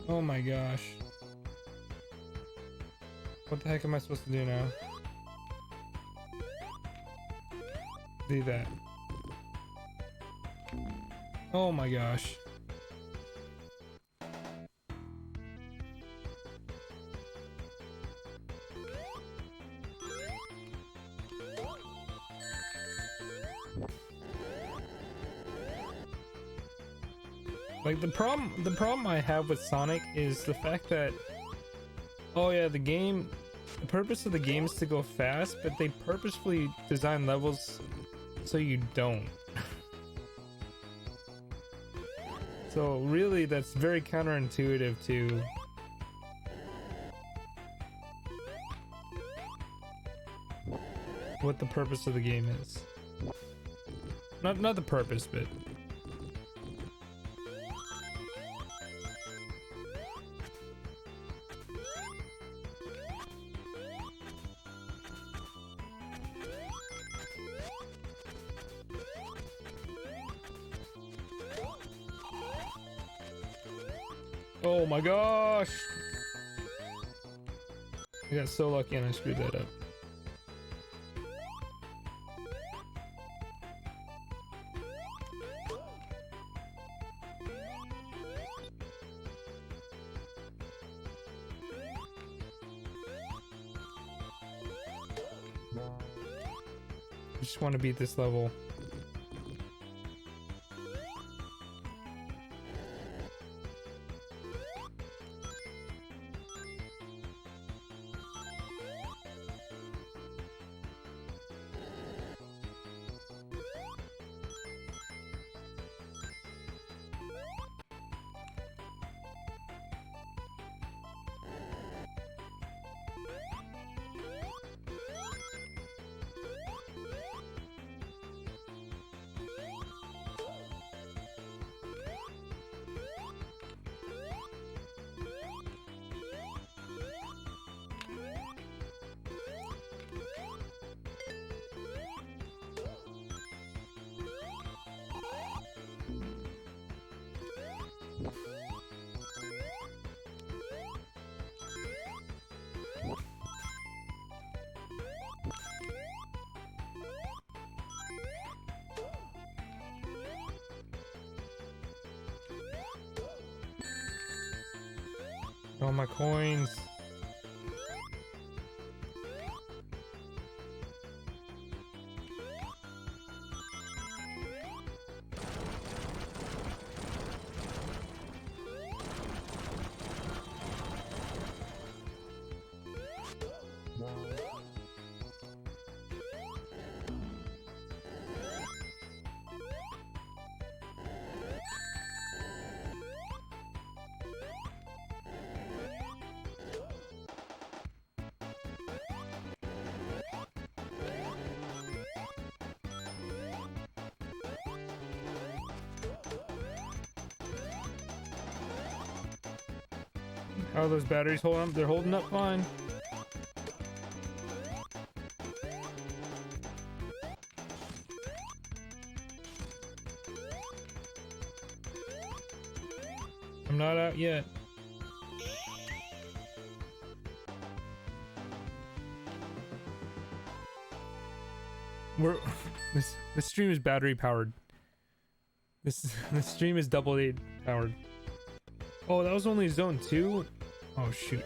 Oh my gosh. What the heck am I supposed to do now? Do that. Oh my gosh. Like the problem I have with Sonic is the fact that, oh yeah, the purpose of the game is to go fast, but they purposefully design levels so you don't. So really that's very counterintuitive to what the purpose of the game is. Not the purpose, but oh my gosh! I got so lucky and I screwed that up. I just want to beat this level. All my coins. How are those batteries holding up? They're holding up fine. I'm not out yet. We're this stream is battery powered. This stream is double A powered. Oh, that was only zone 2? Oh shoot.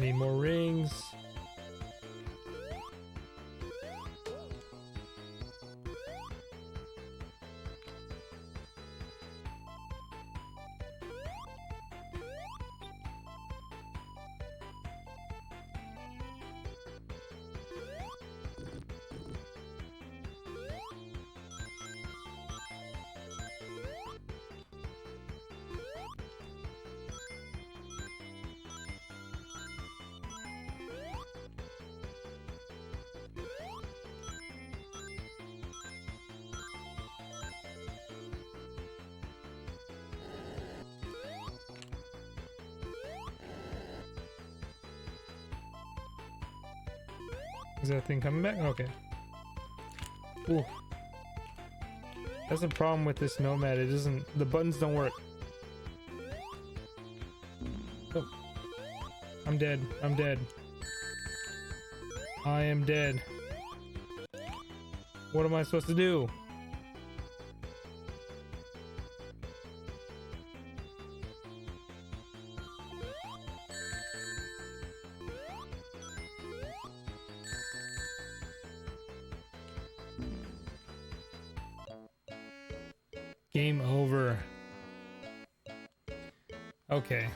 Need more rings. Is that thing coming back? Okay. Ooh. That's the problem with this Nomad. It doesn't. The buttons don't work. Oh. I'm dead. I'm dead. I am dead. What am I supposed to do? Game over. Okay.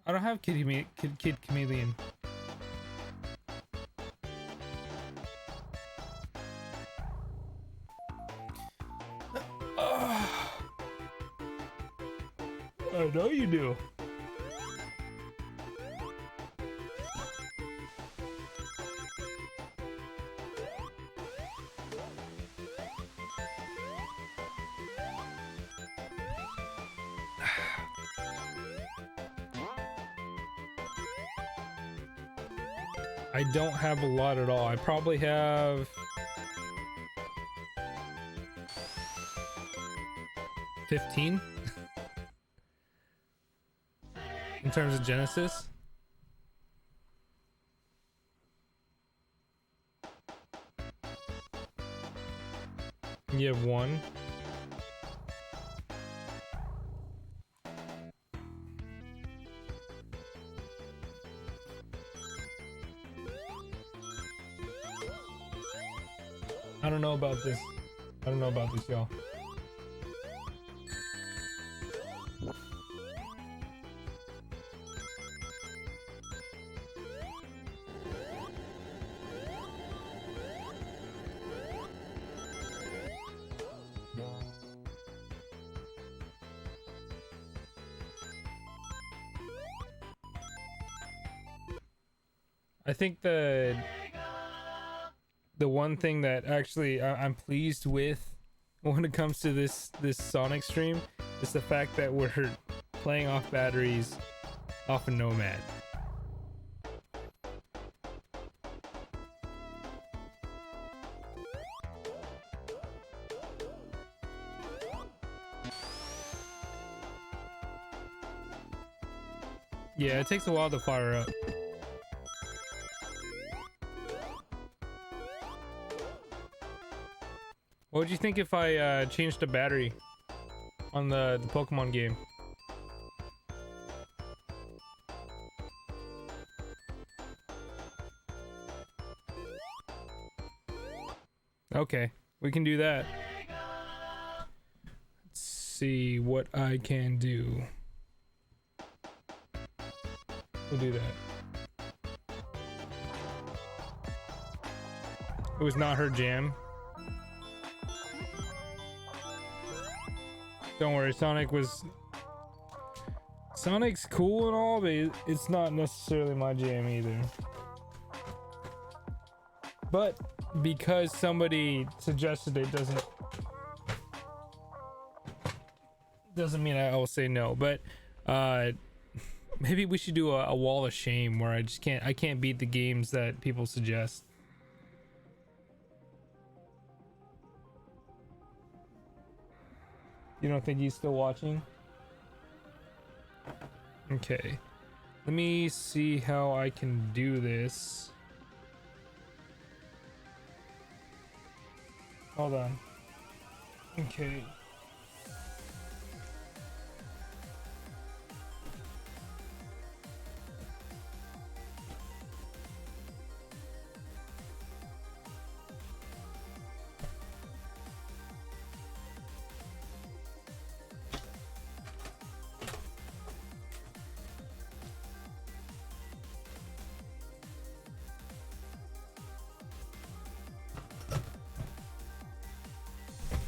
I don't have Kid Chameleon. I know you do. I don't have a lot at all. I probably have 15 in terms of Genesis. You have one. I don't know about this. I don't know about this, y'all. I think the one thing that actually I'm pleased with when it comes to this Sonic stream is the fact that we're playing off batteries off a Nomad. Yeah, it takes a while to fire up. What would you think if I changed the battery on the Pokemon game? Okay, we can do that. Let's see what I can do. We'll do that. It was not her jam. Don't worry, Sonic's cool and all, but it's not necessarily my jam either. But because somebody suggested it doesn't mean I will say no. But maybe we should do a wall of shame where I can't beat the games that people suggest. You don't think he's still watching? Okay. Let me see how I can do this. Hold on. Okay.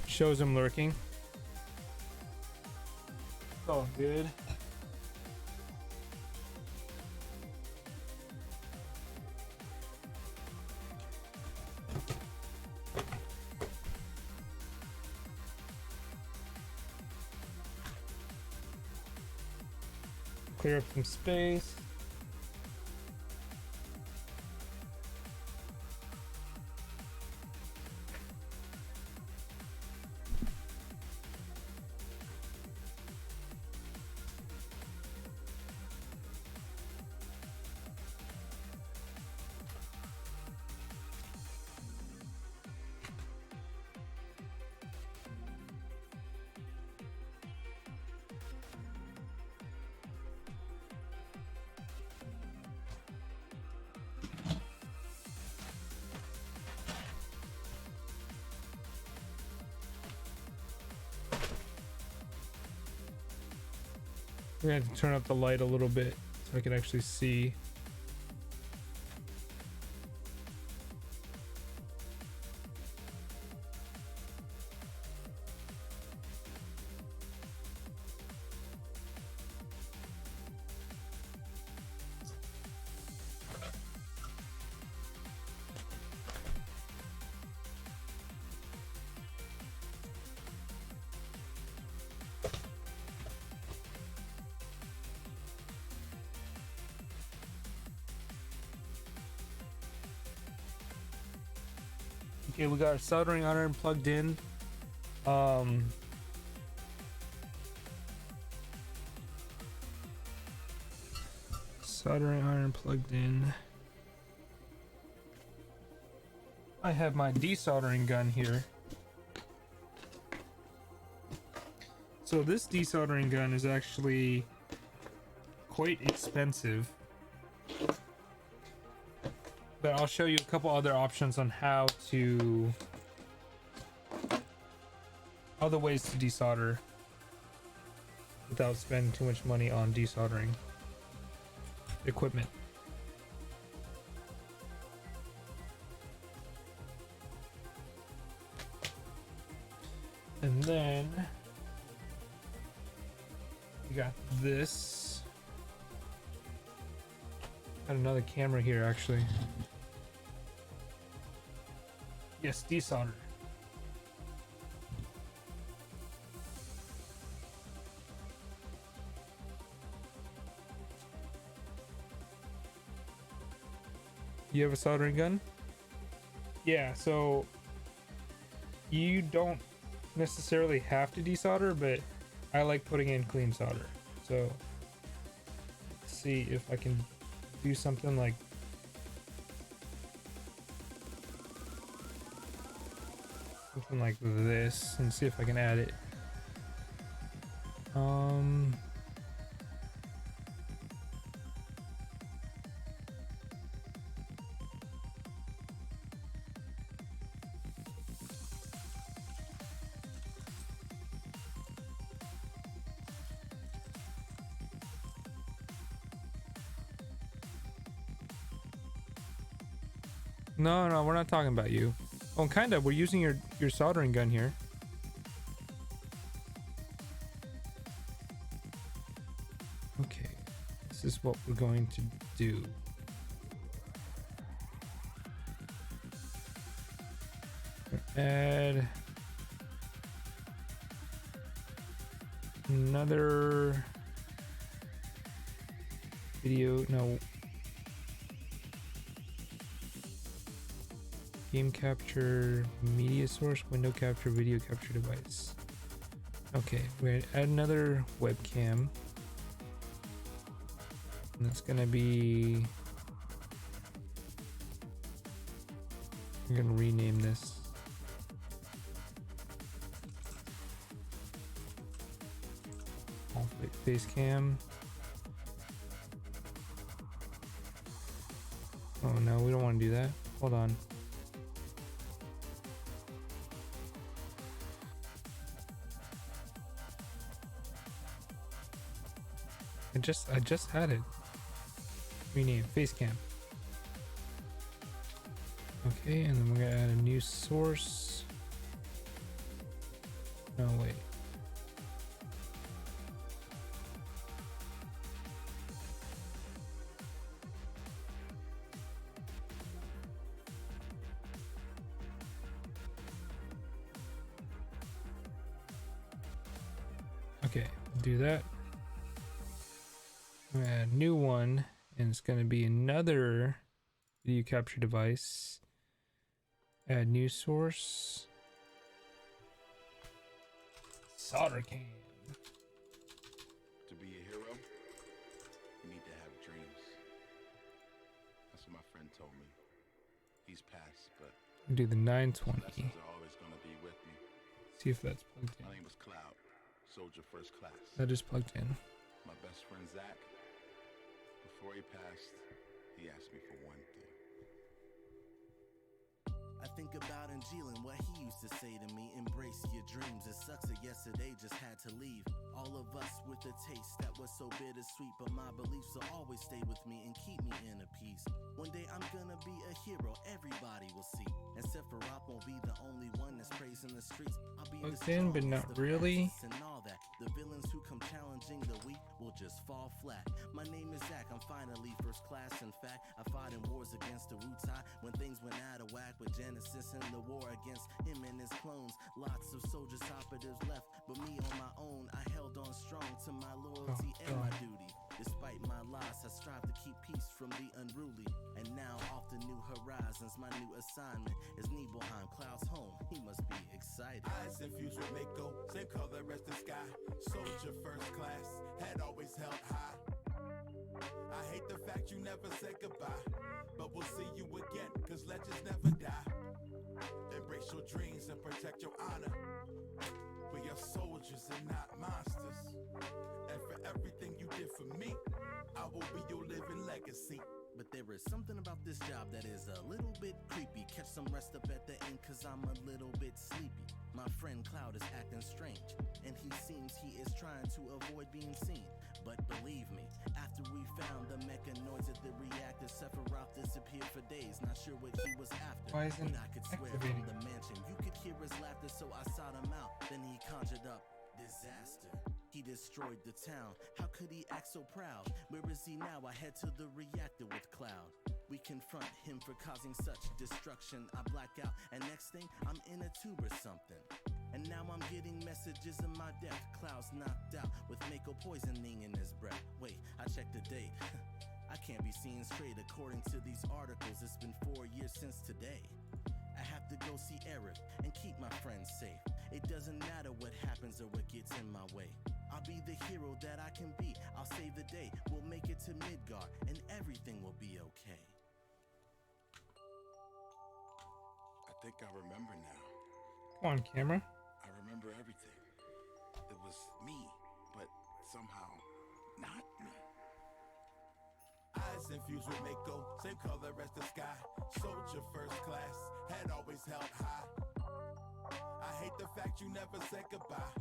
Shows him lurking. It's all good. clear up some space. We're gonna have to turn up the light a little bit so I can actually see. Okay, we got our soldering iron plugged in. Soldering iron plugged in. I have my desoldering gun here. So this desoldering gun is actually quite expensive. But I'll show you a couple other options on other ways to desolder without spending too much money on desoldering equipment. And then we got this. Got another camera here actually. Yes, desolder. You have a soldering gun? Yeah, so you don't necessarily have to desolder, but I like putting in clean solder. So let's see if I can do something like this and see if I can add it. No, we're not talking about you. Oh, kind of. We're using your soldering gun here. Okay, this is what we're going to do. Add another video. No. Game capture, media source, window capture, video capture device. Okay, we're gonna add another webcam. And that's gonna be. I'm gonna rename this. Face cam. Oh no, we don't want to do that. Hold on. I just had it. Rename face cam. Okay, and then we're gonna add a new source. No, wait. Okay, do that. Add a new one, and it's going to be another video capture device. Add new source. Solder can. To be a hero, you need to have dreams. That's what my friend told me. He's passed, but Do the 920. lessons are always gonna be with me. See if that's plugged My in. name was Cloud, soldier first class. That is plugged in. My best friend Zach, before he passed, he asked me for one thing. I think about Angelan, what he used to say to me, embrace your dreams. It sucks that yesterday just had to leave. All of us with a taste that was so bittersweet, but my beliefs will always stay with me and keep me in a peace. One day I'm gonna be a hero, everybody will see. And Sephiroth won't be the only one that's praising the streets. I'll be the Plugged in, but strongest, not the really. fastest, and all that. The villains who come challenging the weak will just fall flat. My name is Zach, I'm finally first class. In fact, I fought in wars against the Wutai when things went out of whack with Genesis and the war against him and his clones. Lots of soldiers operatives left, but me on my own, I held on strong to my loyalty and my duty. Despite my loss, I strive to keep peace from the unruly. And now off to new horizons, my new assignment is Nibelheim, Cloud's home. He must be excited. Eyes infused with Mako, same color as the sky. Soldier first class, head always held high. I hate the fact you never said goodbye, but we'll see you again, cause legends never die. Embrace your dreams and protect your honor. We are soldiers and not monsters. And for everything you did for me, I will be your living legacy. But there is something about this job that is a little bit creepy. Catch some rest up at the end, cause I'm a little bit sleepy. My friend Cloud is acting strange, and he seems he is trying to avoid being seen. But believe me, after we found the mechanoids at the reactor, Sephiroth disappeared for days, not sure what he was after. Why isn't but I could swear activating? from the mansion, you could hear his laughter, so I sought him out. Then he conjured up disaster. He destroyed the town. How could he act so proud? Where is he now? I head to the reactor with Cloud. We confront him for causing such destruction. I black out, and next thing, I'm in a tube or something. And now I'm getting messages of my death. Cloud's knocked out with Mako poisoning in his breath. Wait, I checked the date. I can't be seeing straight. According to these articles, it's been 4 years since today. I have to go see Eric and keep my friends safe. It doesn't matter what happens or what gets in my way. I'll be the hero that I can be. I'll save the day. We'll make it to Midgard and everything will be okay. I think I remember now. Come on, camera. I remember everything. It was me, but somehow not me. Eyes infused with Mako, same color as the sky. Soldier first class, head always held high. I hate the fact you never said goodbye,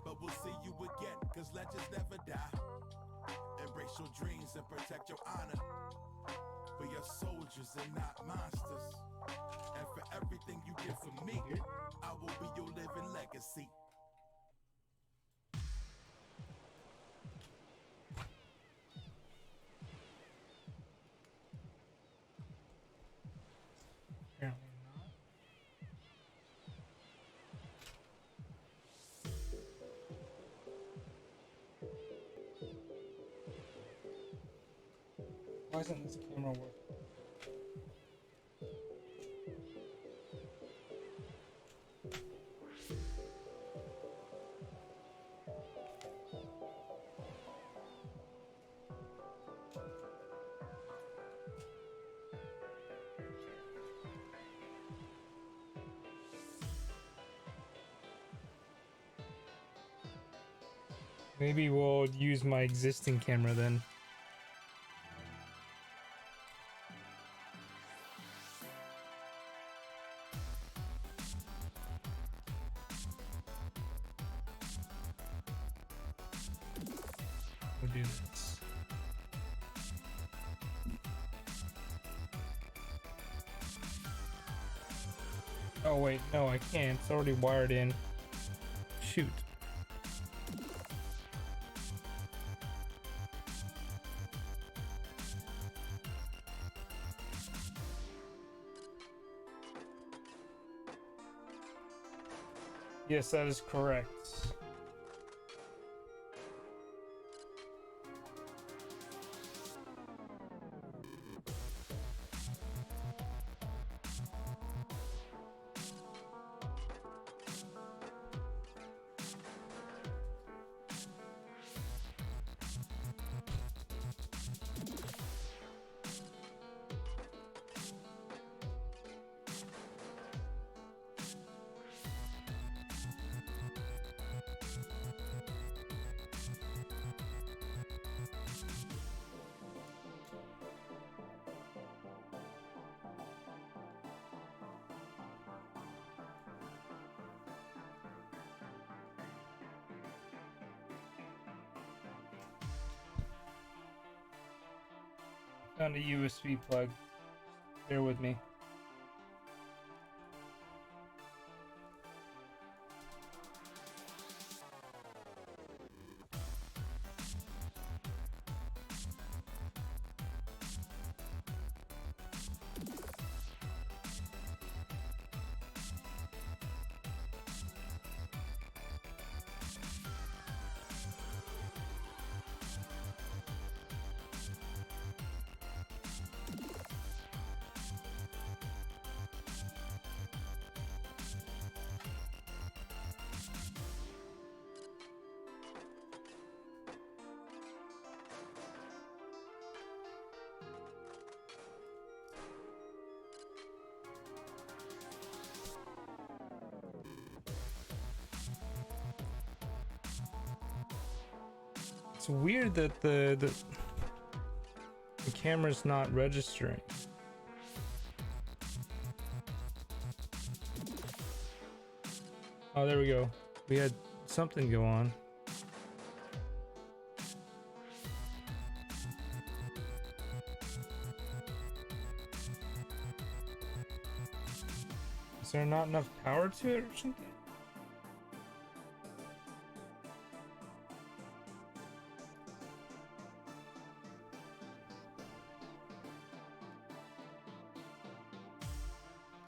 but we'll see you again, cause legends never die. Embrace your dreams and protect your honor. We are soldiers and not monsters. And for everything you did for me, I will be your living legacy. Apparently not. Why isn't this camera working? Maybe we'll use my existing camera then. We'll do this. Oh wait, no, I can't. It's already wired in. Shoot. Yes, that is correct. Found a USB plug. Bear with me. It's weird that the camera's not registering. Oh, there we go. We had something go on. Is there not enough power to it or something?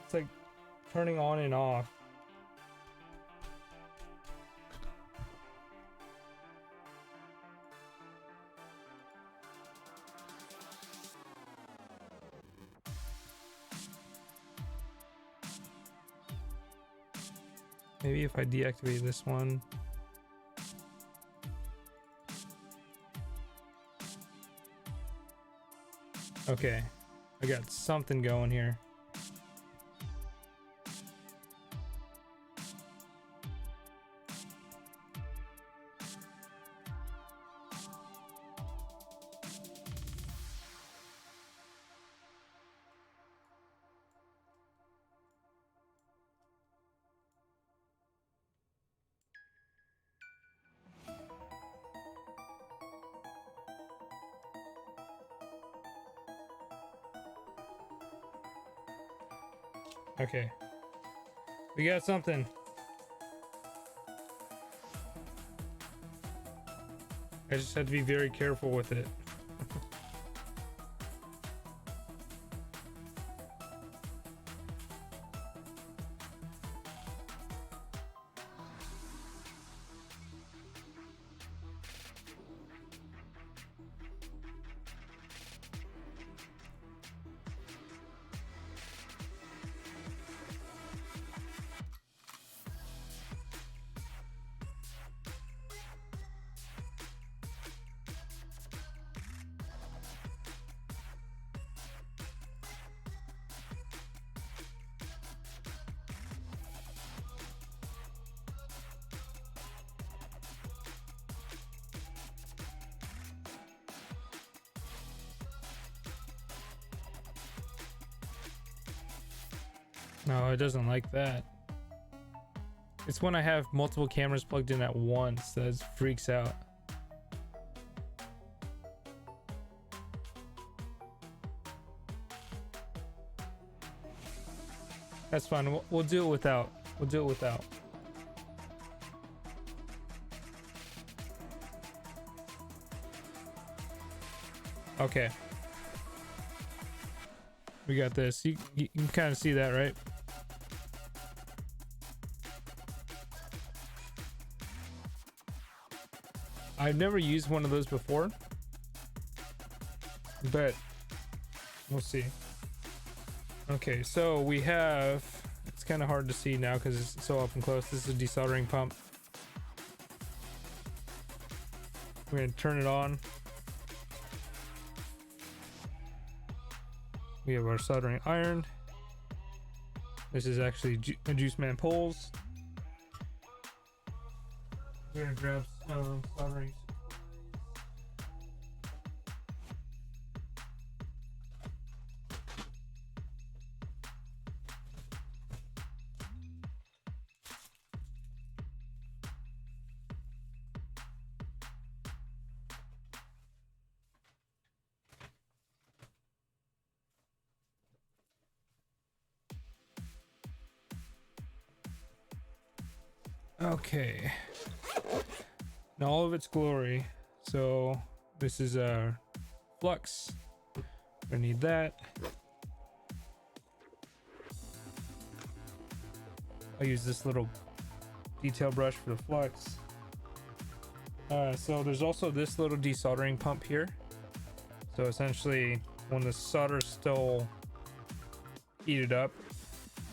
It's like turning on and off. Maybe if I deactivate this one. Okay, I got something going here. Okay, we got something. I just had to be very careful with it. No, it doesn't like that. It's when I have multiple cameras plugged in at once that it freaks out. That's fine. We'll do it without. We'll do it without. Okay. We got this. You can kind of see that, right? I've never used one of those before, but we'll see. Okay, so we have, it's kind of hard to see now because it's so up and close. This is a desoldering pump. We're going to turn it on. We have our soldering iron. This is actually a Juice Man poles. We're going to grab some soldering. Okay. Now all of its glory. So this is a flux. I need that. I'll use this little detail brush for the flux. So there's also this little desoldering pump here. So essentially, when the solder's still heated up,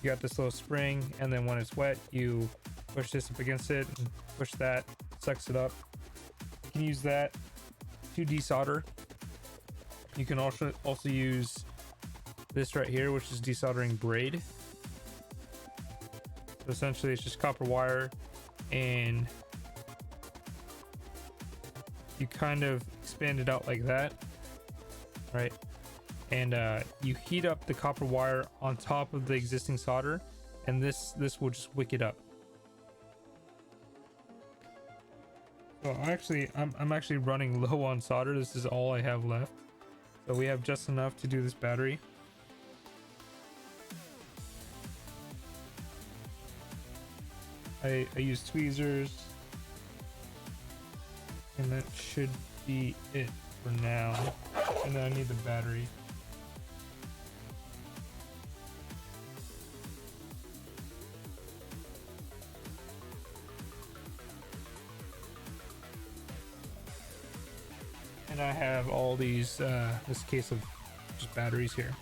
you got this little spring, and then when it's wet, you push this up against it and push that, sucks it up. You can use that to desolder. You can also use this right here, which is desoldering braid. So essentially, it's just copper wire, and you kind of expand it out like that, right? And you heat up the copper wire on top of the existing solder, and this will just wick it up. So I'm actually running low on solder. This is all I have left, so we have just enough to do this battery. I use tweezers, and that should be it for now. And then I need the battery. And I have all these, this case of just batteries here.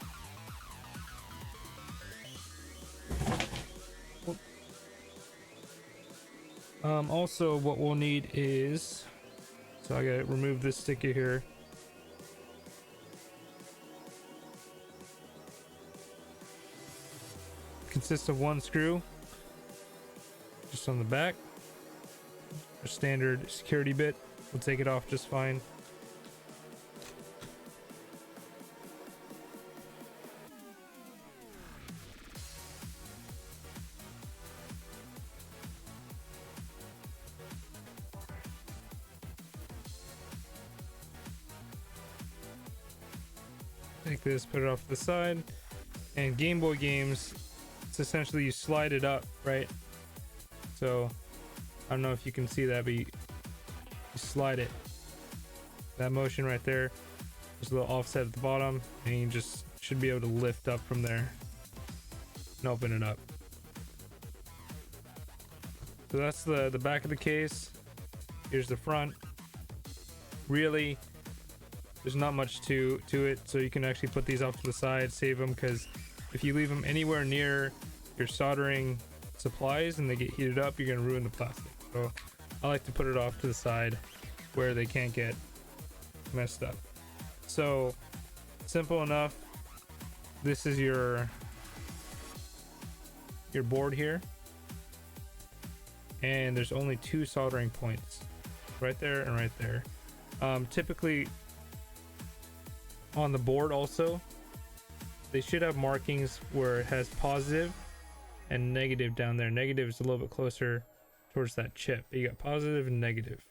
Also what we'll need is, so I gotta remove this sticker here. Consists of one screw, just on the back. A standard security bit. We'll take it off just fine. Take this, put it off to the side. And Game Boy games, it's essentially you slide it up, right? So I don't know if you can see that, but you slide it. That motion right there, there's a little offset at the bottom, and you just should be able to lift up from there and open it up. So that's the back of the case. Here's the front. Really, there's not much to it, so you can actually put these off to the side, save them, because if you leave them anywhere near your soldering supplies and they get heated up, you're gonna ruin the plastic. So I like to put it off to the side where they can't get messed up. So simple enough. This is your board here, and there's only two soldering points, right there and right there. Typically on the board also, they should have markings where it has positive and negative down there. Negative is a little bit closer towards that chip. You got positive and negative.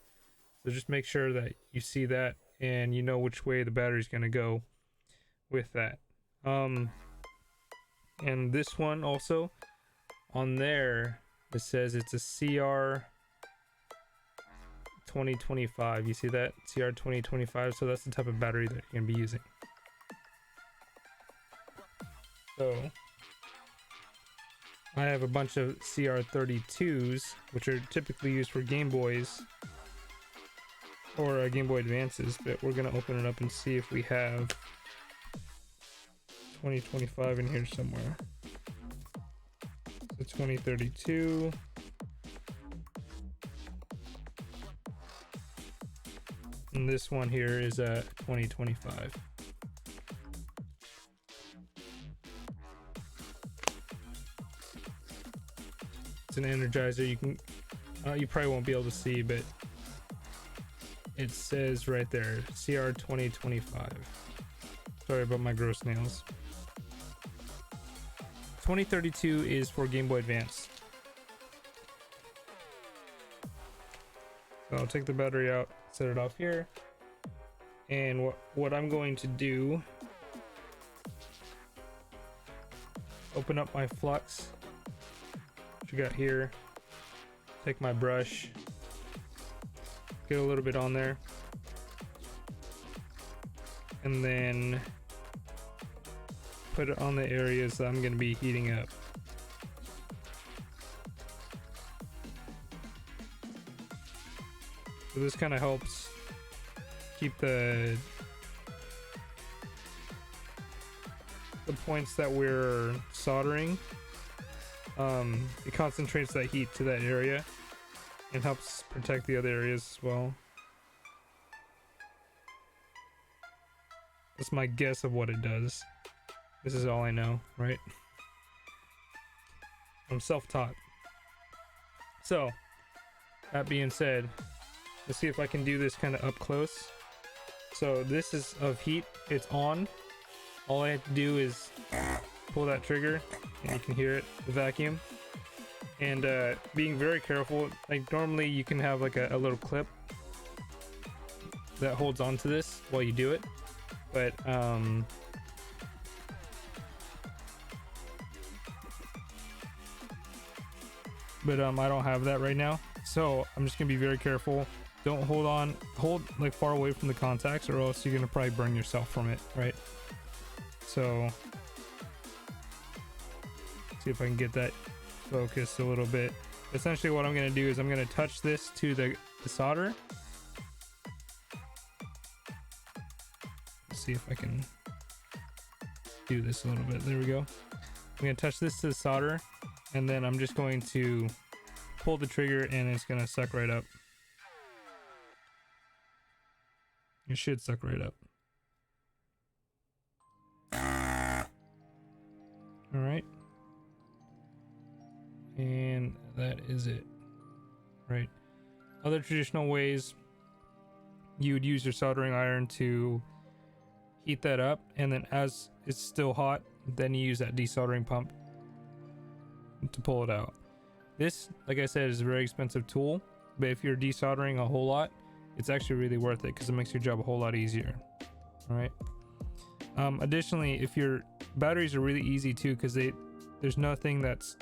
So just make sure that you see that and you know which way the battery's going to go with that. And this one also, on there, it says it's a CR 2025. You see that? CR 2025. So that's the type of battery that you're going to be using. So I have a bunch of CR32s, which are typically used for Game Boys or Game Boy Advances, but we're gonna open it up and see if we have 2025 in here somewhere. So 2032. And this one here is a 2025. It's an energizer. You can you probably won't be able to see, but it says right there CR 2025. Sorry about my gross nails. 2032 is for Game Boy Advance. So I'll take the battery out, set it off here, and what I'm going to do, open up my flux, which you got here, take my brush, get a little bit on there, and then put it on the areas that I'm going to be heating up. So this kind of helps keep the points that we're soldering. It concentrates that heat to that area and helps protect the other areas as well. That's my guess of what it does. This is all I know, right? I'm self-taught. So, that being said, let's see if I can do this kind of up close. So this is of heat, it's on. All I have to do is pull that trigger, and you can hear it, the vacuum. And being very careful, like normally you can have like a little clip that holds on to this while you do it. But I don't have that right now, so I'm just gonna be very careful. Don't hold like far away from the contacts, or else you're gonna probably burn yourself from it, right? So see if I can get that focused a little bit. Essentially what I'm gonna do is I'm gonna touch this to the solder. Let's see if I can do this a little bit. There we go. I'm gonna touch this to the solder, and then I'm just going to pull the trigger, and it's gonna suck right up. It should suck right up. All right. And that is it. Right. Other traditional ways, you would use your soldering iron to heat that up, and then as it's still hot, then you use that desoldering pump to pull it out. This, like I said, is a very expensive tool, but if you're desoldering a whole lot, it's actually really worth it because it makes your job a whole lot easier. All right. Additionally, if your batteries are really easy too, because there's nothing that's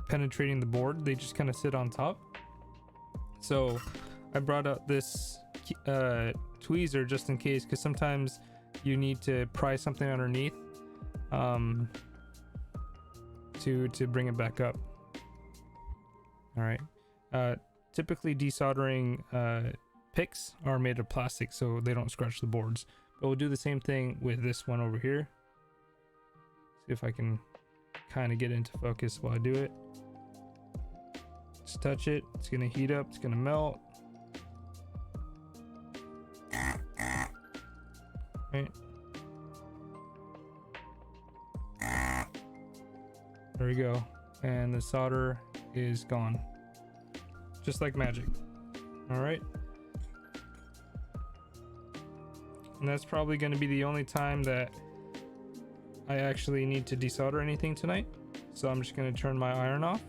penetrating the board, they just kind of sit on top. So I brought out this tweezer just in case, because sometimes you need to pry something underneath to bring it back up. All right. Typically desoldering picks are made of plastic, so they don't scratch the boards. But we'll do the same thing with this one over here. See if I can kind of get into focus while I do it. Just touch it. It's gonna heat up. It's gonna melt. Right. There we go. And the solder is gone. Just like magic. All right. And that's probably going to be the only time that I actually need to desolder anything tonight. So I'm just going to turn my iron off.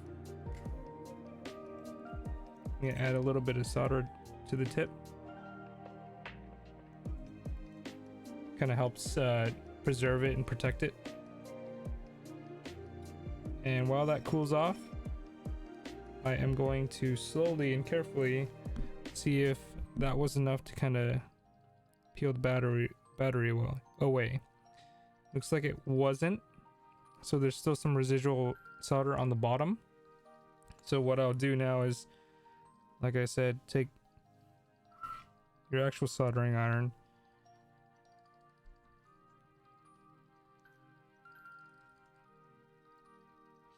I'm going to add a little bit of solder to the tip. Kind of helps preserve it and protect it. And while that cools off, I am going to slowly and carefully see if that was enough to kind of peel the battery away. Looks like it wasn't, so there's still some residual solder on the bottom. So what I'll do now is, like I said, take your actual soldering iron,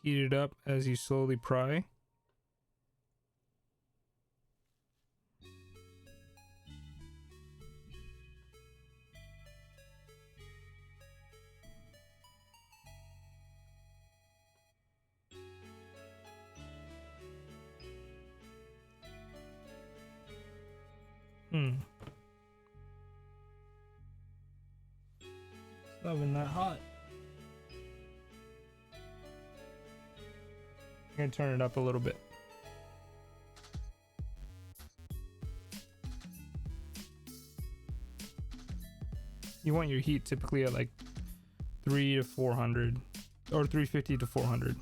heat it up as you slowly pry. It's not even that hot. I'm gonna turn it up a little bit. You want your heat typically at like 3 to 400 or 350 to 400.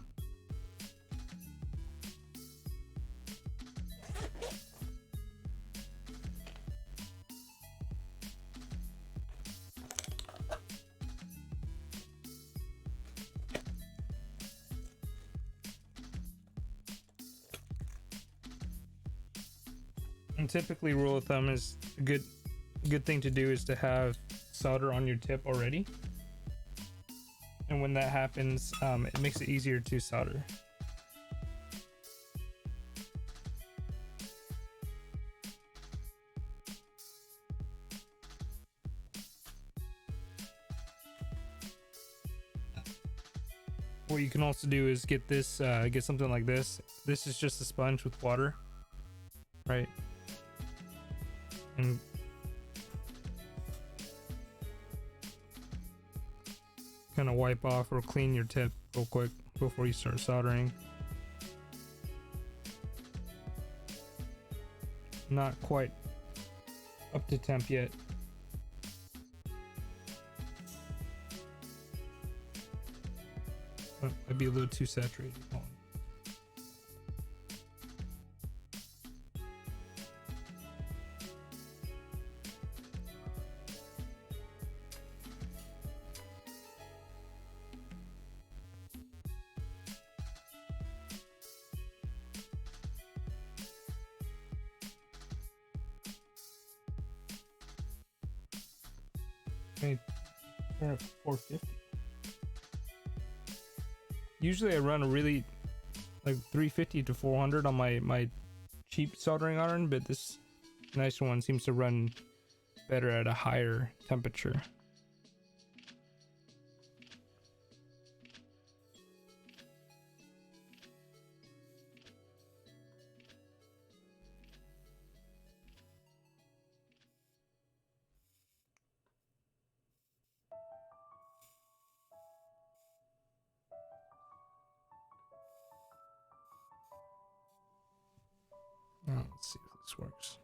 typically rule of thumb is a good thing to do is to have solder on your tip already. And when that happens, it makes it easier to solder. What you can also do is get this, get something like this. This is just a sponge with water, right? And kind of wipe off or clean your tip real quick before you start soldering. Not quite up to temp yet. Might be a little too saturated. Hold on. Okay, turn it to 450. Usually I run a really like 350 to 400 on my cheap soldering iron, but this nice one seems to run better at a higher temperature. Now, let's see if this works.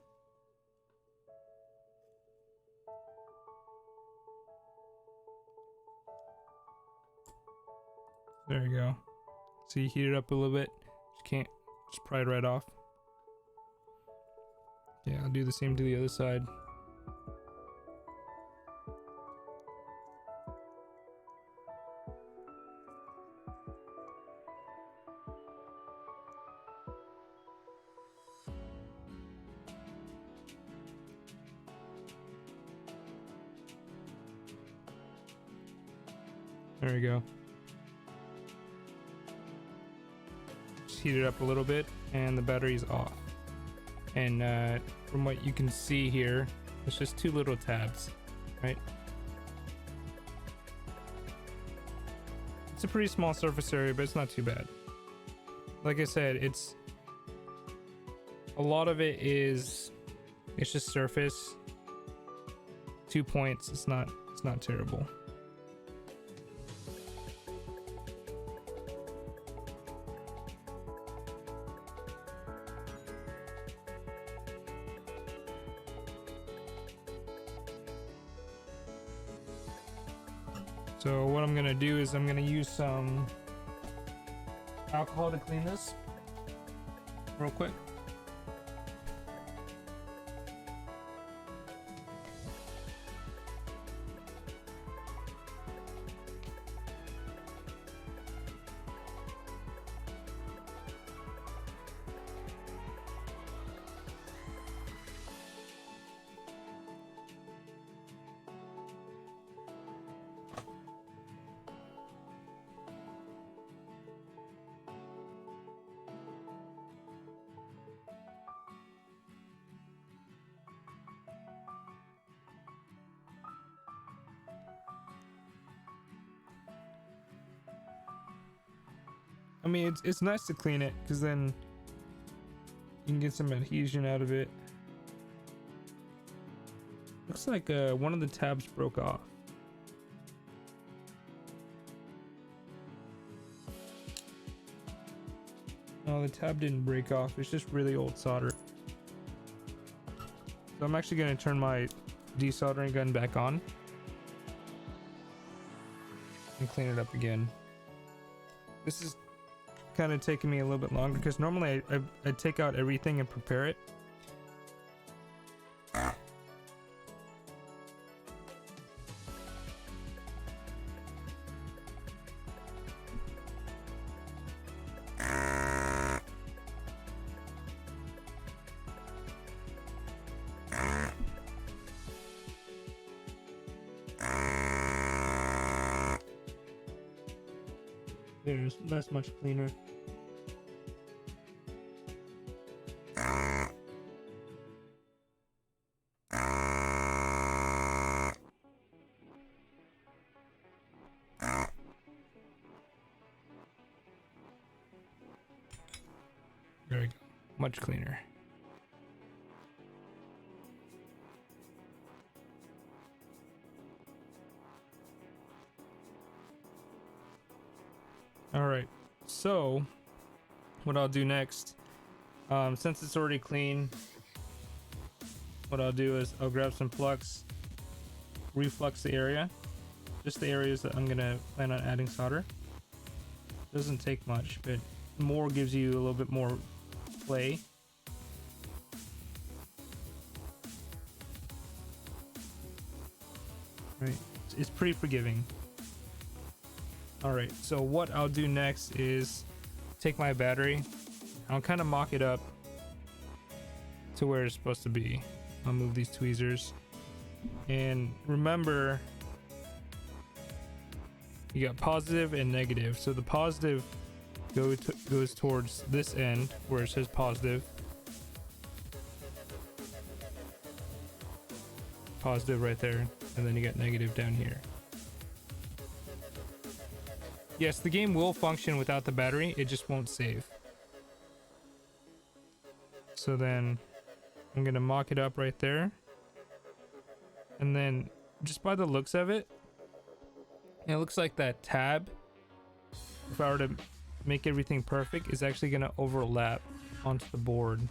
There you go. See, heat it up a little bit. Just pry it right off. Yeah, I'll do the same to the other side. There we go. Just heat it up a little bit and the battery's off. And from what you can see here, it's just two little tabs, right? It's a pretty small surface area, but it's not too bad. Like I said, it's a lot of it is just surface. 2 points, it's not terrible. So what I'm gonna do is I'm gonna use some alcohol to clean this real quick. I mean, it's nice to clean it because then you can get some adhesion out of it. Looks like one of the tabs broke off. No, the tab didn't break off. It's just really old solder. So I'm actually going to turn my desoldering gun back on and clean it up again. This is kind of taking me a little bit longer because normally I take out everything and prepare it. There's that's much cleaner. There we go. Much cleaner. All right. So what I'll do next, since it's already clean, what I'll do is I'll grab some flux, reflux the area, just the areas that I'm gonna plan on adding solder. Doesn't take much, but more gives you a little bit more play. Right, it's pretty forgiving. All right, so what I'll do next is take my battery, I'll kind of mock it up to where it's supposed to be. I'll move these tweezers, and remember you got positive and negative. So the positive goes towards this end where it says positive. Positive right there, and then you got negative down here. Yes, the game will function without the battery, it just won't save. So then I'm gonna mock it up right there, and then just by the looks of it, it looks like that tab, if I were to make everything perfect, is actually gonna overlap onto the board.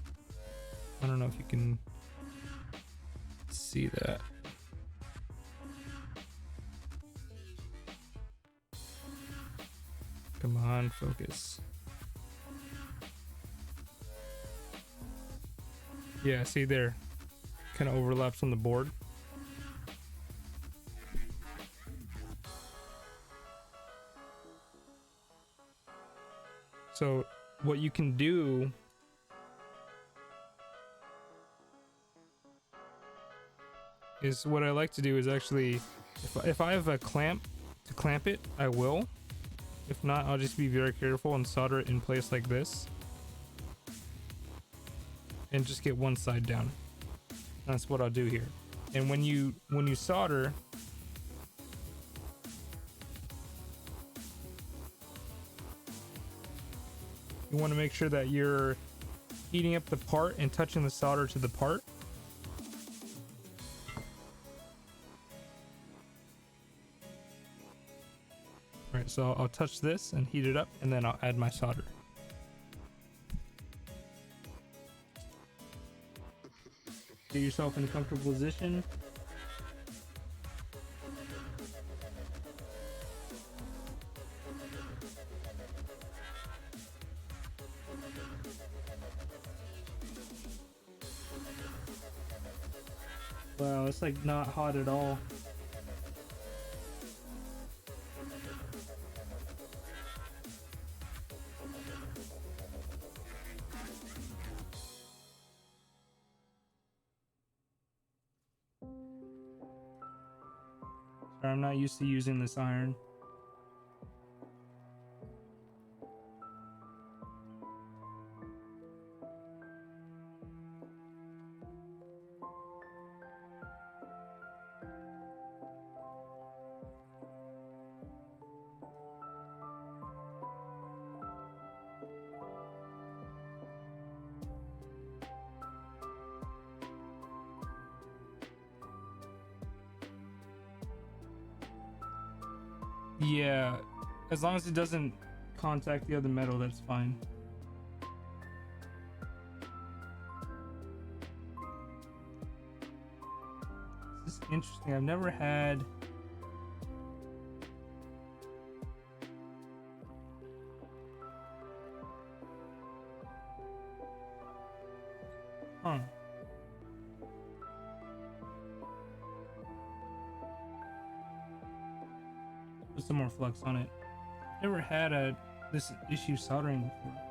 I don't know if you can see that. Come on, focus. Yeah, see there, kind of overlaps on the board. So what you can do is, what I like to do is actually, if I have a clamp to clamp it, I will. If not, I'll just be very careful and solder it in place like this, and just get one side down. That's what I'll do here. And when you solder, you want to make sure that you're heating up the part and touching the solder to the part. Alright, so I'll touch this and heat it up, and then I'll add my solder. Get yourself in a comfortable position. Wow, it's like not hot at all. Sorry, I'm not used to using this iron. Yeah, as long as it doesn't contact the other metal, that's fine. This is interesting. I've never had Put some more flux on it. Never had this issue soldering before.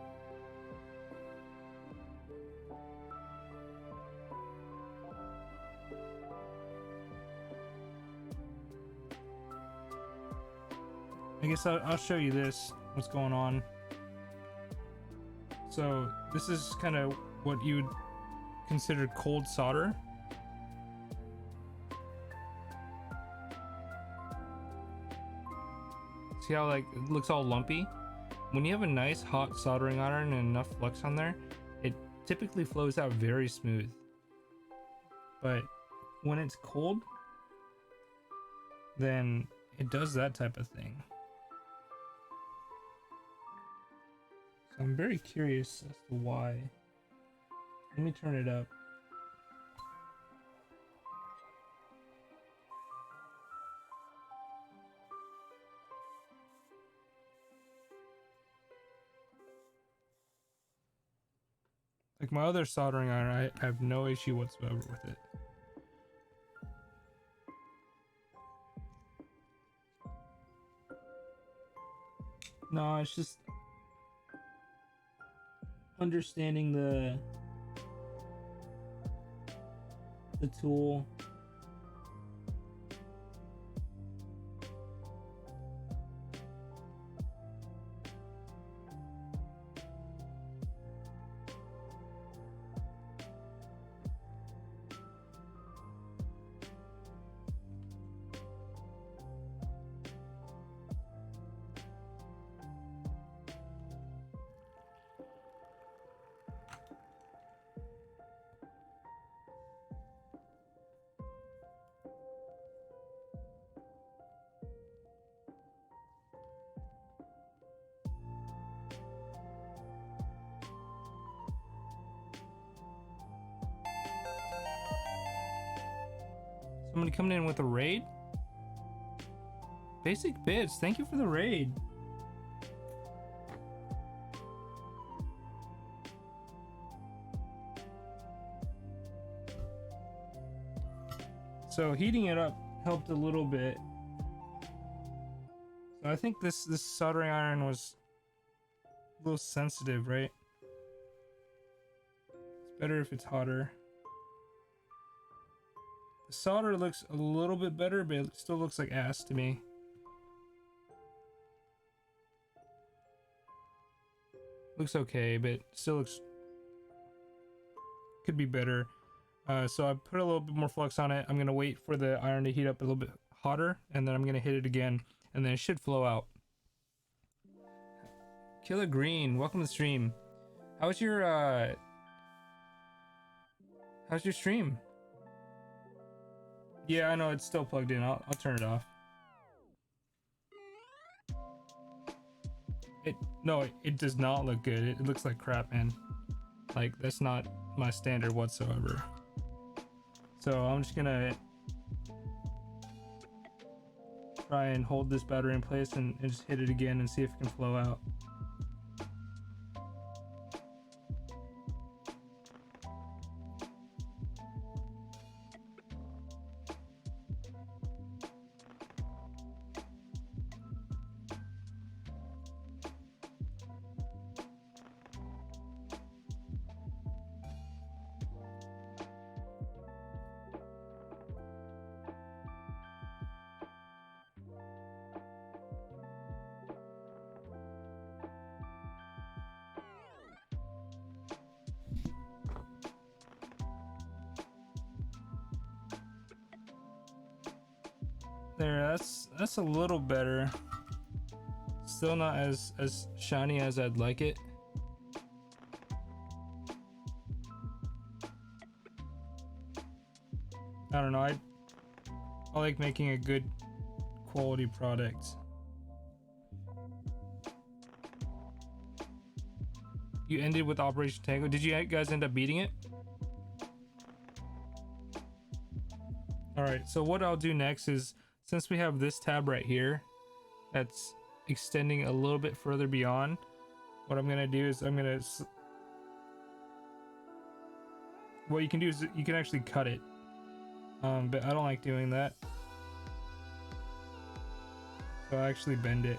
I guess I'll show you this. what's going on. So this is kind of what you would consider cold solder. See how like it looks all lumpy? When you have a nice hot soldering iron and enough flux on there, it typically flows out very smooth. But when it's cold, then it does that type of thing. So I'm very curious as to why. Let me turn it up. Like my other soldering iron, I have no issue whatsoever with it. No, it's just understanding the tool. Somebody coming in with a raid? Basic Bits, thank you for the raid. So heating it up helped a little bit. So I think this soldering iron was a little sensitive, right? It's better if it's hotter. The solder looks a little bit better, but it still looks like ass to me. Looks okay, but still looks... could be better. So I put a little bit more flux on it. I'm gonna wait for the iron to heat up a little bit hotter, and then I'm gonna hit it again, and then it should flow out. Killer Green, welcome to the stream. How's your stream? Yeah, I know it's still plugged in. I'll turn it off. It does not look good. It looks like crap, man. Like, that's not my standard whatsoever. So I'm just gonna try and hold this battery in place and just hit it again and see if it can flow out. There, that's a little better. Still not as shiny as I'd like it. I don't know, I like making a good quality product. You ended with Operation Tango. Did you guys end up beating it? Alright, so what I'll do next is, since we have this tab right here that's extending a little bit further beyond, what I'm gonna do is what you can do is you can actually cut it, but I don't like doing that, so I actually bend it.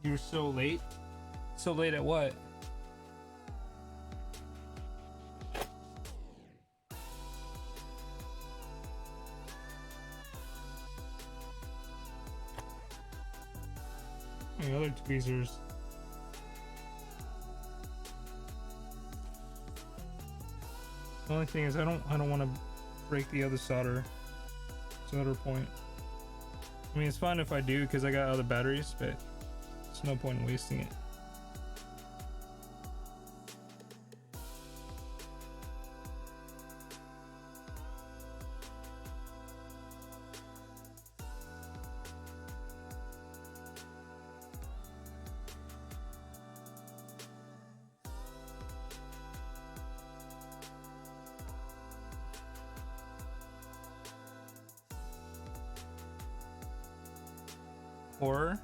You were so late? So late at what? Any other tweezers? The only thing is I don't want to break the other solder point. I mean, it's fine if I do because I got other batteries, but there's no point in wasting it. Or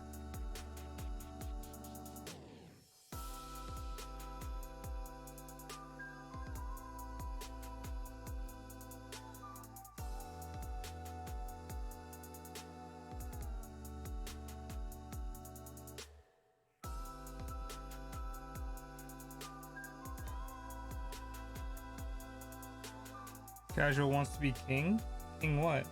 Casual wants to be king? King what?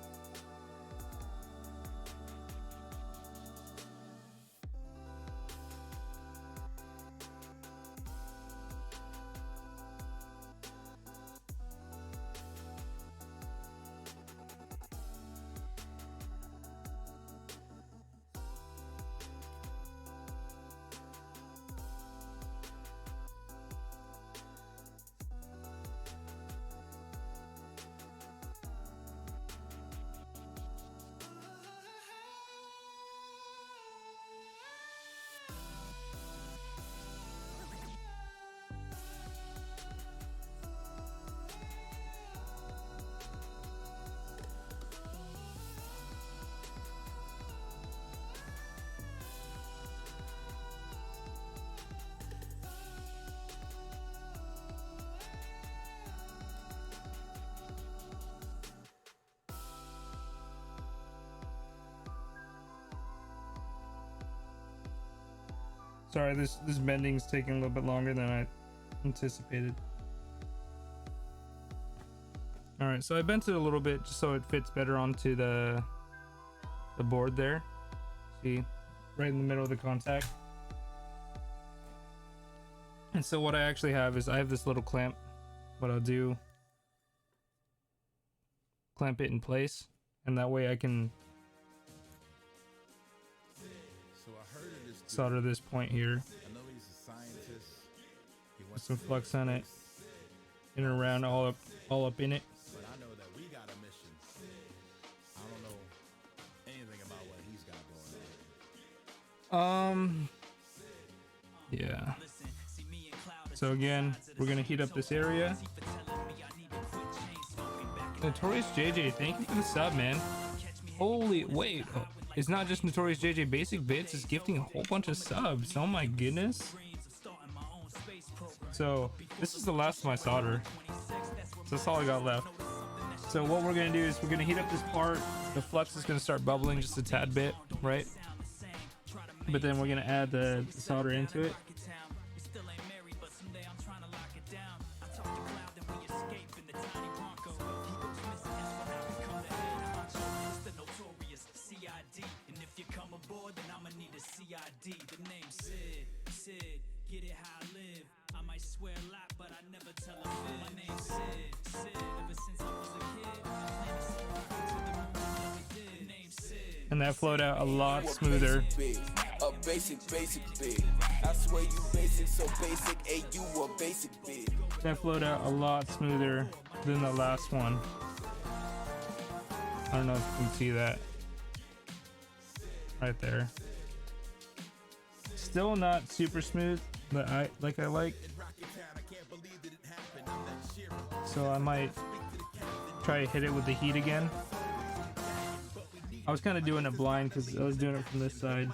Sorry, this bending's taking a little bit longer than I anticipated. All right, so I bent it a little bit just so it fits better onto the board there. See, right in the middle of the contact. And so what I actually have is I have this little clamp. What I'll do, clamp it in place, and that way I can solder this point here. I know he's a scientist. He Put wants some to flux build on it, space. in and around, all up in it. But I know that we got a mission. I don't know anything about what he's got going on. Yeah. So again, we're gonna heat up this area. Notorious JJ, thank you for the sub, man. Holy, wait, it's not just Notorious JJ Basic Bits, it's gifting a whole bunch of subs. Oh my goodness. So this is the last of my solder. So that's all I got left. So what we're gonna do is we're gonna heat up this part. The flux is gonna start bubbling just a tad bit, right? But then we're gonna add the solder into it. And that flowed out a lot smoother. A basic bit. I swear you basic, so basic, hey, you a basic bit. That flowed out a lot smoother than the last one. I don't know if you can see that. Right there. Still not super smooth, but I like. So I might try to hit it with the heat again. I was kind of doing it blind because I was doing it from this side.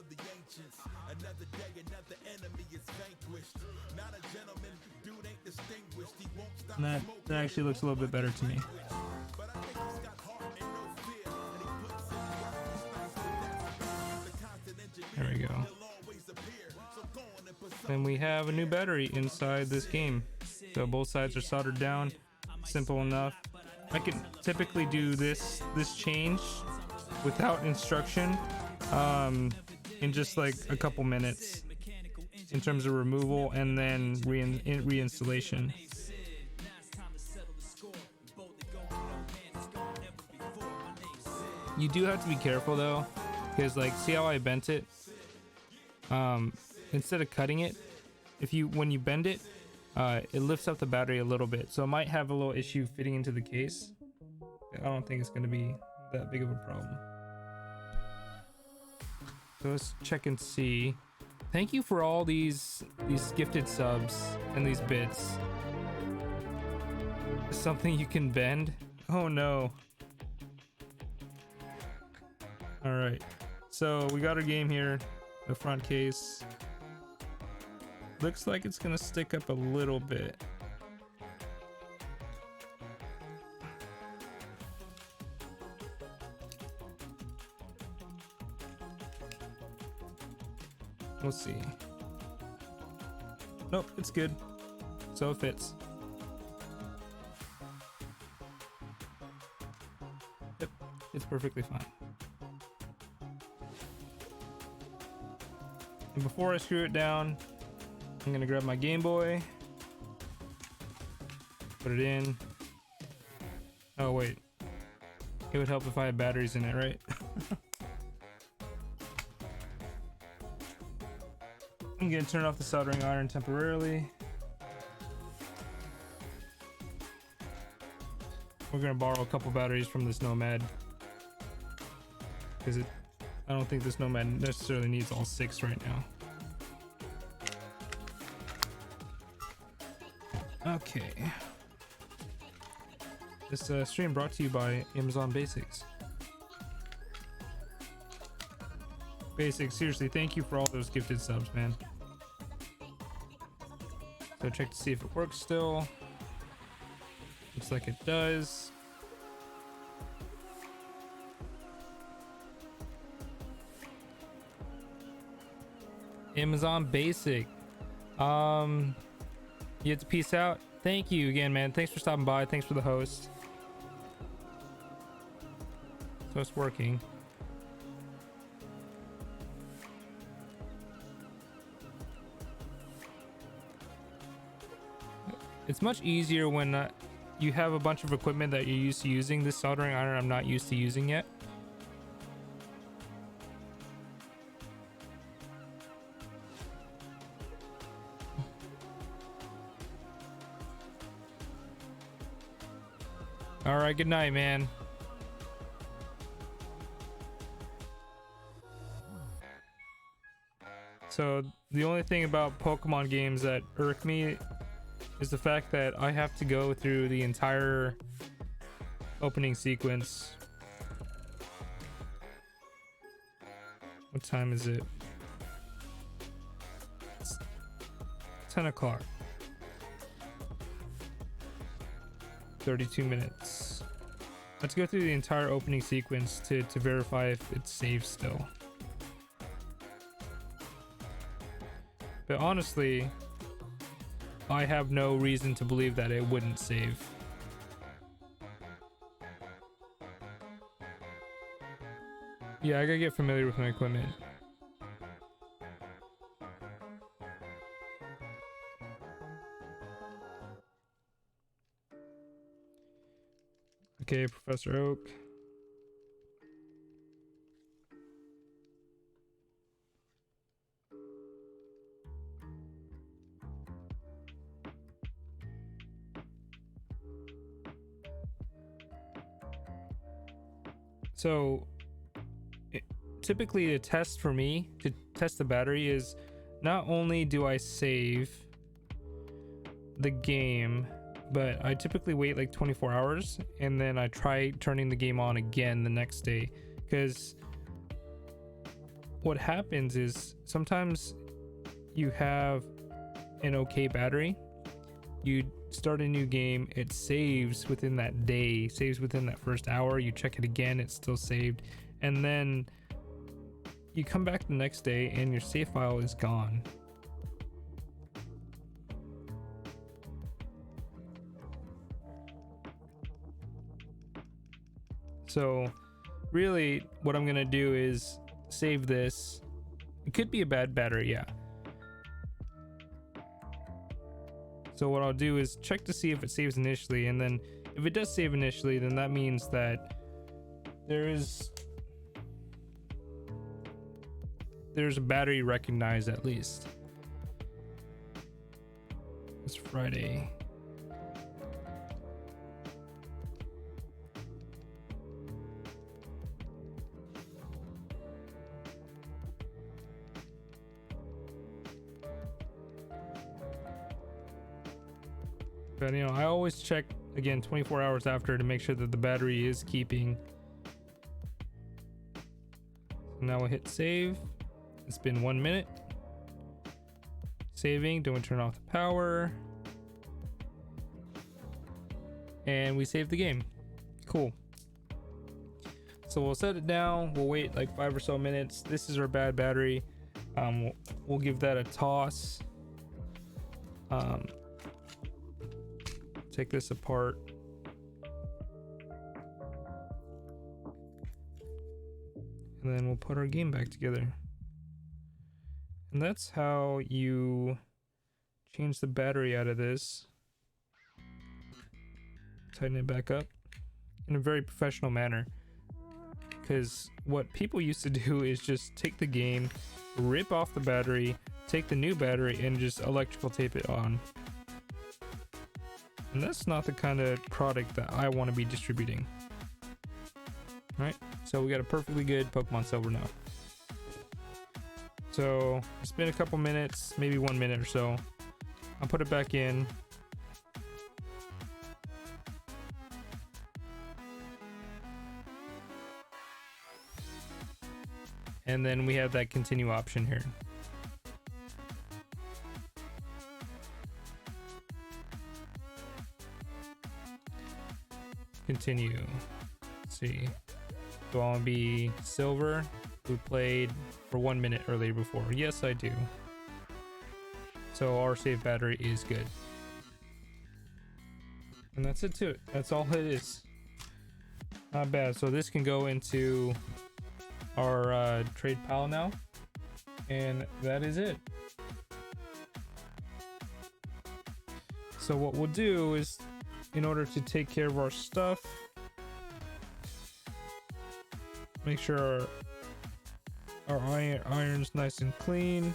of the ancients. Another day, another enemy is vanquished. Not a gentleman, dude ain't distinguished. He won't stop And that actually looks a little bit better to me. but I think he's got heart and no fear. And he puts in work, he's nice, but that's the constant engineer. There we go. He'll always appear. So go on and put And we have a new battery inside this game. So both sides are soldered down. Simple enough. I can typically do this change without instruction in just like a couple minutes in terms of removal and then reinstallation. You do have to be careful though, because like, see how I bent it? Instead of cutting it, when you bend it, it lifts up the battery a little bit, so it might have a little issue fitting into the case. I don't think it's going to be that big of a problem. So let's check and see. Thank you for all these gifted subs and these bits. Something you can bend? Oh no. All right, so we got our game here. The front case looks like it's gonna stick up a little bit. We'll see. Nope, it's good. So it fits. Yep, it's perfectly fine. And before I screw it down, I'm gonna grab my Game Boy, put it in. Oh wait, it would help if I had batteries in it, right? I'm gonna turn off the soldering iron temporarily. We're gonna borrow a couple batteries from this Nomad, because I don't think this Nomad necessarily needs all 6 right now. Okay. This stream brought to you by Amazon Basics. Basics, seriously, thank you for all those gifted subs, man. So check to see if it works still. Looks like it does. Amazon Basic. You have to peace out. Thank you again, man. Thanks for stopping by. Thanks for the host. So it's working. It's much easier when you have a bunch of equipment that you're used to using. This soldering iron I'm not used to using yet. All right, good night, man. So the only thing about Pokemon games that irk me is the fact that I have to go through the entire opening sequence. What time is it? It's 10 o'clock. 32 minutes. Let's go through the entire opening sequence to verify if it's saved still. But honestly, I have no reason to believe that it wouldn't save. Yeah, I gotta get familiar with my equipment. Okay, Professor Oak. So typically a test for me to test the battery is not only do I save the game, but I typically wait like 24 hours and then I try turning the game on again the next day, because what happens is sometimes you have an okay battery, you start a new game, it saves within that day, saves within that first hour, you check it again, it's still saved, and then you come back the next day and your save file is gone. So really what I'm gonna do is save this. It could be a bad battery, yeah. So what I'll do is check to see if it saves initially, and then if it does save initially, then that means that there's a battery recognized at least. It's Friday. But you know, I always check again 24 hours after to make sure that the battery is keeping. Now we'll hit save. It's been 1 minute. Saving, don't turn off the power. And we saved the game. Cool. So we'll set it down. We'll wait like 5 or so minutes. This is our bad battery. We'll give that a toss. Take this apart. And then we'll put our game back together. And that's how you change the battery out of this. Tighten it back up in a very professional manner. Because what people used to do is just take the game, rip off the battery, take the new battery, and just electrical tape it on. And that's not the kind of product that I want to be distributing. Alright, so we got a perfectly good Pokemon Silver now. So it's been a couple minutes, maybe 1 minute or so. I'll put it back in. And then we have that continue option here. Continue. Let's see. Do I want to be silver? Who played for 1 minute earlier before? Yes, I do. So our save battery is good. And that's it to it. That's all it is. Not bad. So this can go into our trade pile now. And that is it. So what we'll do is, in order to take care of our stuff, make sure our iron's nice and clean.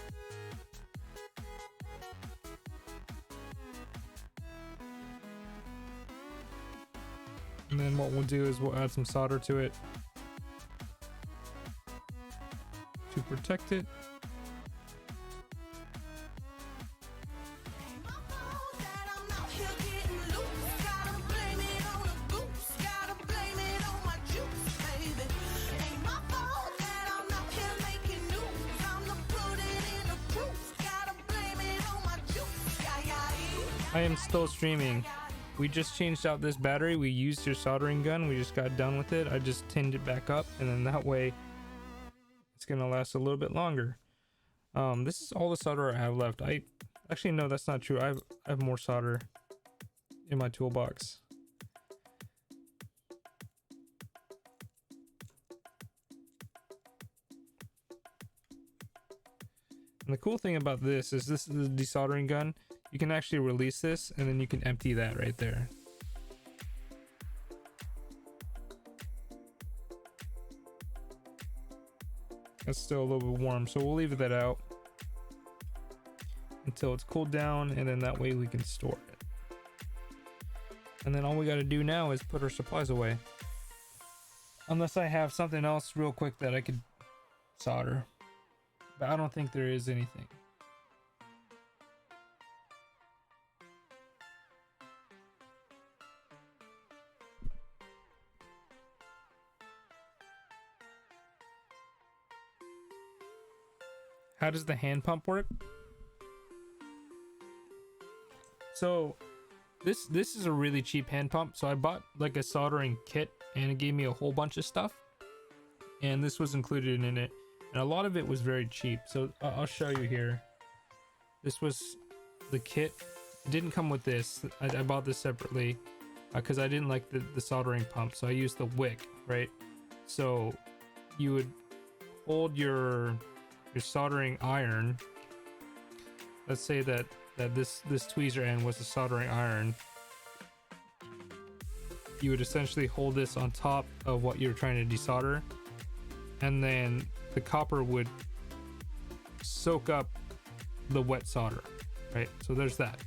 And then what we'll do is we'll add some solder to it to protect it. I am still streaming. We just changed out this battery. We used your soldering gun. We just got done with it. I just tinned it back up, and then that way it's gonna last a little bit longer. This is all the solder I have left. I actually, no, that's not true. I have more solder in my toolbox. And the cool thing about this is a desoldering gun. You can actually release this and then you can empty that right there. That's still a little bit warm, so we'll leave that out until it's cooled down, and then that way we can store it. And then all we got to do now is put our supplies away. Unless I have something else real quick that I could solder. But I don't think there is anything. how does the hand pump work? So this is a really cheap hand pump. So I bought like a soldering kit and it gave me a whole bunch of stuff. And this was included in it. And a lot of it was very cheap. So I'll show you here. This was the kit. It didn't come with this. I bought this separately because I didn't like the soldering pump. So I used the wick, right? So you would hold your soldering iron. Let's say that this tweezer end was a soldering iron. You would essentially hold this on top of what you're trying to desolder, and then the copper would soak up the wet solder, right? So there's that.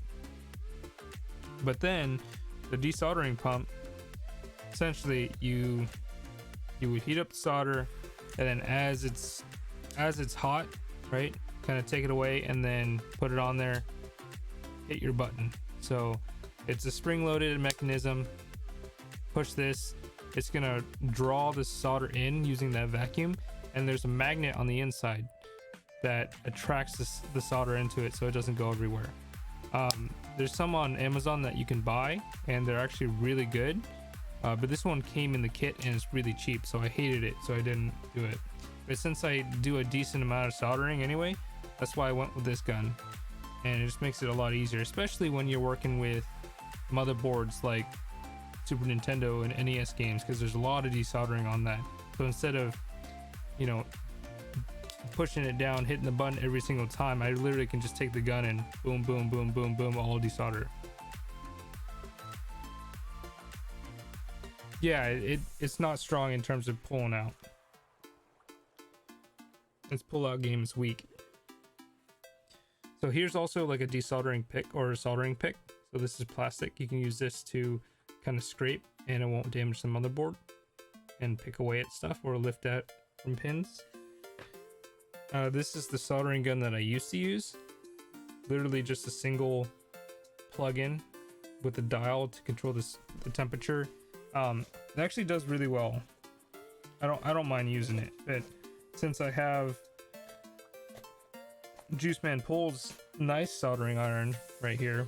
But then the desoldering pump, essentially you would heat up the solder, and then as it's hot, right, kind of take it away and then put it on there, hit your button. So it's a spring-loaded mechanism. Push this, it's gonna draw the solder in using that vacuum, and there's a magnet on the inside that attracts the solder into it so it doesn't go everywhere. There's some on Amazon that you can buy and they're actually really good, but this one came in the kit and it's really cheap, so I hated it, so I didn't do it. But since I do a decent amount of soldering anyway, that's why I went with this gun, and it just makes it a lot easier, especially when you're working with motherboards like Super Nintendo and NES games, because there's a lot of desoldering on that. So instead of, you know, pushing it down, hitting the button every single time, I literally can just take the gun and boom, boom, boom, boom, boom, all desolder. Yeah, it's not strong in terms of pulling out. Its pull-out game is weak. So here's also like a desoldering pick or a soldering pick. So this is plastic. You can use this to kind of scrape and it won't damage the motherboard and pick away at stuff or lift out from pins. This is the soldering gun that I used to use. Literally just a single plug-in with a dial to control the temperature. It actually does really well. I don't mind using it, but since I have Juice Man Pull's nice soldering iron right here,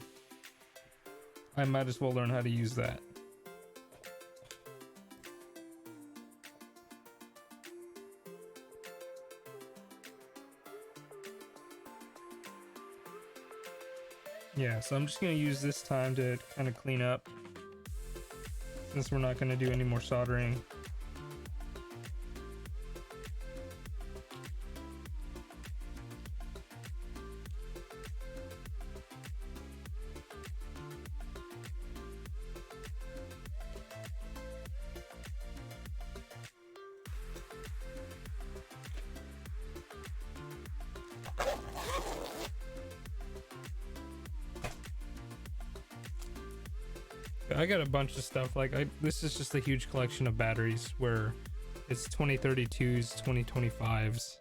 I might as well learn how to use that. Yeah, so I'm just going to use this time to kind of clean up, since we're not going to do any more soldering. I got a bunch of stuff. Like this is just a huge collection of batteries where it's 2032s, 2025s.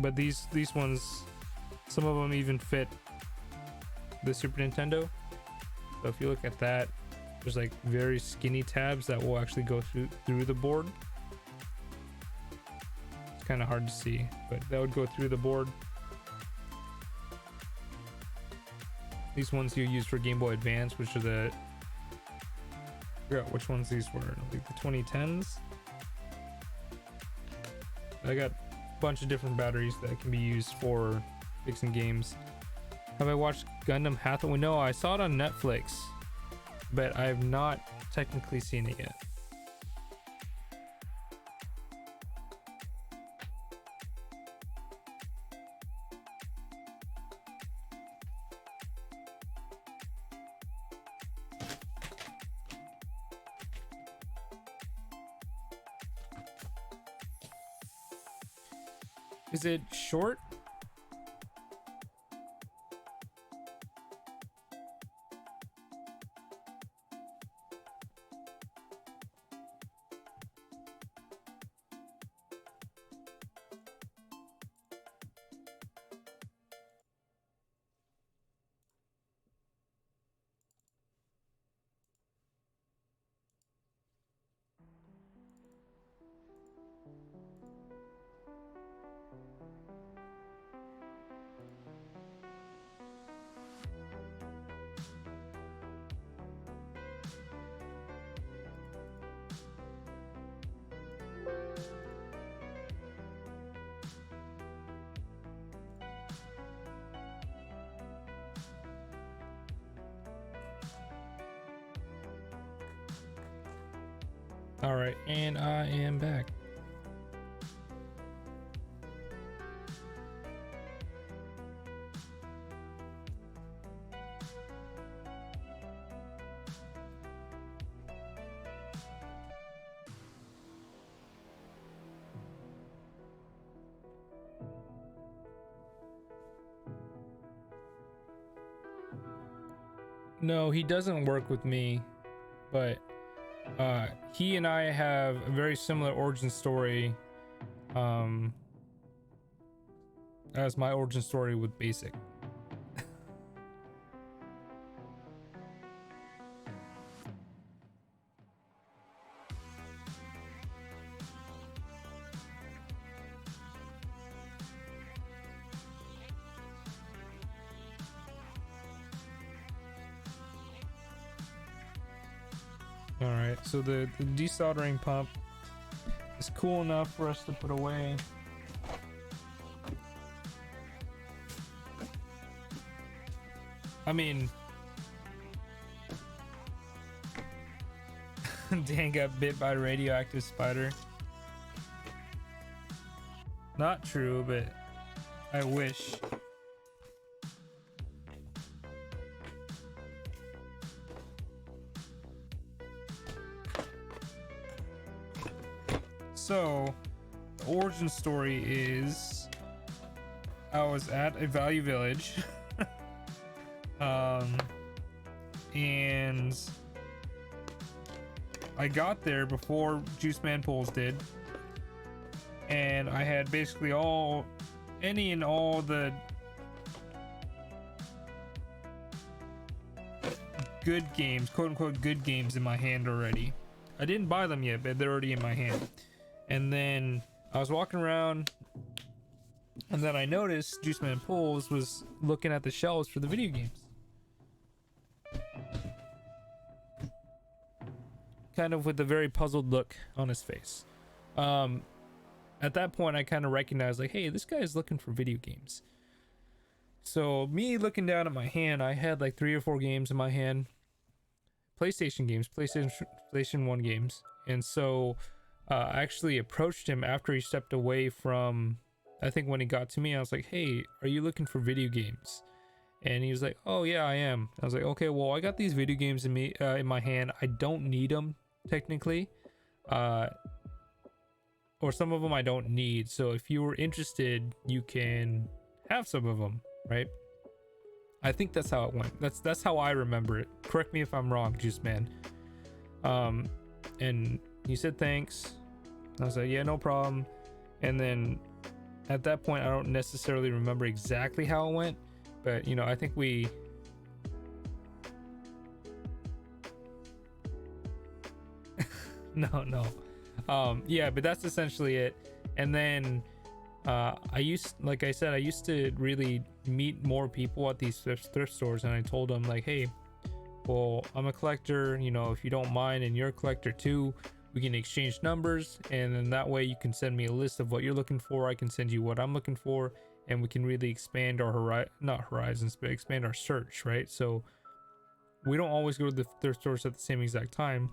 But these ones, some of them even fit the Super Nintendo. So if you look at that, there's like very skinny tabs that will actually go through the board. It's kind of hard to see, but that would go through the board. These ones you use for Game Boy Advance, which are I forgot which ones these were, like the 2010s. I got a bunch of different batteries that can be used for fixing games. Have I watched Gundam Hathaway? No, I saw it on Netflix, but I have not technically seen it yet. Is it short? All right, and I am back. No, he doesn't work with me, but he and I have a very similar origin story as my origin story with Basic. All right, so the desoldering pump is cool enough for us to put away. I mean, Dan got bit by a radioactive spider. Not true, but I wish. So, the origin story is I was at a Value Village and I got there before Juice Man Pulls did, and I had basically any and all the good games, quote unquote good games, in my hand already. I didn't buy them yet, but they're already in my hand. And then I was walking around, and then I noticed Juice Man Pulls was looking at the shelves for the video games. Kind of with a very puzzled look on his face. At that point, I kind of recognized, like, hey, this guy is looking for video games. So me looking down at my hand, I had like 3 or 4 games in my hand. PlayStation games, PlayStation 1 games. And so I actually approached him after he stepped away from, I think when he got to me, I was like, hey, are you looking for video games? And he was like, oh yeah, I am. I was like, okay, well, I got these video games in my hand. I don't need them technically, or some of them I don't need. So if you were interested, you can have some of them, right? I think that's how it went. That's how I remember it. Correct me if I'm wrong, Juice Man. And he said thanks. I was like, yeah, no problem. And then at that point, I don't necessarily remember exactly how it went, but you know, I think we no. Yeah, but that's essentially it. And then like I said, I used to really meet more people at these thrift stores, and I told them, like, hey, well, I'm a collector, you know, if you don't mind, and you're a collector too, we can exchange numbers, and then that way you can send me a list of what you're looking for, I can send you what I'm looking for, and we can really expand our not horizons, but expand our search, right? So we don't always go to the thrift stores at the same exact time.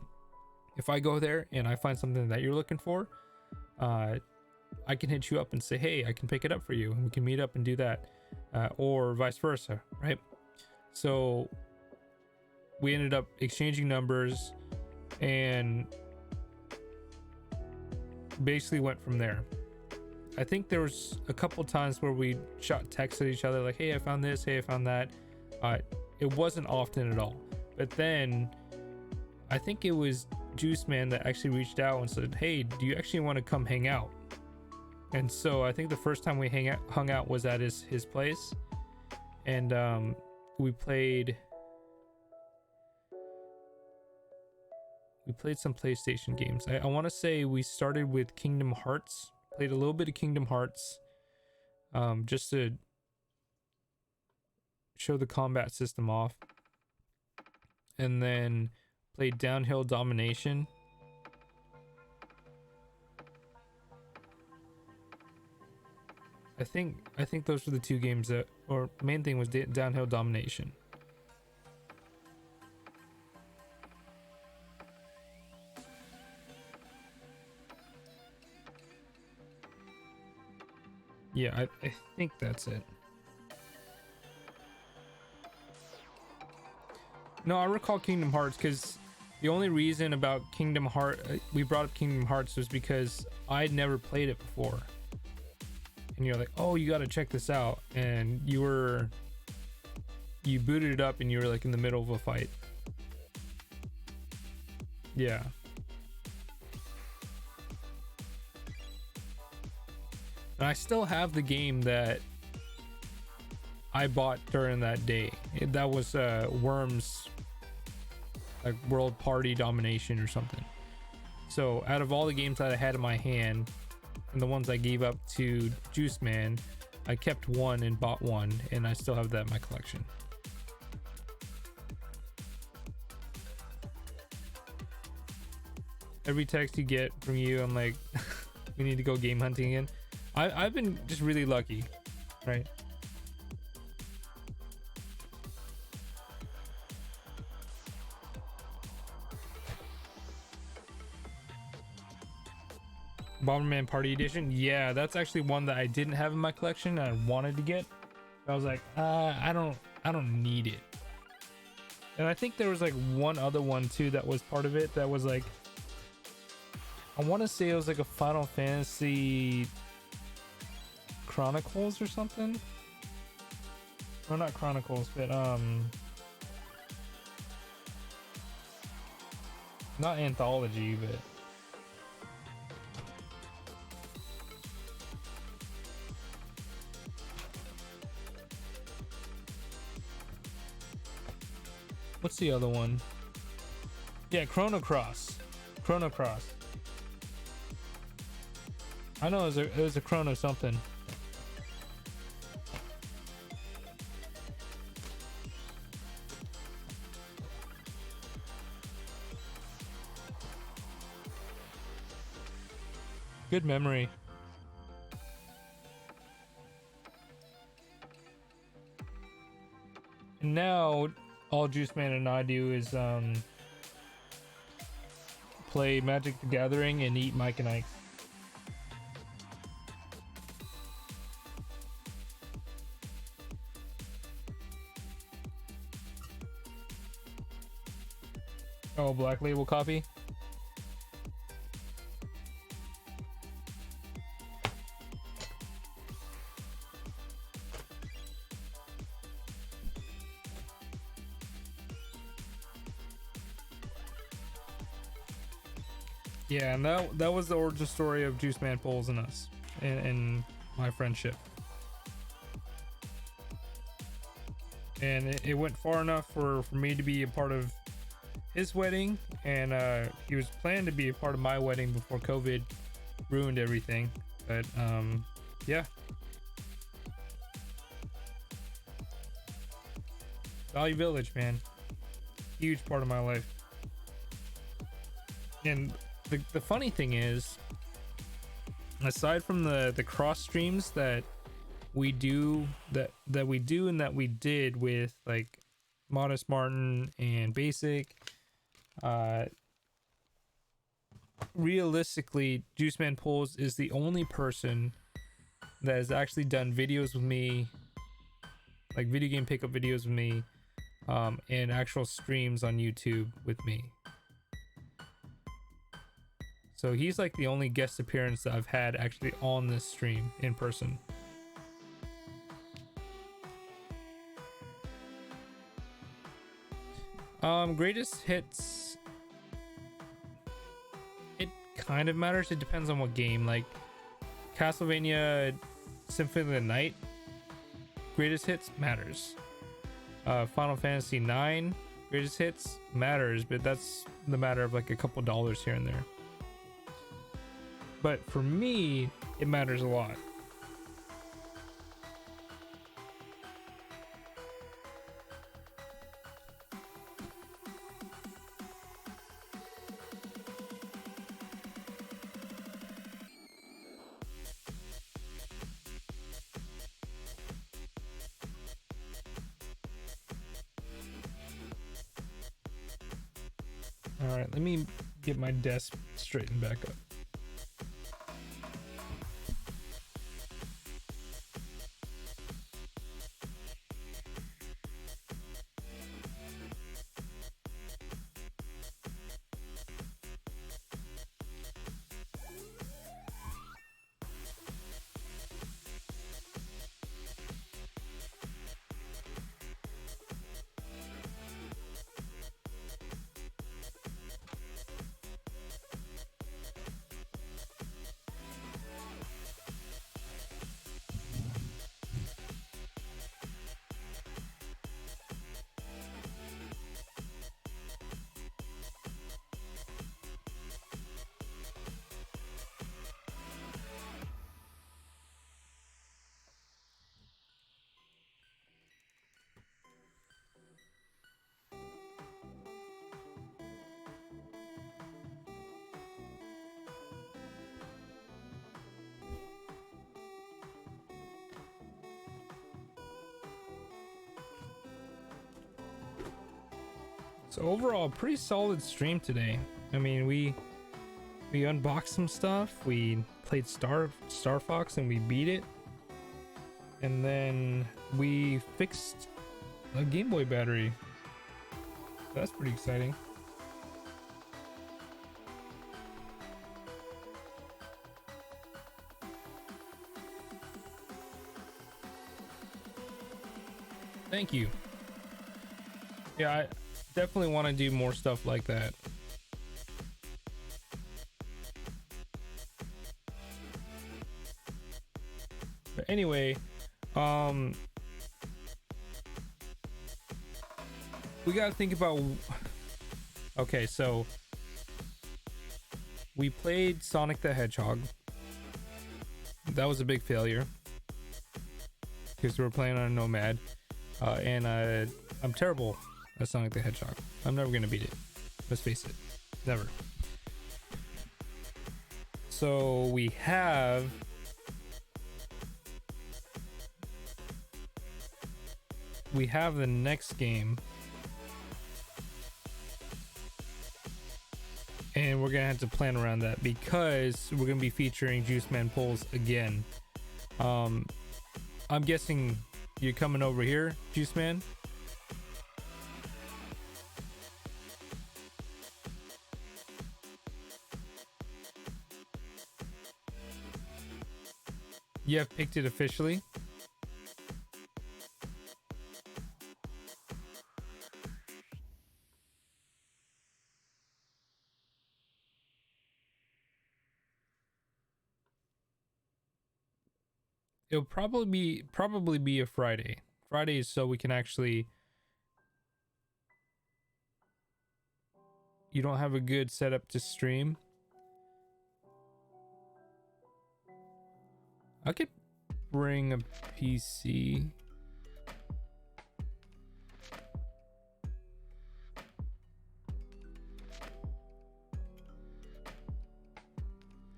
If I go there and I find something that you're looking for, I can hit you up and say, hey, I can pick it up for you, and we can meet up and do that, or vice versa, right? So we ended up exchanging numbers and basically went from there. I think there was a couple times where we shot texts at each other, like, hey, I found this, hey, I found that. It wasn't often at all. But then I think it was Juice Man that actually reached out and said, hey, do you actually want to come hang out? And so I think the first time we hung out was at his place, and we played some PlayStation games. I want to say we started with Kingdom Hearts, played a little bit of Kingdom Hearts, just to show the combat system off, and then played Downhill Domination. I think those were the 2 games that, or main thing was Downhill Domination. Yeah, I think that's it. No, I recall Kingdom Hearts because the only reason about Kingdom Heart we brought up Kingdom Hearts was because I'd never played it before. And you're like, oh, you got to check this out. And you booted it up and you were like in the middle of a fight. Yeah. And I still have the game that I bought during that day. That was Worms, like World Party Domination or something. So out of all the games that I had in my hand and the ones I gave up to Juice Man, I kept one and bought one, and I still have that in my collection. Every text you get from you, I'm like, we need to go game hunting again. I've been just really lucky, right? Bomberman Party Edition, yeah, that's actually one that I didn't have in my collection and I wanted to get. I was like, I don't need it. And I think there was like one other one too that was part of it that was like, I want to say it was like a Final Fantasy Chronicles or something. Well, not Chronicles, but not anthology, but what's the other one? Yeah, Chrono Cross. I know it was a Chrono something. Good memory. And now all Juice Man and I do is play Magic the Gathering and eat Mike and Ike's. Oh, Black Label copy. Yeah, and that was the origin story of Juice Man Poles and us and my friendship. And it went far enough for me to be a part of his wedding, and he was planned to be a part of my wedding before COVID ruined everything. But yeah. Value Village, man. Huge part of my life. And the funny thing is, aside from the cross streams that we do that we do and that we did with like Modest Martin and Basic, realistically Juice Man Pulls is the only person that has actually done videos with me, like video game pickup videos with me, and actual streams on YouTube with me. So he's like the only guest appearance that I've had actually on this stream in person. Greatest hits, it kind of matters. It depends on what game. Like Castlevania Symphony of the Night, greatest hits matters. Final Fantasy 9 greatest hits matters, but that's the matter of like a couple dollars here and there. But for me, it matters a lot. All right, let me get my desk straightened back up. So overall, pretty solid stream today. I mean, we unboxed some stuff. We played Starfox and we beat it. And then we fixed a Game Boy battery. That's pretty exciting. Thank you. Yeah, I definitely want to do more stuff like that. But anyway, we got to think about, okay, so we played Sonic the Hedgehog. That was a big failure because we were playing on a Nomad, and I'm terrible at Sonic the Hedgehog. I'm never gonna beat it. Let's face it, never. So we have the next game, and we're gonna have to plan around that because we're gonna be featuring Juice Man polls again. I'm guessing you're coming over here, Juice Man. You have picked it officially. It'll probably be a Friday. Fridays, so we can actually. You don't have a good setup to stream. I could bring a PC.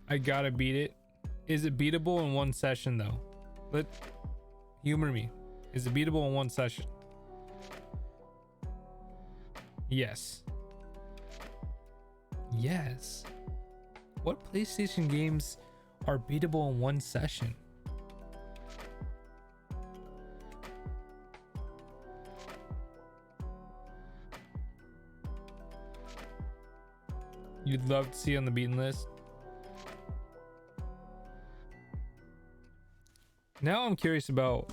I gotta beat it. Is it beatable in one session though? Humor me. Is it beatable in one session? Yes. Yes. What PlayStation games are beatable in one session? You'd love to see on the beaten list? Now I'm curious about.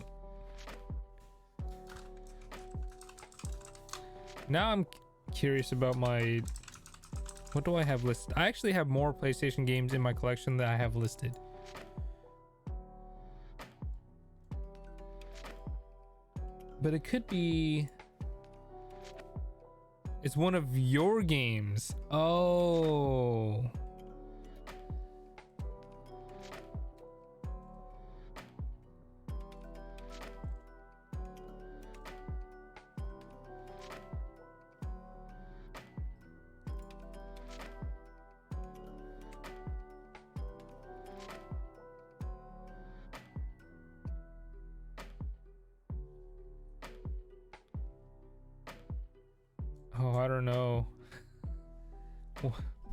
My. What do I have listed? I actually have more PlayStation games in my collection that I have listed. But it could be. It's one of your games. Oh. Oh, I don't know.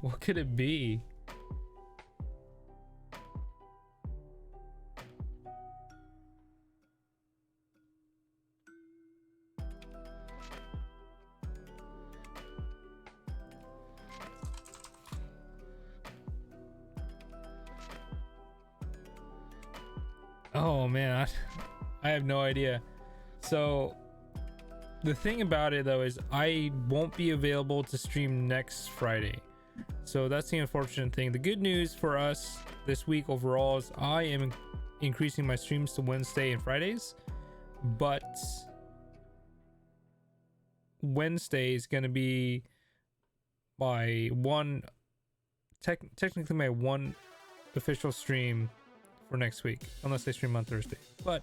What could it be? Oh man, I have no idea. So the thing about it though is I won't be available to stream next Friday. So that's the unfortunate thing. The good news for us this week overall is I am increasing my streams to Wednesday and Fridays, but Wednesday is going to be my one technically my one official stream for next week, unless I stream on Thursday. But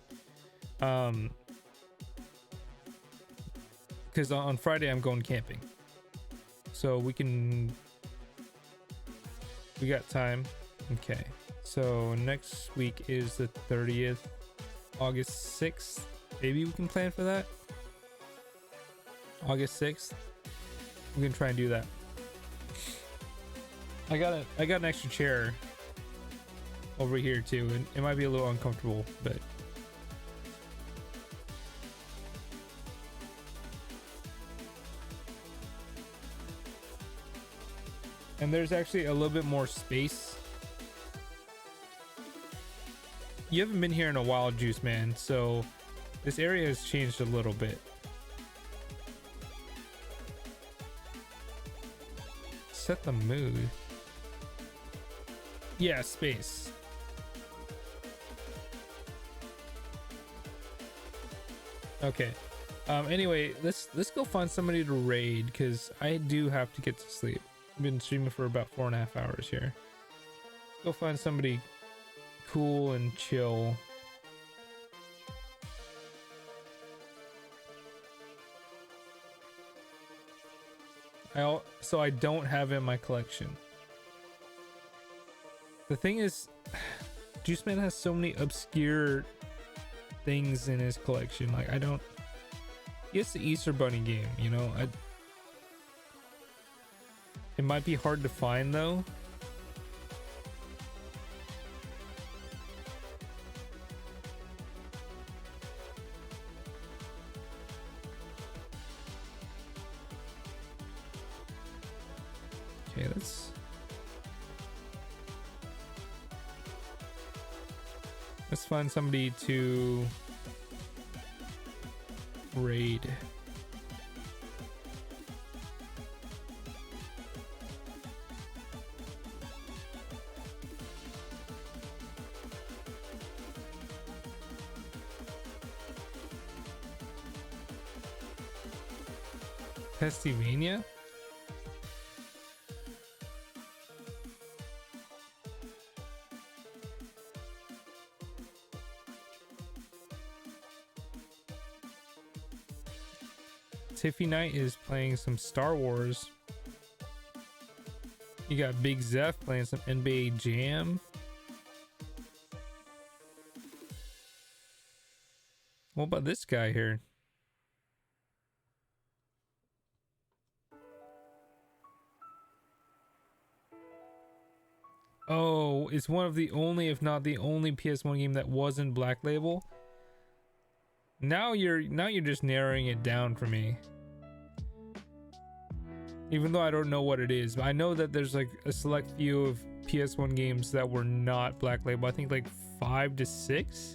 because on Friday I'm going camping, so we got time. Okay, so next week is the 30th, August 6th. Maybe we can plan for that. August 6th. We can try and do that. I got an extra chair over here too, and it might be a little uncomfortable, but and there's actually a little bit more space. You haven't been here in a while, Juice Man, so this area has changed a little bit. Set the mood. Yeah, space. Okay. Anyway, let's go find somebody to raid, because I do have to get to sleep. I've been streaming for about 4.5 hours here. Let's go find somebody cool and chill. So I don't have in my collection. The thing is, Juice Man has so many obscure things in his collection. Like, I don't. He has the Easter Bunny game, you know. It might be hard to find though. Okay, let's find somebody to raid. Pestivania? Tiffy Knight is playing some Star Wars. You got Big Zeph playing some NBA Jam. What about this guy here? Oh, it's one of the only, if not the only PS1 game that wasn't Black Label. Now you're just narrowing it down for me. Even though I don't know what it is, but I know that there's like a select few of PS1 games that were not Black Label. I think like 5 to 6,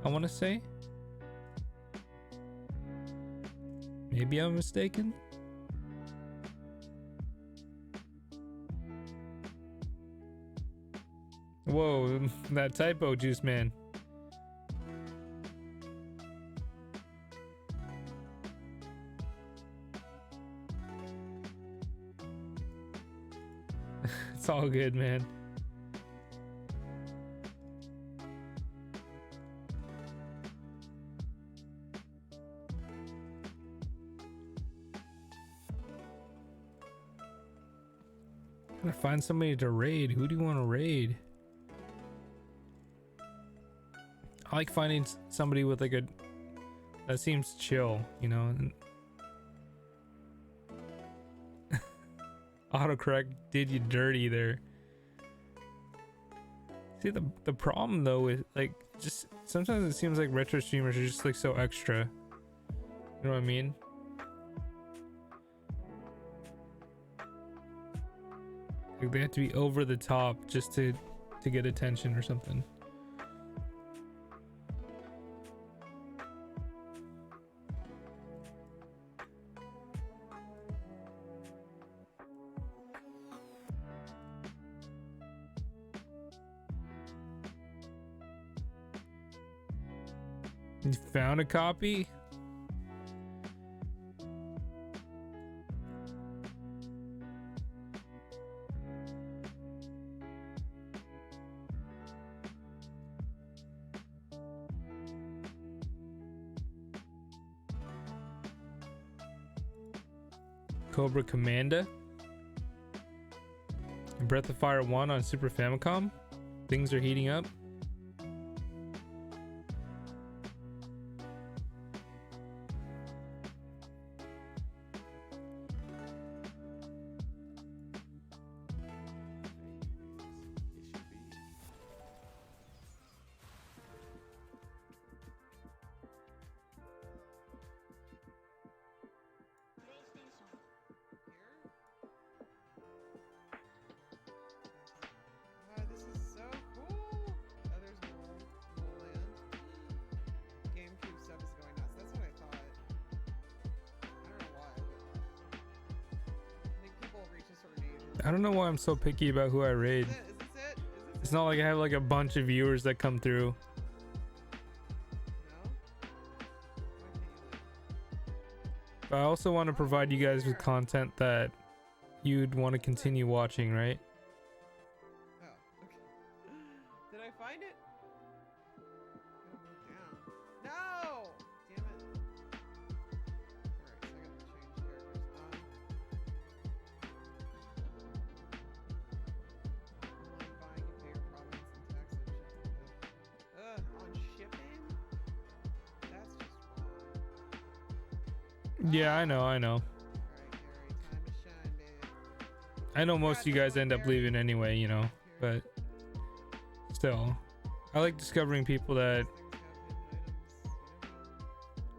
I want to say. Maybe I'm mistaken. Whoa, that typo, Juice Man. It's all good, man. Gotta find somebody to raid. Who do you want to raid? I like finding somebody with like that seems chill, you know. Autocorrect did you dirty there. See, the problem though is like, just sometimes it seems like retro streamers are just like so extra. You know what I mean? Like they have to be over the top just to get attention or something. You found a copy? Cobra Commander? Breath of Fire 1 on Super Famicom? Things are heating up. I don't know why I'm so picky about who I raid. It's not like I have like a bunch of viewers that come through. But I also want to provide you guys with content that you'd want to continue watching, right? Oh, okay. Did I find it? No! Damn it. Alright, so I gotta change characters. Online buying, you pay your province and tax on shipping? That's just wrong. Yeah, I know. Alright, Gary, time to shine, baby. I know most of you guys end up leaving anyway, you know, but still, I like discovering people that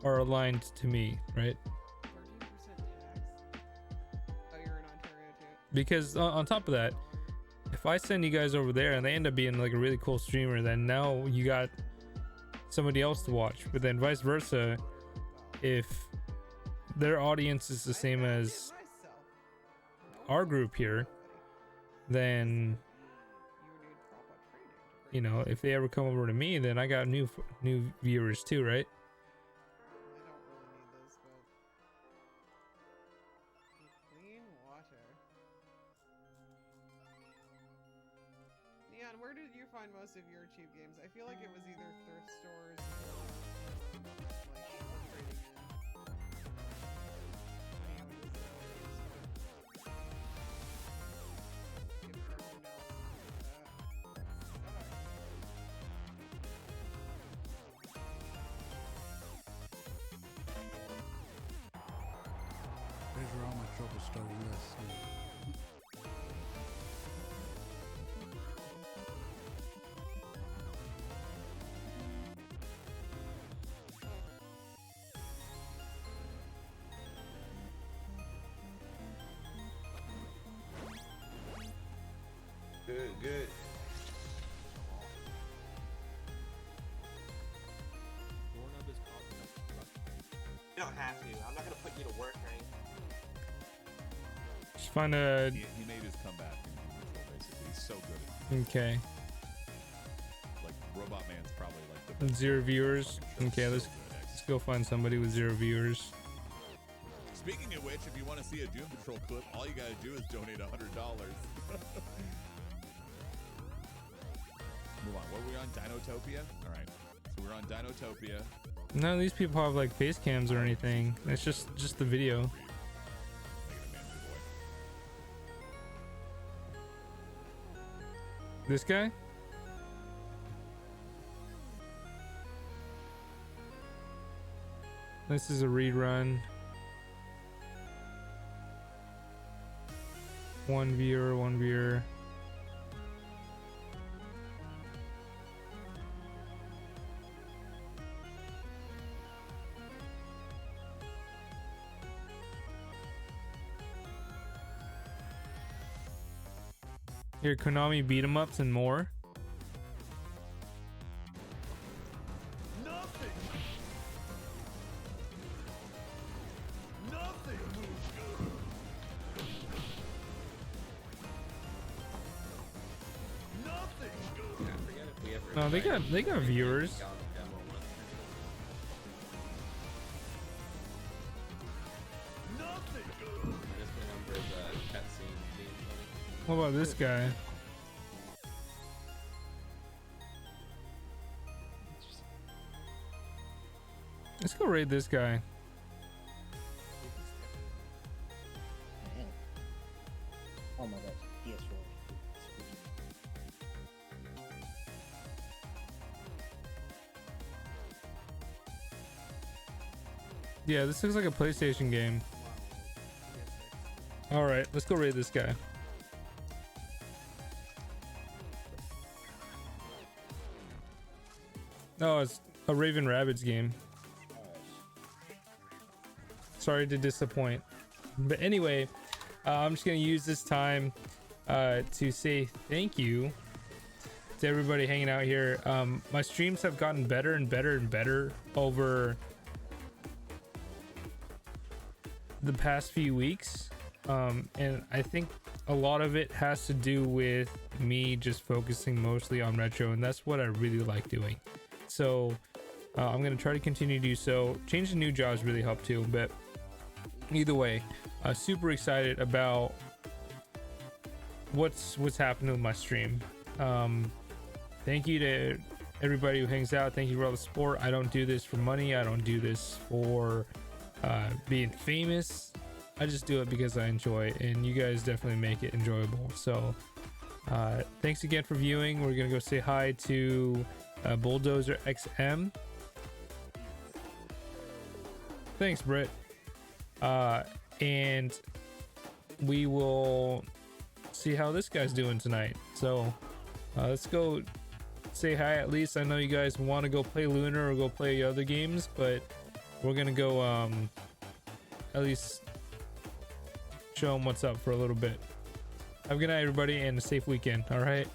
are aligned to me, right? 13% tax? Oh, you're in Ontario too? Because on top of that, if I send you guys over there and they end up being like a really cool streamer, then now you got somebody else to watch. But then vice versa, if their audience is the same as our group here, then you know, if they ever come over to me, then I got new viewers too, right? Clean water. Neon, where did you find most of your cheap games? I feel like it was either thrift stores or like trading in. There's where all my trouble starting this. Good. You don't have to. I'm not gonna put you to work, right? Just find a. He made his comeback in Doom Patrol, basically. He's so good at it. Okay. Like, Robot Man's probably like the best. 0 viewers. Okay, let's go find somebody with 0 viewers. Speaking of which, if you want to see a Doom Patrol clip, all you gotta do is donate $100. Move on. What were we on? Dinotopia? Alright. So we're on Dinotopia. None of these people have like face cams or anything. It's just the video. This guy? This is a rerun. 1 viewer. Here, Konami beat 'em ups and more. Nothing moves good. Nothing good. No, they got viewers. Nothing good. What about this guy? Let's go raid this guy. Oh my god, PS4. Yeah, this looks like a PlayStation game. Alright, let's go raid this guy. No, it's a Raven Rabbids game. Sorry to disappoint. But anyway, I'm just going to use this time to say thank you to everybody hanging out here. My streams have gotten better and better over the past few weeks. And I think a lot of it has to do with me just focusing mostly on retro, and that's what I really like doing. So I'm gonna try to continue to do so. Changing new jobs really helped too, but either way, super excited about what's happening with my stream. Thank you to everybody who hangs out. Thank you for all the support. I don't do this for money. I don't do this for being famous. I just do it because I enjoy it, and you guys definitely make it enjoyable. So thanks again for viewing. We're gonna go say hi to Bulldozer XM. Thanks, Britt. And we will see how this guy's doing tonight. So let's go say hi. At least I know you guys want to go play Lunar or go play other games, but we're gonna go at least show them what's up for a little bit. Have a good night, everybody, and a safe weekend. All right.